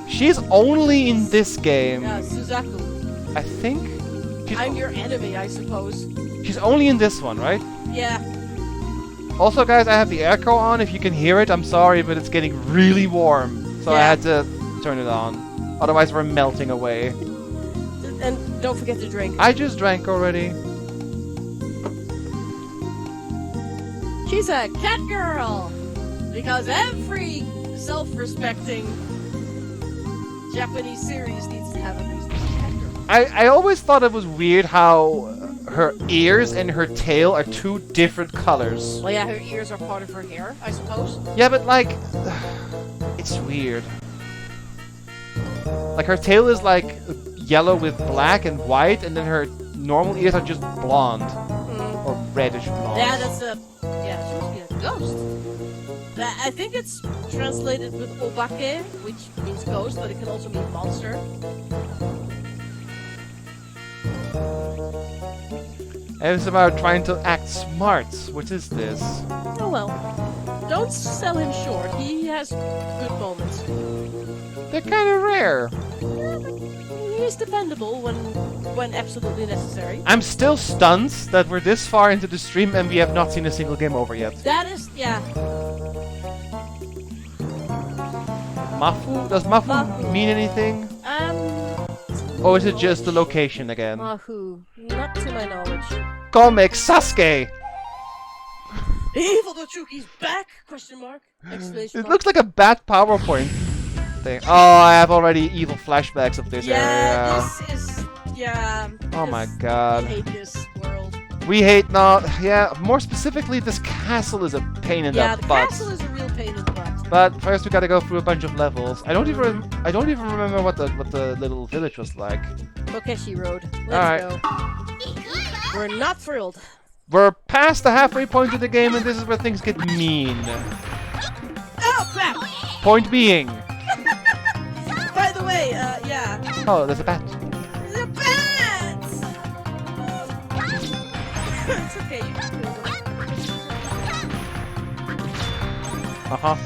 She's only in this game. Yeah, Suzaku. I think. I'm your enemy, I suppose. She's only in this one, right? Yeah. Also, guys, I have the airco on. If you can hear it, I'm sorry, but it's getting really warm. So I Yeah. had to turn it on. Otherwise, we're melting away. And don't forget to drink. I just drank already. She's a cat girl! Because every self-respecting Japanese series needs to have at least one cat girl. I always thought it was weird how her ears and her tail are 2 different colors. Well, yeah, her ears are part of her hair, I suppose. Yeah, but like, it's weird. Like her tail is like yellow with black and white, and then her normal ears are just blonde or reddish blonde. Yeah, that's a... Yeah, it's supposed to be a ghost. I think it's translated with obake, which means ghost, but it can also mean monster. And it's about trying to act smart. What is this? Oh well. Don't sell him short. He has good moments. They're kind of rare. Yeah, but he's dependable when absolutely necessary. I'm still stunned that we're this far into the stream and we have not seen a single game over yet. That is, yeah. Mafu? Does Mafu mean anything? Or is it just the location again? Mahu. Not to my knowledge. Comic Sasuke! Evil Dochuki's back? Question mark. Exclamation It mark. looks like a bad PowerPoint thing. Oh, I have already evil flashbacks of this Yeah, area. this is... Yeah. Oh my I god. hate this world. We hate not. Yeah, more specifically, this castle is a pain in Yeah, the the butt. castle is a real pain in the butt. But first we gotta go through a bunch of levels. I don't even remember what the little village was like. Kokeshi Road. Let's Alright. go. We're not thrilled. We're past the halfway point of the game, and this is where things get mean. Oh crap! Point being. By the way, yeah. Oh, there's a bat. The bats! It's okay, you can kill them. Uh-huh.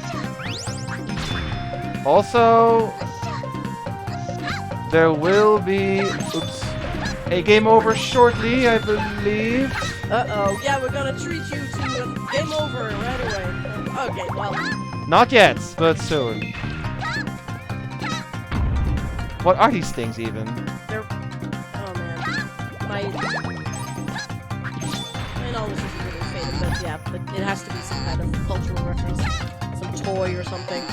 Also, there will be, oops, a game over shortly, I believe. Uh-oh. Yeah, we're gonna treat you to a game over right away. Okay, well. Not yet, but soon. What are these things even? They're... Oh, man. My knowledge is really faded, but yeah, but it has to be some kind of cultural reference. Some toy or something.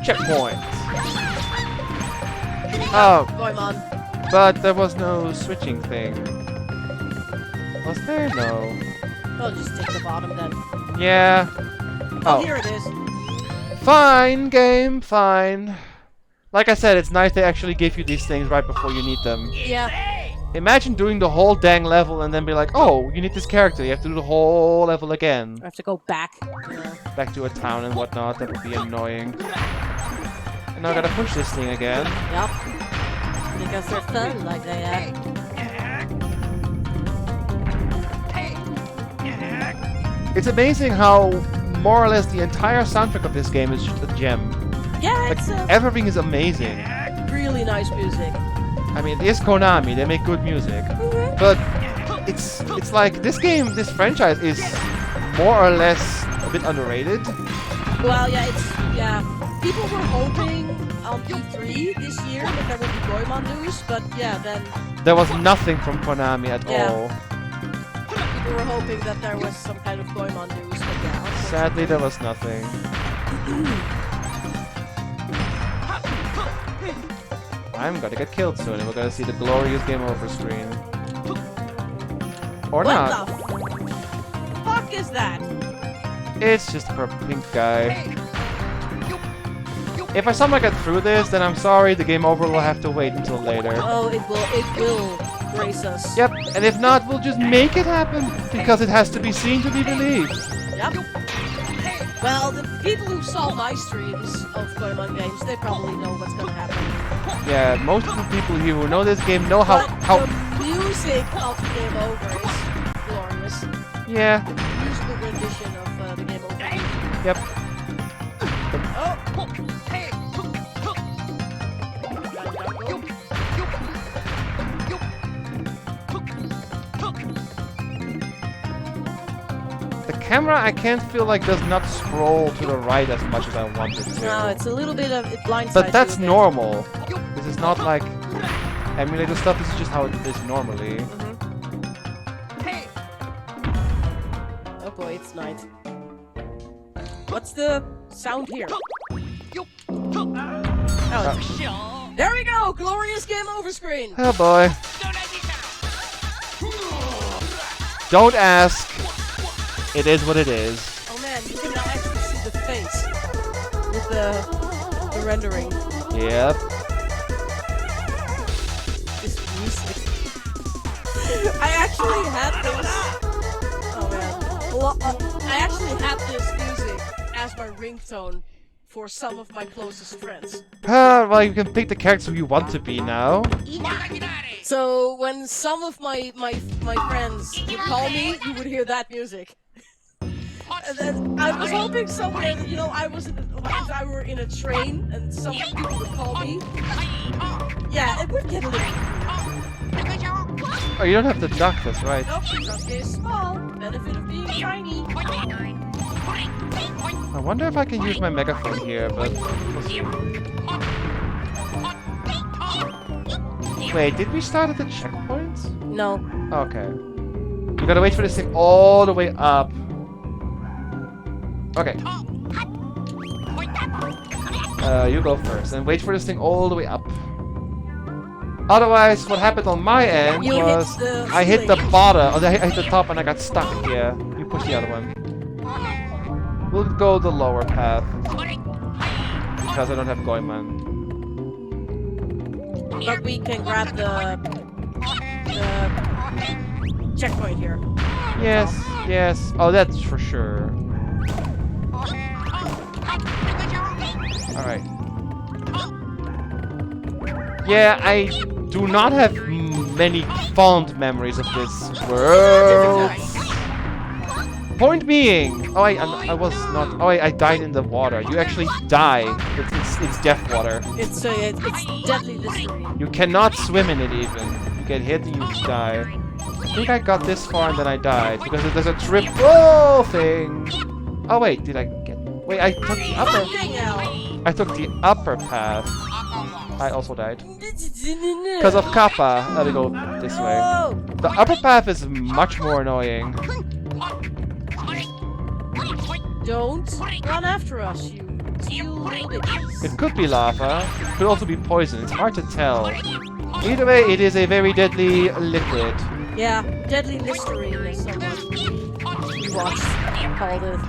Checkpoint. Oh, Goemon. but there was no switching thing. Was there? No. I'll just take the bottom then. Yeah. Oh, here it is. Fine, game, fine. Like I said, it's nice they actually give you these things right before you need them. Yeah. Imagine doing the whole dang level and then be like, oh, you need this character, you have to do the whole level again. I have to go back. Back to a town and whatnot, that would be annoying. And now I gotta push this thing again. Yep. Because they're fun like they are. It's amazing how more or less the entire soundtrack of this game is just a gem. Yeah, Like, it's everything is amazing. really nice music. I mean, it is Konami, they make good music. But it's like, this game, this franchise is more or less a bit underrated. Well, yeah, people were hoping on E3 this year that there would be Goemon news, but yeah, then There was nothing from Konami at Yeah. all. people were hoping that there was some kind of Goemon news, but yeah. Sadly, there was nothing. I'm gonna get killed soon, and we're gonna see the glorious game over screen. Or What not. the fuck is that? It's just for a pink guy. If I somehow get through this, then I'm sorry, the game over will have to wait until later. Oh, it will grace us. Yep, and if not, we'll just make it happen, because it has to be seen to be believed. Yep. Well, the people who saw my streams of Goemon games, they probably know what's gonna happen. Yeah, most of the people here who know this game know how... The music of the game over is glorious. Yeah, The musical rendition of the game over. yep. Oh! The camera, I can't feel like does not scroll to the right as much as I want it to. No, it's a little bit of... it blindsides But that's you a bit. normal. This is not like emulator stuff, this is just how it is normally. Oh boy, it's night. What's the sound here? Oh, it's... There we go! Glorious game over screen! Oh boy. Don't ask. It is what it is. Oh man, you can now actually see the face with the rendering. Yep. This music. I actually had this. Oh man. Well, I actually had this music as my ringtone for some of my closest friends. Well, you can pick the character you want to be now. So when some of my friends would call me, you would hear that music. And then I was hoping somewhere that, you know, if I were in a train and some people would call me. Yeah, it would get a little. Oh, you don't have to duck, that's right. Nope, Sasuke is small. Benefit of being tiny. I wonder if I can use my megaphone here, but... Wait, did we start at the checkpoint? No. Okay. We gotta wait for this thing all the way up. Okay. You go first and wait for this thing all the way up. Otherwise, what happened on my end was I hit the bottom, I hit the top and I got stuck. Yeah, you push the other one. We'll go the lower path because I don't have Goemon. But we can grab the checkpoint here. Yes, yes. Oh, that's for sure. Alright. Yeah, I do not have many fond memories of this world. Point being, oh, I was not. Oh, I died in the water. You actually die. It's death water. It's deadly listerine. You cannot swim in it even. You get hit and you die. I think I got this far and then I died because there's a triple thing. Oh wait, did I get? Wait, I took the upper. I took the upper path. I also died because of Kappa. Let me go this way. The upper path is much more annoying. Don't run after us, you bitches. It could be lava. It could also be poison. It's hard to tell. Either way, it is a very deadly liquid. Yeah, deadly listerine as someone you watched called it.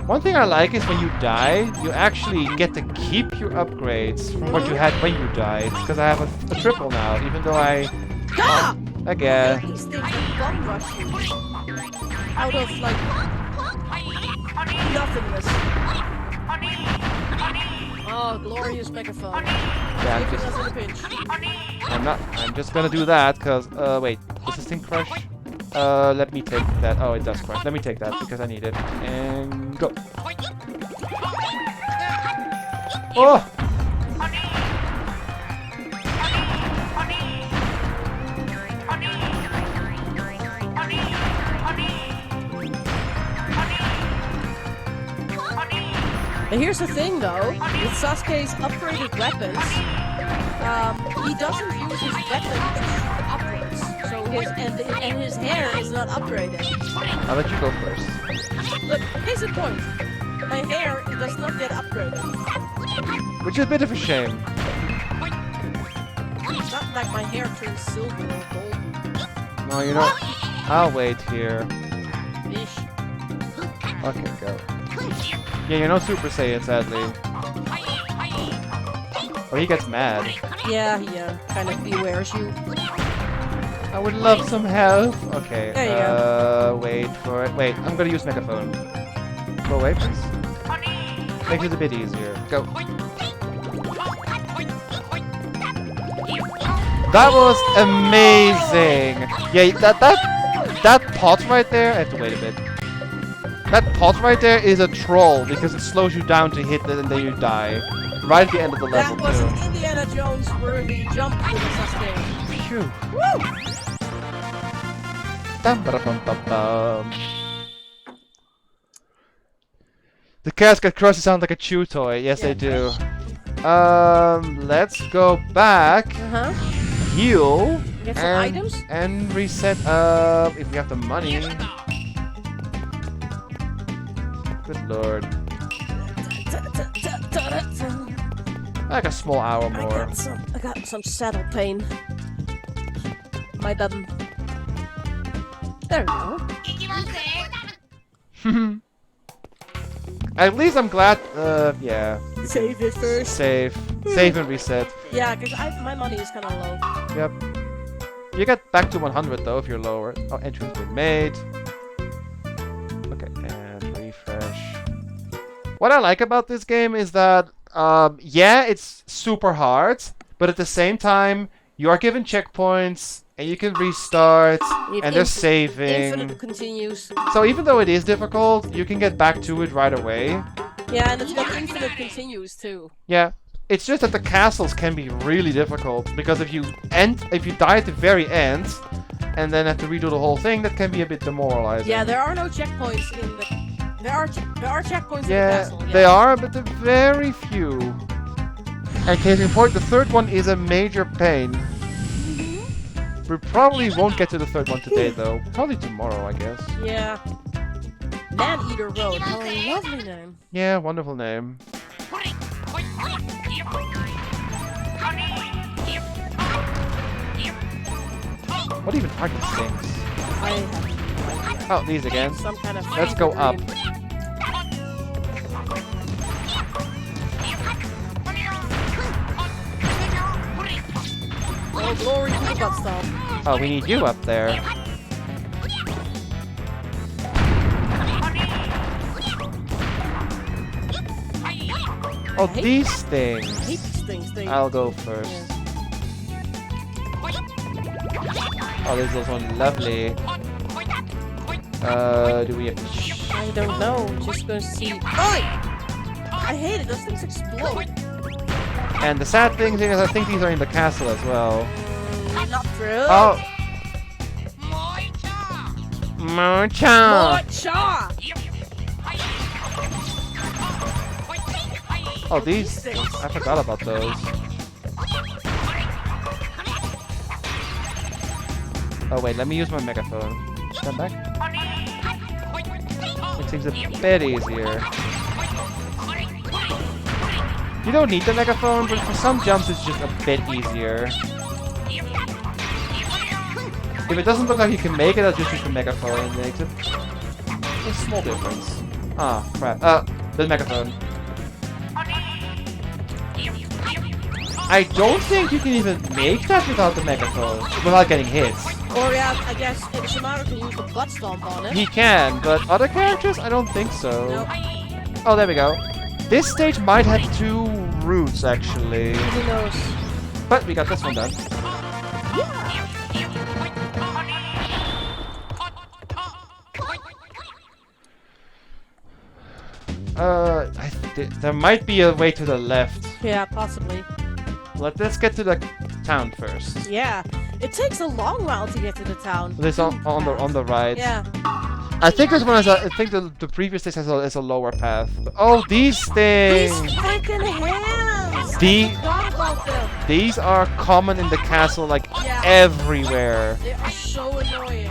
One thing I like is when you die, you actually get to keep your upgrades from what you had when you died. Because I have a triple now, even though I guess. These things that gun rush you out of like nothingness. Oh, glorious megaphone. Yeah, Keeping us in a pinch. I'm just gonna do that because wait, does this thing crush? Let me take that. Oh, it does crush. Let me take that because I need it. And go. Oh! And here's the thing though, with Sasuke's upgraded weapons, he doesn't use his weapon to shoot upwards. So his hair is not upgraded. I'll let you go first. Look, case in point. My hair does not get upgraded. Which is a bit of a shame. It's not like my hair turns silver or gold. No, you know, I'll wait here. Ish. Okay, go. Yeah, you're no Super Saiyan, sadly. Oh, he gets mad. Yeah, he kind of bewares you. I would love some help. Okay, There you go. Wait for it. Wait, I'm gonna use Megaphone. Go away, please. Makes it a bit easier. Go. That was amazing! Yeah, that pot right there, I have to wait a bit. That pot right there is a troll because it slows you down to hit it and then you die. Right at the end of the level, That was too. an Indiana Jones worthy jump with a Sasuke. Phew. Woo! Dum-ba-da-bum-bum-bum. The cats get crushed sound like a chew toy. Yes, they do. Let's go back, heal, Get some items? and reset. If we have the money. Good lord. Like a small hour more. I got some saddle pain. My bum. There we go. At least I'm glad. Yeah. Save it first. Save and reset. Yeah, because my money is kind of low. Yep. You get back to 100 though if you're lower. Oh, entry's been made. Okay, and refresh. What I like about this game is that, yeah, it's super hard, but at the same time, you are given checkpoints, and you can restart, and they're saving. Infinite continues. So even though it is difficult, you can get back to it right away. Yeah, and it's got infinite continues too. Yeah. It's just that the castles can be really difficult, because if you die at the very end, and then have to redo the whole thing, that can be a bit demoralizing. Yeah, there are no checkpoints in the... There are checkpoints in the Yeah, castle. Yeah, they are, but they're very few. And case in point, the third one is a major pain. We probably won't get to the third one today, though. Probably tomorrow, I guess. Yeah. Man-Eater Road. Oh, a lovely name. Yeah, wonderful name. What even are these things? I have Oh, these again. some kind of. Let's go fever up. dream. Oh, glory to the butt stomp. Oh, we need you up there. Oh, these I things. hate these things. They. I'll go first. Yeah. Oh, this is also lovely. Do we have to I don't know. Just gonna see. Oh! I hate it. Those things explode. And the sad thing is, I think these are in the castle as well. Not true. Oh! Mocha! Cha! Oh, these things. I forgot about those. Oh, wait, let me use my megaphone. Stand back. It seems a bit easier. You don't need the megaphone, but for some jumps it's just a bit easier. If it doesn't look like you can make it, I'll just use the megaphone and makes it a small difference. Ah, crap. The megaphone. I don't think you can even make that without the megaphone, without getting hits. Or yeah, I guess Shimano can use the butt stomp on it. He can, but other characters, I don't think so. Nope. Oh, there we go. This stage might have 2 routes, actually. Who knows? But we got this one done. There might be a way to the left. Yeah, possibly. Let's get to the town first. Yeah. It takes a long while to get to the town. This on the right. Yeah. I think this one has a. I think the previous stage has a lower path. Oh, these things! These freaking hands! The- I forgot about them. These are common in the castle, like Yeah. everywhere. They are so annoying.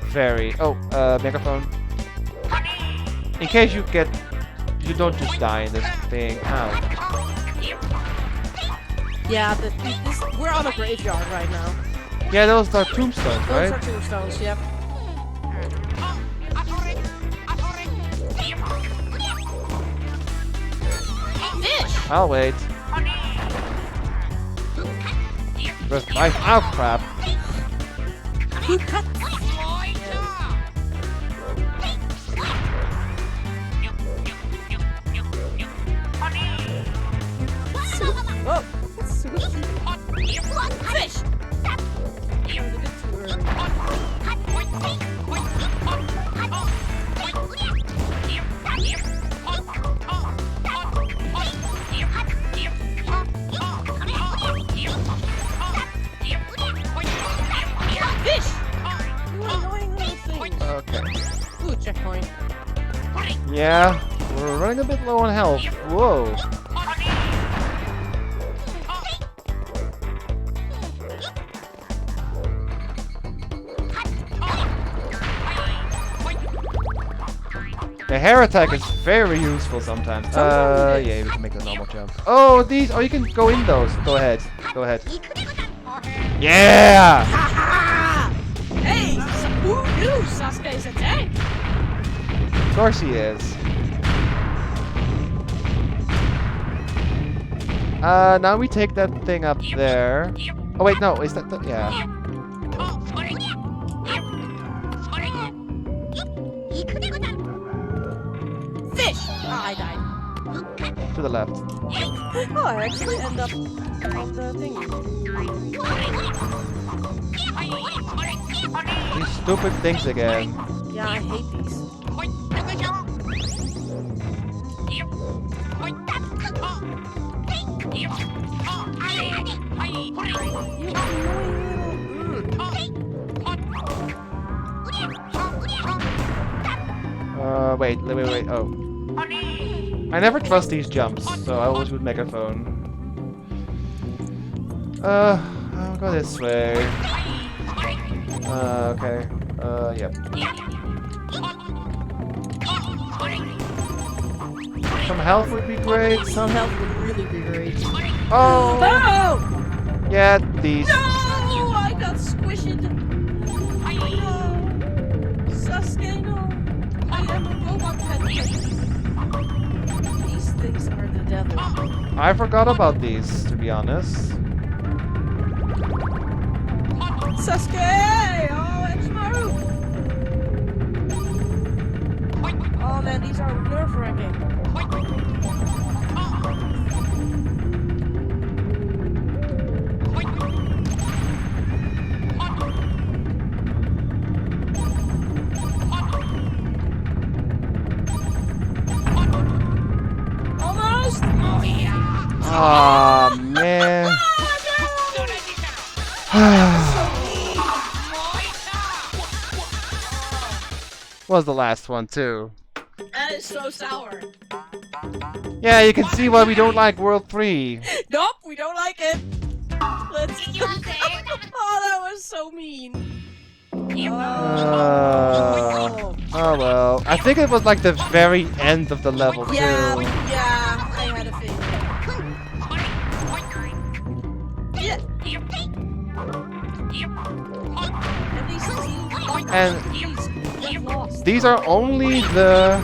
Very. Oh, megaphone. In case you don't just die in this thing. Ow. Yeah, we're on a graveyard right now. Yeah, those are tombstones, Those are right? tombstones, yep. Fish! I'll wait. Where's my? Oh crap! Who cut? Oh, sushi. Fish! Fish! You annoying little thing. Okay. Ooh, checkpoint. Yeah, we're running a bit low on health. Whoa. The hair attack is very useful sometimes. Sometimes it is. Yeah, we can make the normal jump. Oh, these. Oh, you can go in those. Go ahead. Go ahead. Yeah! Ha Hey! Who knew Sasuke's a tank? Of course he is. Now we take that thing up there. Oh wait, no, is that the... yeah. Fish! Ah, I died. To the left. Oh, I actually end up on the thingy. These stupid things again. Yeah, I hate these. Wait. Oh. I never trust these jumps, so I always would megaphone. I'll go this way. Okay. Yep. Some health would be great. Some health would really be great. Oh! No! Yeah, these. No! I got squishy I forgot about these, to be honest. Sasuke! Oh, Ebisumaru! Oh man, these are nerve-wracking. Almost! Oh yeah! Ah, man. Was the last one too. That is so sour. Yeah, you can see why we don't like World 3. Nope, we don't like it. Let's. Oh, that was so mean. Oh well. I think it was like the very end of the level too. Yeah, I had a feeling. Yeah. And these are only the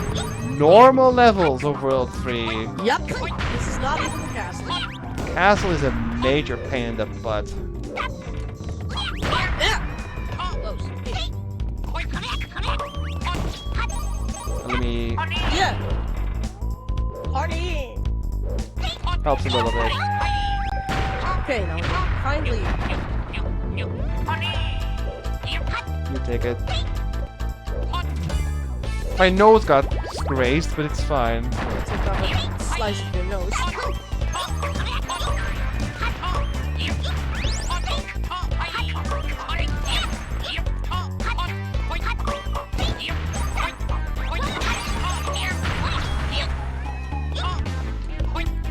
normal levels of World 3. Yep. This is not even the castle. Castle is a major pain in the butt. Yeah. Close. Let me Yeah. Party. help a little bit. Okay, now finally. You take it. My nose got grazed, but it's fine. Take off a slice of your nose.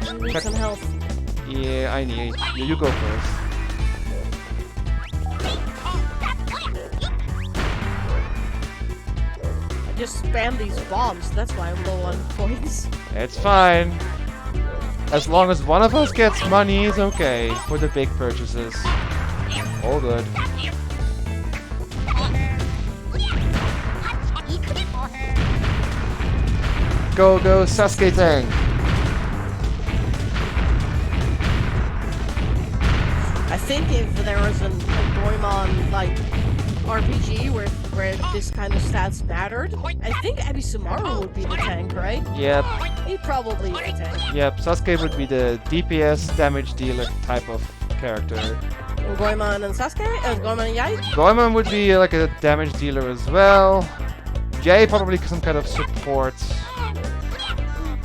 You need some health. Yeah, I need. You go first. I just spam these bombs, that's why I'm low on points. It's fine. As long as one of us gets money, it's okay for the big purchases. All good. Go, go, Sasuke Tang! I think if there was a Goemon like RPG where this kind of stats mattered, I think Ebisumaru would be the tank, right? Yep, He'd probably be the tank. yep. Sasuke would be the DPS damage dealer type of character. And Goemon and Sasuke? Goemon and Yai? Goemon would be like a damage dealer as well. Jay probably some kind of support.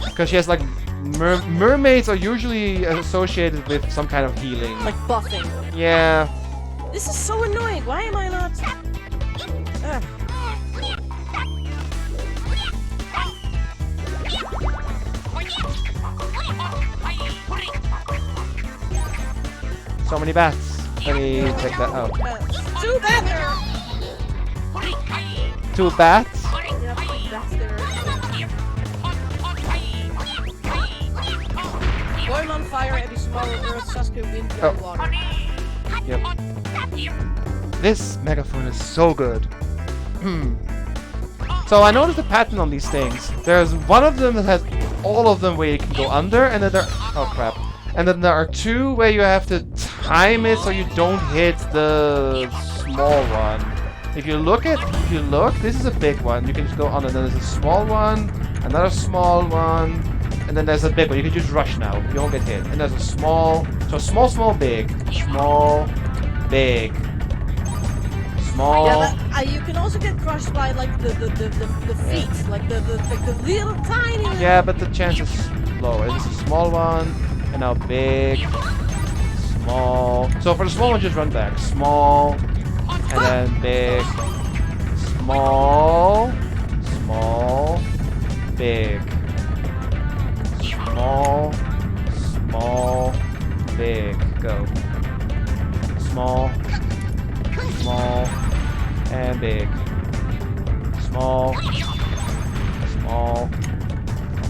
Because she has like mermaids are usually associated with some kind of healing. Like buffing. Yeah. This is so annoying. Why am I not? Ugh. So many bats. Let me take that out. Too better. Two bats? Yep, that's there. Goemon fire, Ebisumaru earth, Sasuke wind, Yai water. Yep. This megaphone is so good. So I noticed a pattern on these things. There's one of them that has all of them where you can go under, and then there... Oh crap. And then there are two where you have to time it so you don't hit the small one. If you look, this is a big one. You can just go on, and then there's a small one, another small one, and then there's a big one. You can just rush now. You won't get hit. And there's a small... So small, small, big. Small, big. Small. Yeah, but you can also get crushed by like the feet, like the little tiny. Yeah, but the chance is lower. This is a small one, and now big, small. So for the small one, just run back. Small, and then big, small, small, big, small, small, big. Go. Small, small, and big. Small, small,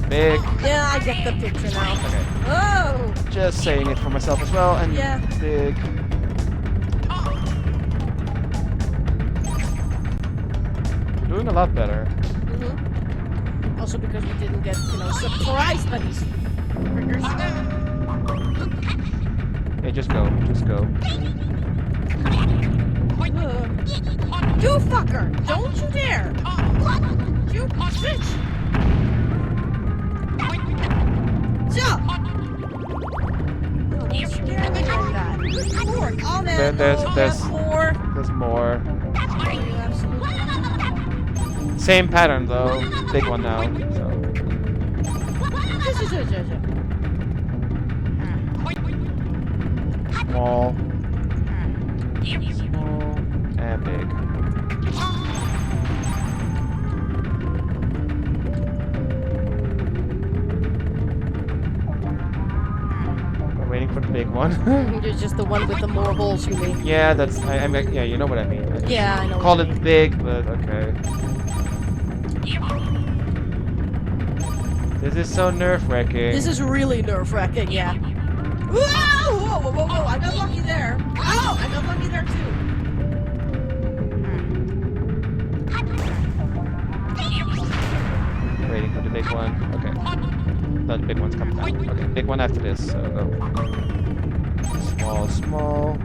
big. Yeah, I get the picture now. Okay. Oh! Just saying it for myself as well, and Yeah. big. Doing a lot better. Also because we didn't get, surprised by these triggers. Hey, just go. Just go. You fucker! Don't you dare! You bitch! Jump! Oh, don't scare me like that. Four. Oh man, There's four. there's more. You absolutely. Same pattern though. Big one now. So. Small. Small and big. We're waiting for the big one. You're just the one with the more holes, you mean? Yeah, that's. I mean, yeah, you know what I mean. Yeah, I know. Call what you it mean. big, but okay. This is so nerve-wracking. This is really nerve-wracking, yeah. Whoa! Whoa, whoa, whoa, whoa! I got lucky there. Oh, I got lucky there too. Waiting for the big one. Okay. No, the big one's coming down. Okay, big one after this. So go. Small, small.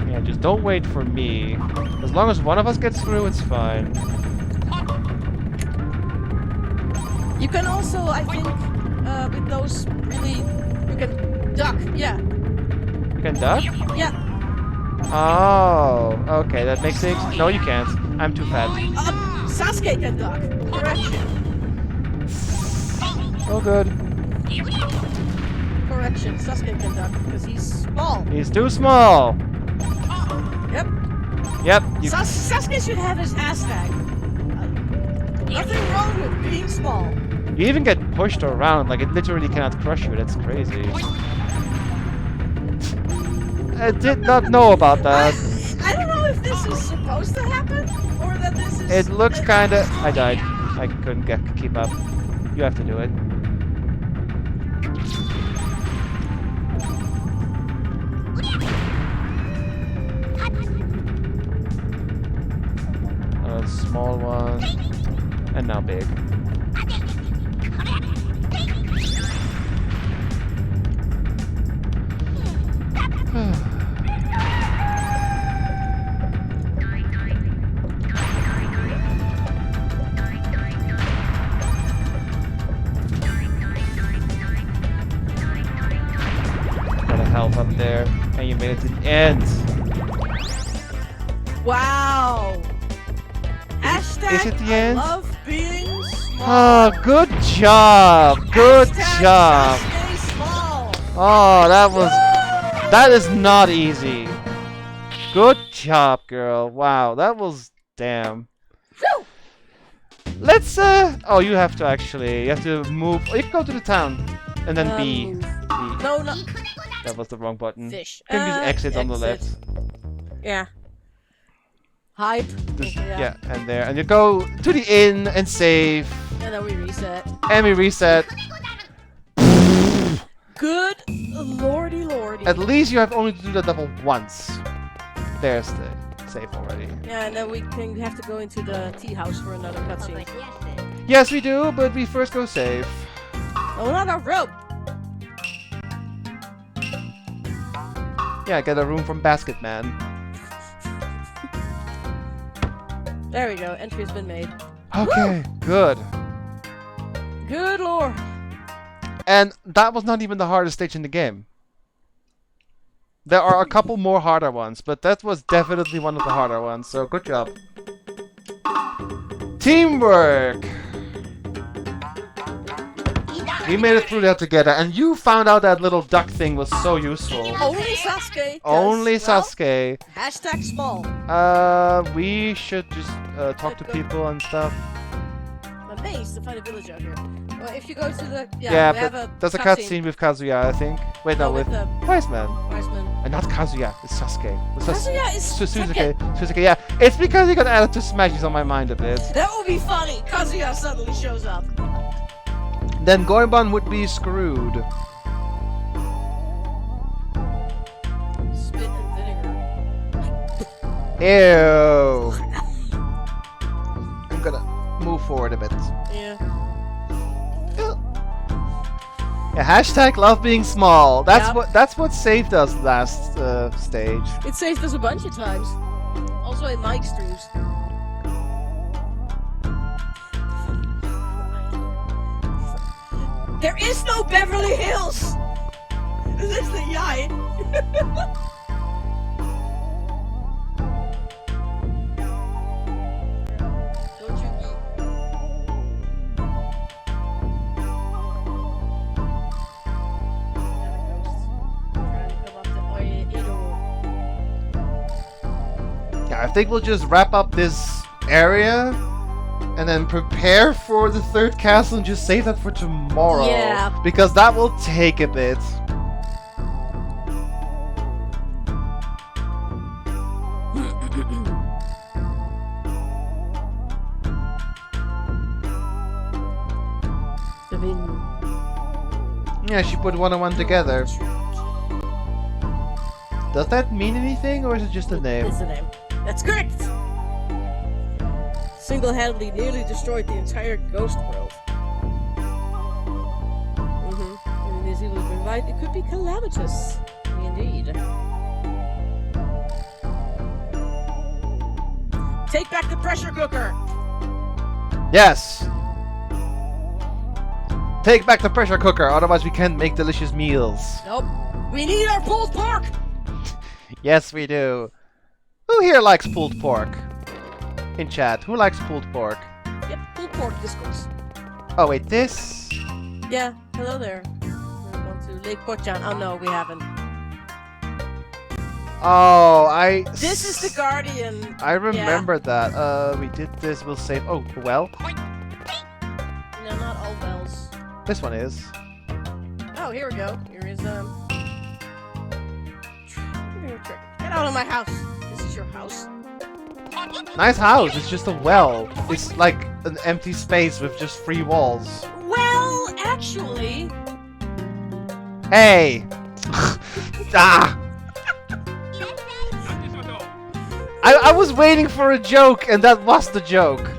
Yeah, just don't wait for me. As long as one of us gets through, it's fine. You can also, I think, with those really, you can duck. Yeah. You can duck? Yeah. Oh, okay, that makes sense. No, you can't. I'm too fat. Sasuke can duck. Correction. Oh, good. Correction. Sasuke can duck because he's small. He's too small. Yep. Yep. You Sasuke should have his hashtag. Nothing wrong with being small. You even get pushed around, like it literally cannot crush you. That's crazy. I did not know about that. I don't know if this is supposed to happen or that this is. It looks kinda. I died. I couldn't keep up. You have to do it. A small one, and now big. Got a health up there, and you made it to the end. Wow. Hashtag Is it the end? I love being small. Oh, good job! Good Hashtag job! Sasuke small. Oh, that is not easy. Good job, girl. Wow, that was damn. Whew. Let's oh, you have to move. Oh, you can go to the town and then B. Move. B. No, no. That was the wrong button. Fish. You can use exit on the left. Yeah. Hype. Just, yeah, and there. And you go to the inn and save. And then we reset. And we reset. Good lordy lordy. At least you have only to do that level once. There's the save already. Yeah, and then we have to go into the tea house for another cutscene. Yes, we do, but we first go save. Oh, not a rope. Yeah, get a room from Basket Man. There we go. Entry's been made. Okay, good. Good lord. And that was not even the hardest stage in the game. There are a couple more harder ones, but that was definitely one of the harder ones, so good job. Teamwork! We made it through that together, and you found out that little duck thing was so useful. Only Sasuke. Only well, Sasuke. Hashtag small. We should just talk to people and stuff. I'm amazed to find a village out here. Well, if you go to the we Yeah, have but a there's a cutscene with Kazuya, I think. Wait, no, with the Wise Man. Wiseman. And not Kazuya, it's Sasuke. It's Kazuya is Suzuki. Suzuki, yeah. It's because he got added to Smash, he's on my mind a bit. That would be funny. Kazuya suddenly shows up. Then Goemon would be screwed. Spit and vinegar. Ew. I'm gonna move forward a bit. Yeah. Yeah, hashtag love being small. Yep. That's what saved us last stage. It saved us a bunch of times. Also in Mike streams. There is no Beverly Hills! This is the yai. Don't you eat. Trying to come up to Oye-Ido. Yeah, I think we'll just wrap up this area and then prepare for the third castle and just save that for tomorrow. Yeah. Because that will take a bit. Yeah, she put one and one together. Does that mean anything, or is it just a name? It's the name. That's correct! Single-handedly nearly destroyed the entire ghost world. And as he would provide, it could be calamitous. Indeed. Take back the pressure cooker! Yes! Take back the pressure cooker, otherwise we can't make delicious meals. Nope. We need our pulled pork! Yes, we do. Who here likes pulled pork? In chat, who likes pulled pork? Yep, pulled pork discourse. Oh wait, this? Yeah, hello there. We're going to Lake Pochan. Oh no, we haven't. Oh, This is the Guardian. I remember that. We did this, we'll save... Oh, well? No, not all bells. This one is. Oh, here we go. Here is, Get out of my house. This is your house. Nice house, it's just a well. It's like an empty space with just 3 walls. Well, actually... Hey! Ah! I was waiting for a joke, and that was the joke.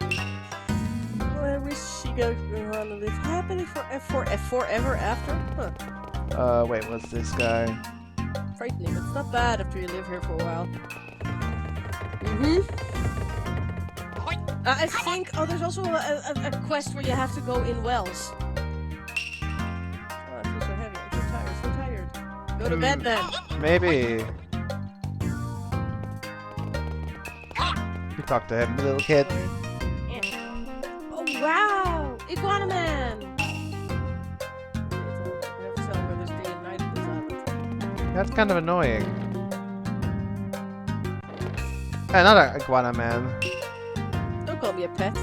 I wish she goes on to live happily forever after. Huh. Wait, what's this guy? Frightening. It's not bad after you live here for a while. I think... Oh, there's also a quest where you have to go in wells. Oh, I feel so heavy. I'm so tired. Go to bed then. Maybe. You talk to him, little kid. Oh, wow! Iguana Man! Never tell where there's day and night in this island. That's kind of annoying. Another iguana man. Don't call me a pet.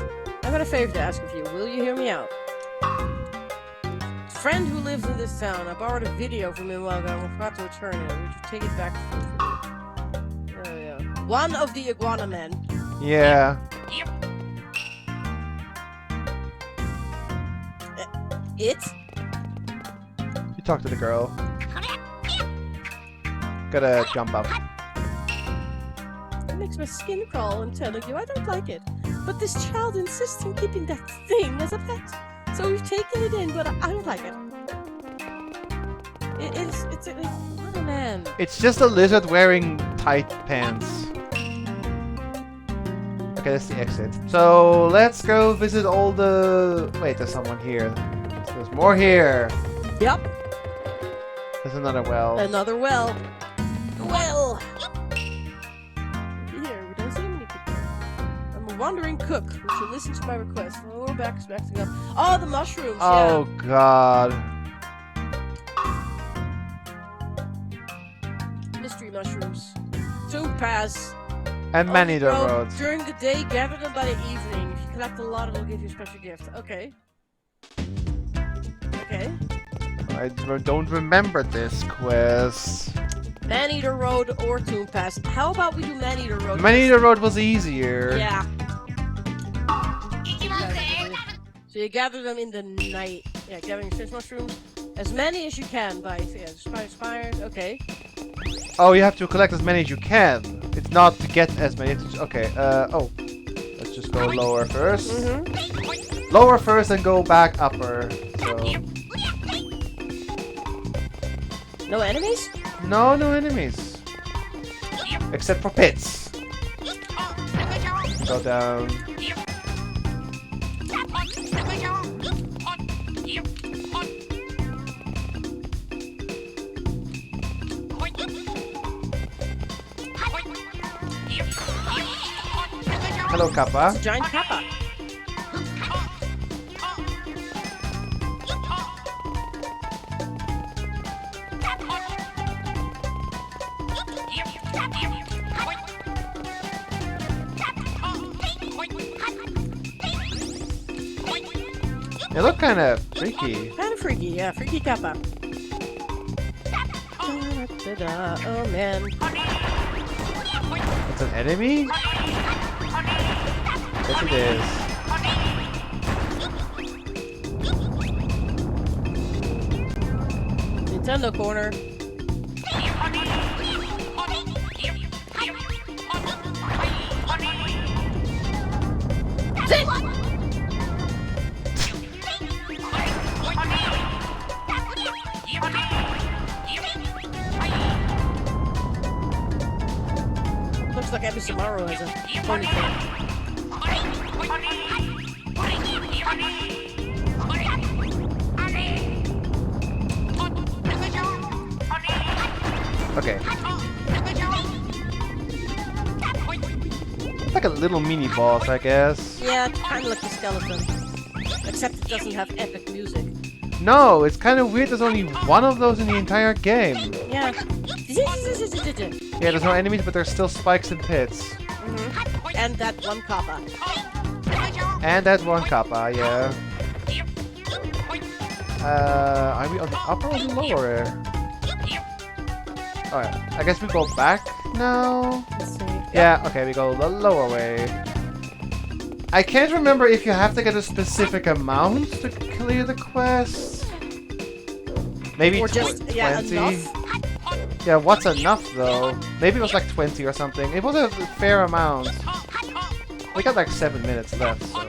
I've got a favor to ask of you. Will you hear me out? Friend who lives in this town. I borrowed a video from him a while ago and forgot to return it. Would you take it back for me? Oh, yeah. One of the iguana men. Yeah. It? You talk to the girl. Gotta jump up. It makes my skin crawl. I'm telling you, I don't like it. But this child insists on keeping that thing as a pet. So we've taken it in, but I don't like it. It's a iguana man. It's just a lizard wearing tight pants. Okay, that's the exit. So let's go visit all the... Wait, there's someone here. There's more here. Yep. There's another well. Another well. Well. Here, we don't see many people. I'm a wandering cook who should listen to my request. My lower back is acting up. Oh, the mushrooms. Oh god. Mystery mushrooms. Topaz. And Man-Eater Road. During the day, gather them by the evening. If you collect a lot, it'll give you a special gift. Okay. Okay. I don't remember this quest. Man-Eater Road or Topaz. How about we do Man-Eater Road? Man-Eater Road was easier. Yeah. So you gather them in the night. Yeah, gathering fish mushrooms. As many as you can by spires. Okay. Oh, you have to collect as many as you can. It's not to get as many. It's okay. Oh. Let's just go lower first. Lower first and go back upper. So. No enemies? No, no enemies. Except for pits. Go down. Hello, Kappa. It's a giant kappa. They look kind of freaky. Kind of freaky, yeah. Freaky kappa. Da-da-da-da. Oh man. It's an enemy? Yes, it is. Nintendo corner. Looks like Ebisaru has a ponytail. Okay. It's like a little mini boss, I guess. Yeah, it's kind of like the skeleton. Except it doesn't have epic music. No, it's kind of weird there's only one of those in the entire game. Yeah. Yeah, there's no enemies, but there's still spikes and pits. Mhm. And that one kappa. And that one kappa, yeah. Are we on the upper or the lower? Alright, I guess we go back now? Let's see. Yeah, okay, we go the lower way. I can't remember if you have to get a specific amount to clear the quest. Maybe Or just, yeah, 20? enough. Yeah, what's enough though? Maybe it was like 20 or something. It was a fair amount. We got like 7 minutes left, so...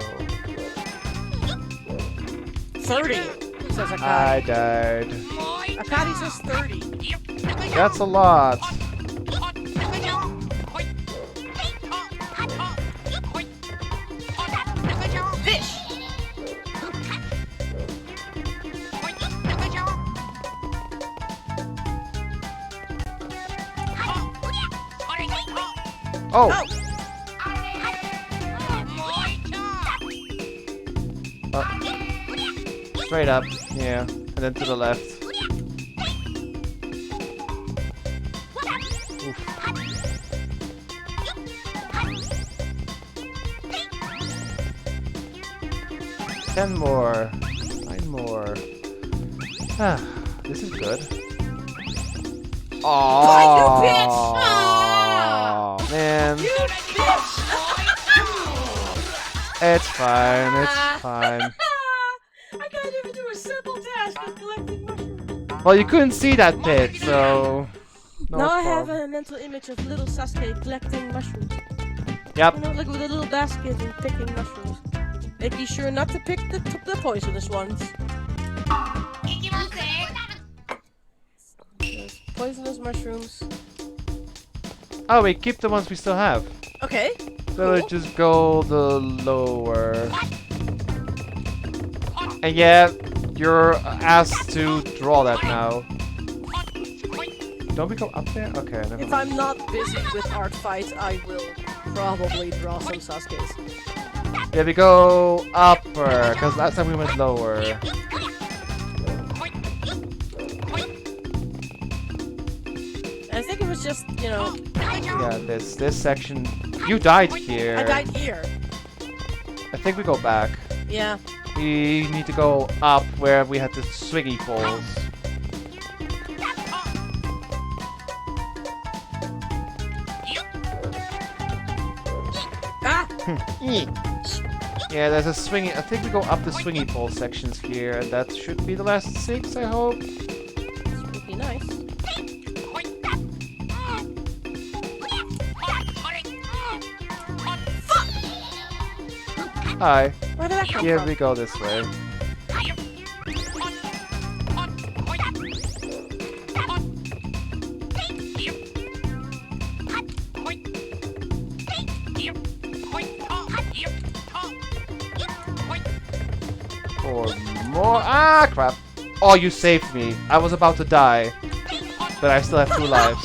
30, says Akari. I died. Akari says 30. That's a lot. Fish! Oh! Oh! Straight up, yeah. And then to the left. Oof. 10 more. 9 more. Ah, this is good. Oh, man. It's fine, it's fine. I can't even do a simple task of collecting mushrooms. Well, you couldn't see that pit, so... No Now I have problem. a mental image of little Sasuke collecting mushrooms. Yep. You know, like with a little basket and picking mushrooms. Making sure not to pick the poisonous ones. There's poisonous mushrooms. Oh, wait, keep the ones we still have. Okay. So Cool. let's just go the lower. And yeah, you're asked to draw that now. Don't we go up there? Okay, never If mind. I'm not busy with art fights, I will probably draw some Sasuke's. Yeah, we go upper, because last time we went lower. And I think it was just, you know, Yeah, this section. You died here. I died here. I think we go back. Yeah. We need to go up where we had the swingy poles. Ah! Yeah, there's a swingy. I think we go up the swingy pole sections here, and that should be the last 6, I hope. This would be nice. Hi. Where did that come Here from? we go this way. for more. Ah, crap. Oh, you saved me. I was about to die. But I still have 2 lives.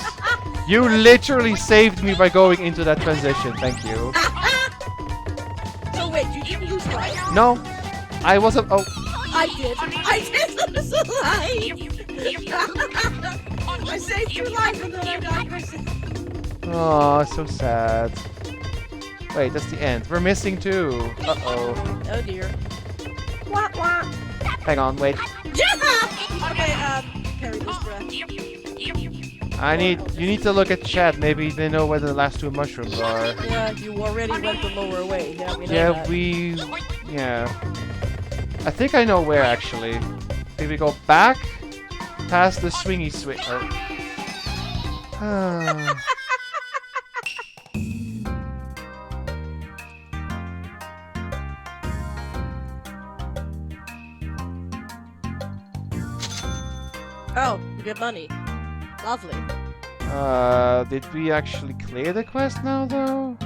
You literally saved me by going into that transition. Thank you. So wait, you didn't lose life? No. I wasn't. Oh. I did. I did lose a life. I saved your life and then I died. Oh, so sad. Wait, that's the end. We're missing 2. Uh-oh. Oh dear. Wah, wah. Hang on, wait. Okay, carry this breath. You need to look at chat. Maybe they know where the last 2 mushrooms are. Yeah, you already went the lower way. Yeah, we know that. Yeah. I think I know where, actually. Did we go back? Past the swingy swing. Oh. Oh, we get money. Lovely. Did we actually clear the quest now, though?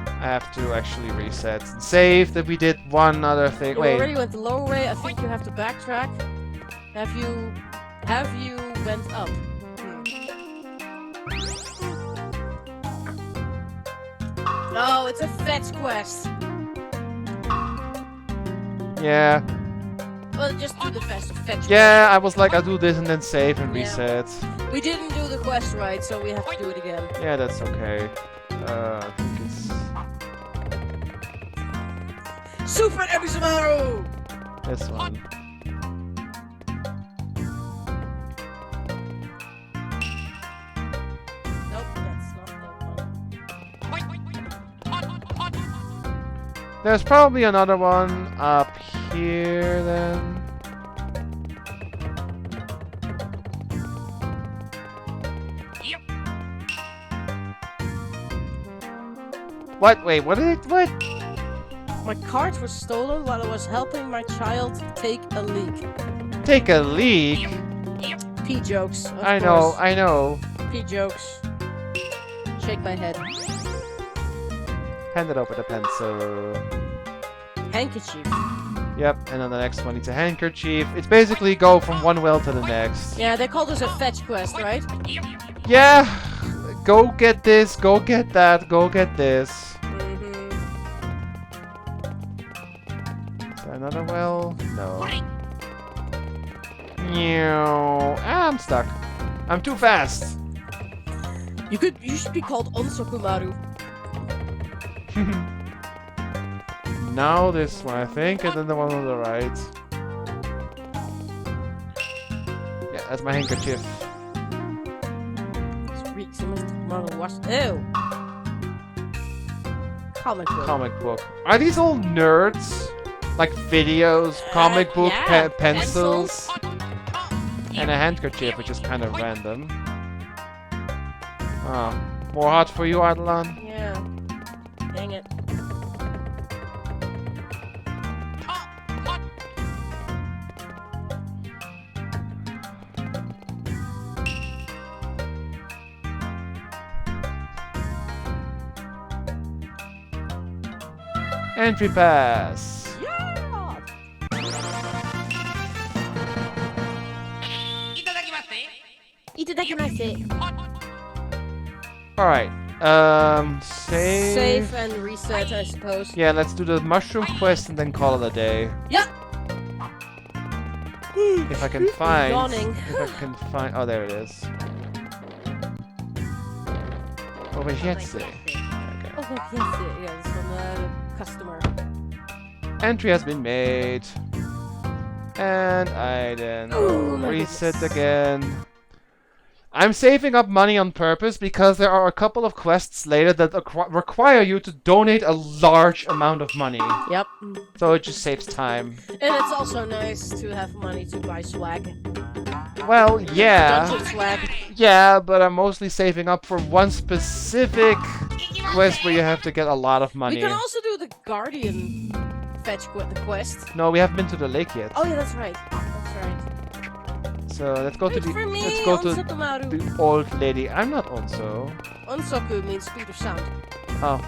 I have to actually reset and save that we did one other thing. You Wait. already went the lower way. I think you have to backtrack. Have you went up? No, it's a fetch quest. Yeah. Well, just do the fetch. Yeah, I was like, I'll do this and then save and reset. We didn't do the quest right, so we have to do it again. Yeah, that's okay. I think it's Super Ebisumaru! this one. Nope, that's not that one. There's probably another one up here then. What? Wait, what did it? What? My card was stolen while I was helping my child take a leak. Take a leak? Pee jokes. Of I know, course. I know. Pee jokes. Shake my head. Hand it over the pencil. Handkerchief. Yep, and then the next one needs a handkerchief. It's basically go from one well to the next. Yeah, they call this a fetch quest, right? Yeah! Go get this, go get that, go get this. Mm-hmm. Is there another well? No. Meow. Ah, I'm stuck. I'm too fast. You should be called Onsokumaru. Now this one, I think, and then the one on the right. Yeah, that's my handkerchief. Ew. Comic book. Comic book. Are these all nerds? Like videos, comic book, yeah, pencils, and a handkerchief, which is kind of random. Oh, more hot for you, Adelan? Yeah. Dang it. Entry pass. Yeah. Itadakimasu. Alright. Save. Save and reset, I suppose. Yeah, let's do the mushroom quest and then call it a day. Yep. If I can find. Yawning. If I can find. Oh, there it is. Obejece. Okay. Oh, yes, yeah, this one, customer. Entry has been made. And I then reset again. I'm saving up money on purpose because there are a couple of quests later that require you to donate a large amount of money. Yep. So it just saves time. And it's also nice to have money to buy swag. Well, yeah. Dungeon swag. Yeah, but I'm mostly saving up for one specific quest where you have to get a lot of money. We can also do the Guardian fetch quest. No, we haven't been to the lake yet. Oh yeah, that's right. That's right. So let's go to the For me, let's go to Onsokumaru. the old lady. I'm not Onso. Onsoku means speed of sound. Oh.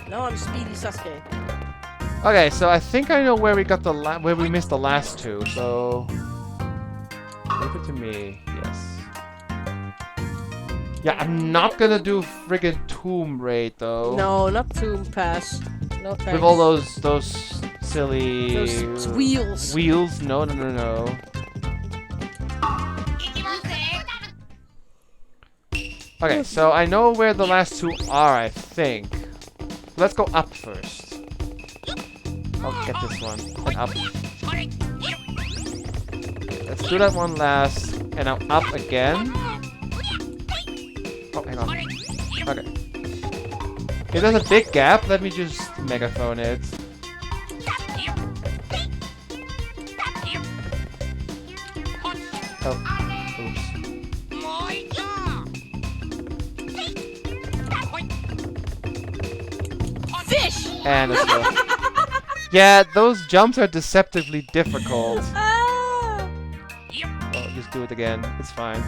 Now I'm Speedy Sasuke. Okay, so I think I know where we got the where we missed the last two. So leave it to me. Yes. Yeah, I'm not gonna do friggin' Tomb Raid though. No, not Tomb Pass. No thanks. With all those silly Those wheels. Wheels? No, no, no, no. Okay, so I know where the last two are, I think. Let's go up first. I'll get this one. And up. Okay, let's do that one last. And now up again. Oh, hang on. Okay. If there's a big gap, let me just megaphone it. Oh, oops. Fish! And it's low. Yeah, those jumps are deceptively difficult. Ah! Oh, just do it again. It's fine.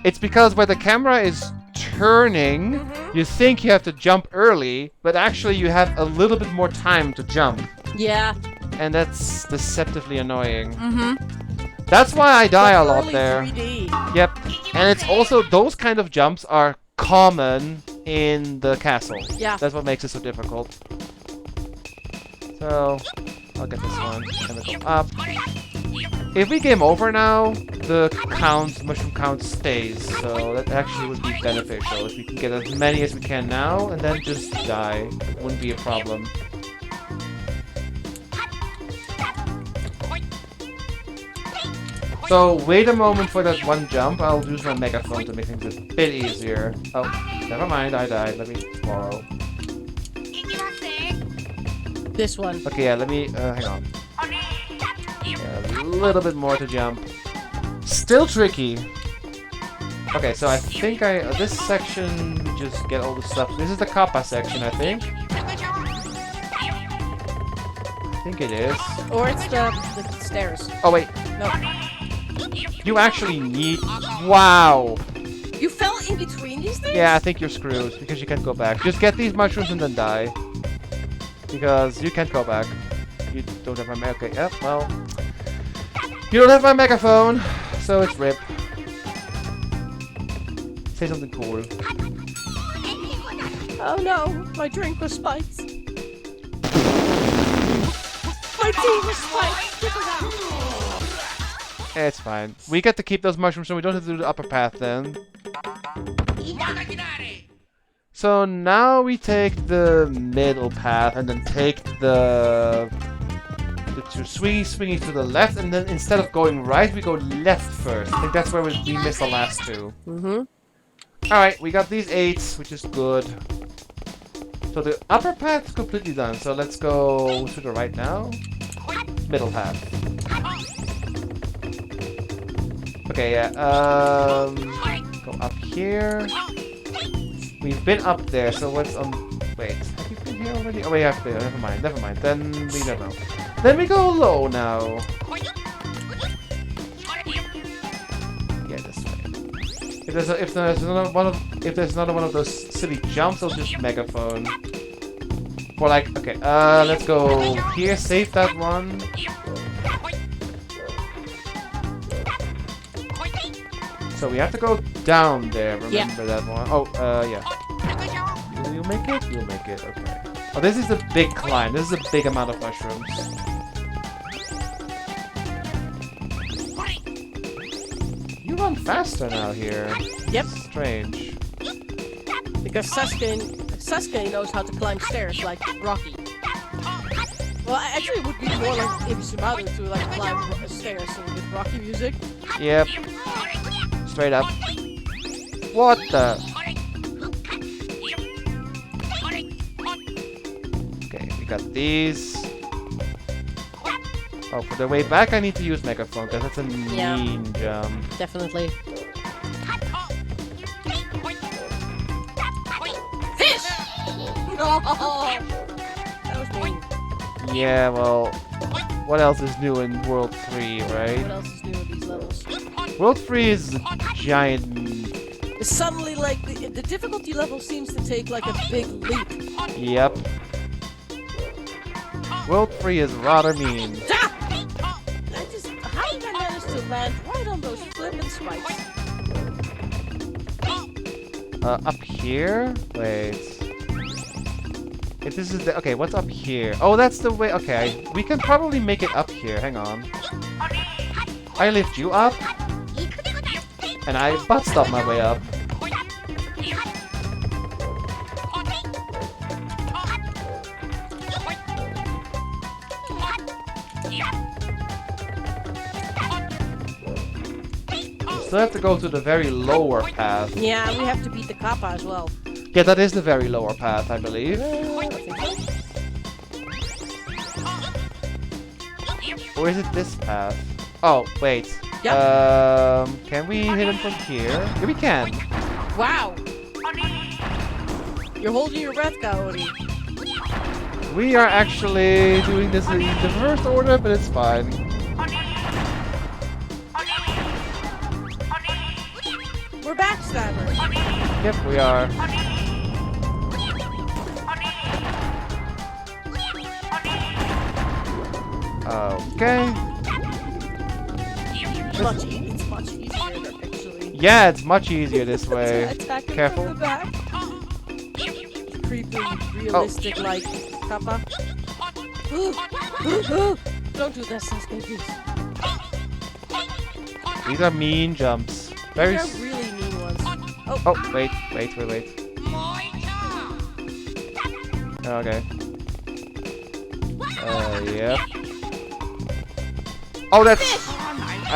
It's because when the camera is turning, you think you have to jump early, but actually you have a little bit more time to jump. Yeah. And that's deceptively annoying. Mm-hmm. That's why I die a lot Early there. 3D. Yep. And it's also, those kind of jumps are common in the castle. Yeah. That's what makes it so difficult. So, I'll get this one. And we go up. If we game over now, the mushroom count stays. So that actually would be beneficial. If we can get as many as we can now, and then just die. It wouldn't be a problem. So, wait a moment for that one jump. I'll use my megaphone to make things a bit easier. Oh, never mind, I died. Let me borrow. This one. Okay, yeah, let me, hang on. Yeah, a little bit more to jump. Still tricky. Okay, so I think this section, just get all the stuff. This is the Kappa section, I think. I think it is. Or it's the stairs. Oh, wait. No. You actually need... Wow! You fell in between these things? Yeah, I think you're screwed, because you can't go back. Just get these mushrooms and then die. Because you can't go back. You don't have my... Okay, yep, well... You don't have my megaphone, so it's RIP. Say something cool. Oh no, my drink was spiked. My tea was spiked. Get it out. It's fine. We get to keep those mushrooms, so we don't have to do the upper path then. So now we take the middle path and then take the two swingies to the left, and then instead of going right, we go left first. I think that's where we missed the last two. Mm-hmm. Alright, we got these 8s, which is good. So the upper path is completely done, so let's go to the right now. Middle path. Okay, yeah, go up here. We've been up there, so what's on... Wait, have you been here already? Oh, wait, I've been. Never mind. Then we don't know. Then we go low now. Yeah, this way. If there's another one of those silly jumps, I'll just megaphone. Or like, okay, let's go here. Save that one. So we have to go down there, remember that one. Oh, yeah. Will you make it? You'll make it, okay. Oh, this is a big climb. This is a big amount of mushrooms. You run faster now here. Yep. Strange. Because Sasuke knows how to climb stairs like Rocky. Well, actually it would be more like Ibisumaru to like climb stairs with Rocky music. Yep. Straight up. What the? Okay, we got these. Oh, for the way back I need to use megaphone because that's a mean jump. Definitely. Fish! No! That was mean. Yeah, well, what else is new in World 3, right? What else is new in these levels? World 3 is a giant Suddenly, like, the difficulty level seems to take, like, a big leap. Yep. World 3 is rather mean. How did I manage to land right on those flippin' spikes? Up here? Wait. If this is the... Okay, what's up here? Oh, that's the way... Okay, we can probably make it up here. Hang on. I lift you up. And I butt stop my way up. Still have to go to the very lower path. Yeah, we have to beat the kappa as well. Yeah, that is the very lower path, I believe. I think so. Or is it this path? Oh, wait. Yep. Can we hit him from here? Yeah, we can. Wow. You're holding your breath, Coyote. We are actually doing this in the first order, but it's fine. We're backstabbers. Yep, we are. Okay. It's much easier, actually. Yeah, it's much easier this way. Attack him Careful. from the back. Creepy, realistic, like kappa. Don't do that, Sasuke, please. These are mean jumps. Very. These are really mean ones. Oh, Oh, wait. Okay. Yep. Oh, that's...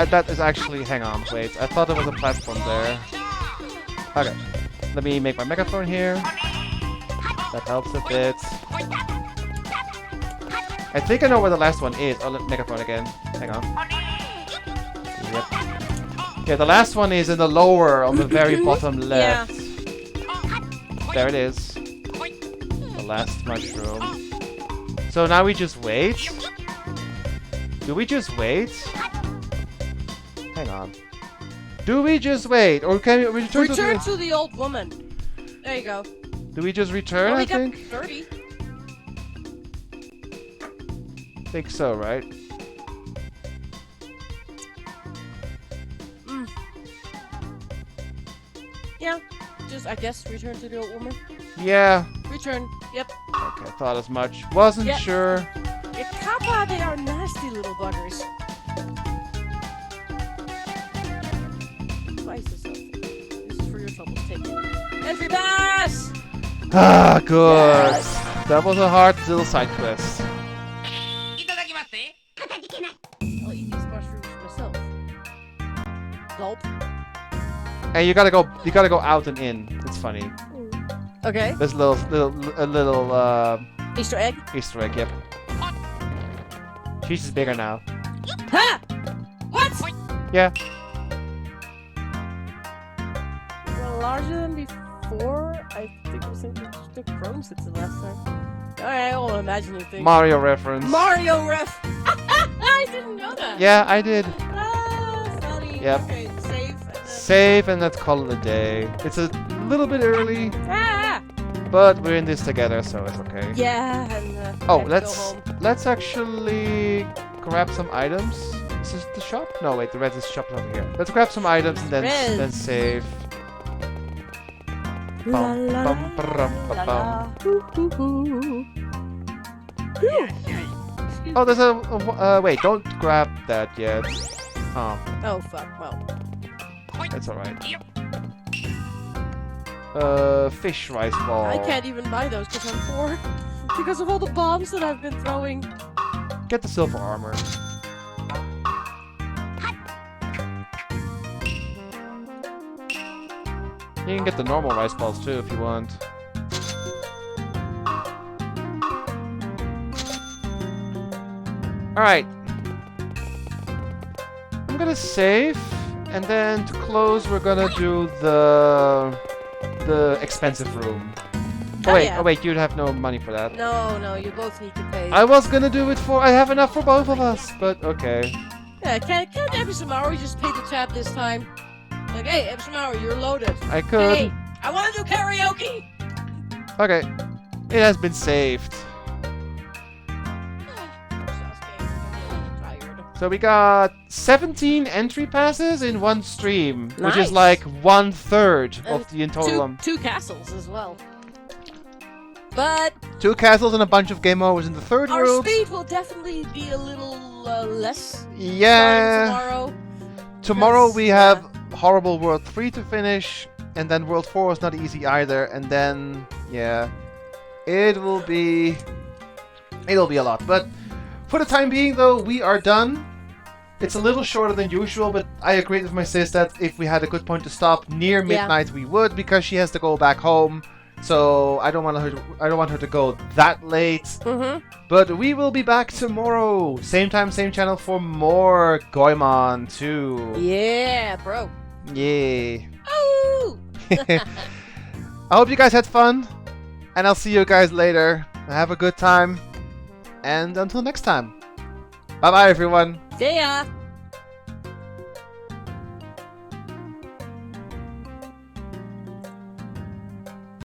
that is actually... Hang on, wait. I thought there was a platform there. Okay. Let me make my megaphone here. That helps a bit. I think I know where the last one is. Oh, megaphone again. Hang on. Yep. Yeah, the last one is in the lower, on the very bottom left. There it is. The last mushroom. So now we just wait? Do we just wait? Hang on. Do we just wait? Or can we return to the old woman. There you go. Do we just return, Well, I we got think? 30. Think so, right? Yeah. Just, I guess, return to the old woman. Yeah. Return. Yep. Okay, thought as much. Wasn't Yeah. sure. Yeah, kappa, they are nasty little buggers. Spice is something. This is for your troubles. Take it. Entry pass! Ah, good. Yes. That was a hard little side quest. I'll eat these mushrooms myself. Gulp. And you gotta go out and in. It's funny. Okay. There's a little Easter egg. Easter egg, yep. She's bigger now. Ha! What? Yeah. Well, larger than before. I think it was in the Chrome since the last time. Alright, I won't imagine anything. Mario reference. Mario ref! I didn't know that! Yeah, I did. Ah, sorry. Yep. Okay, save. Save and let's call it a day. It's a little bit early, Ah! but we're in this together, so it's okay. Yeah, and Oh, I have to go home. let's actually grab some items. Is this the shop? No, wait, the red is shop over here. Let's grab some items and then save. La, Bum, la, bum, brum, ba, la, bum. la. Hoo, hoo, hoo. Oh, there's a wait, don't grab that yet. Oh, Oh, fuck. Well. that's alright. Fish rice ball. I can't even buy those because I'm poor. Because of all the bombs that I've been throwing. Get the silver armor. You can get the normal rice balls too if you want. Alright. I'm gonna save, and then to close we're gonna do the expensive room. Oh, yeah. Oh wait, you'd have no money for that. No, you both need to pay. I was gonna do it for... I have enough for both of us, but okay. Yeah, can't have you some hours, just pay the tab this time. Like, hey, Epsilon, you're loaded. I could. Hey, I want to do karaoke. Okay. It has been saved. So we got 17 entry passes in one stream, which is Nice. like 1/3 And of the in total. two castles as well. But 2 castles and a bunch of game overs in the third our world. speed will definitely be a little less Yeah. tomorrow. Tomorrow because, we have Horrible World 3 to finish, and then World 4 is not easy either, and then, yeah, it'll be a lot. But for the time being, though, we are done. It's a little shorter than usual, but I agreed with my sis that if we had a good point to stop near midnight, we would, because she has to go back home. So I don't want her to go that late. But we will be back tomorrow, same time, same channel, for more Goemon 2. Yeah, bro. Yeah. Oh. I hope you guys had fun, and I'll see you guys later. Have a good time, and until next time. Bye bye, everyone. See ya.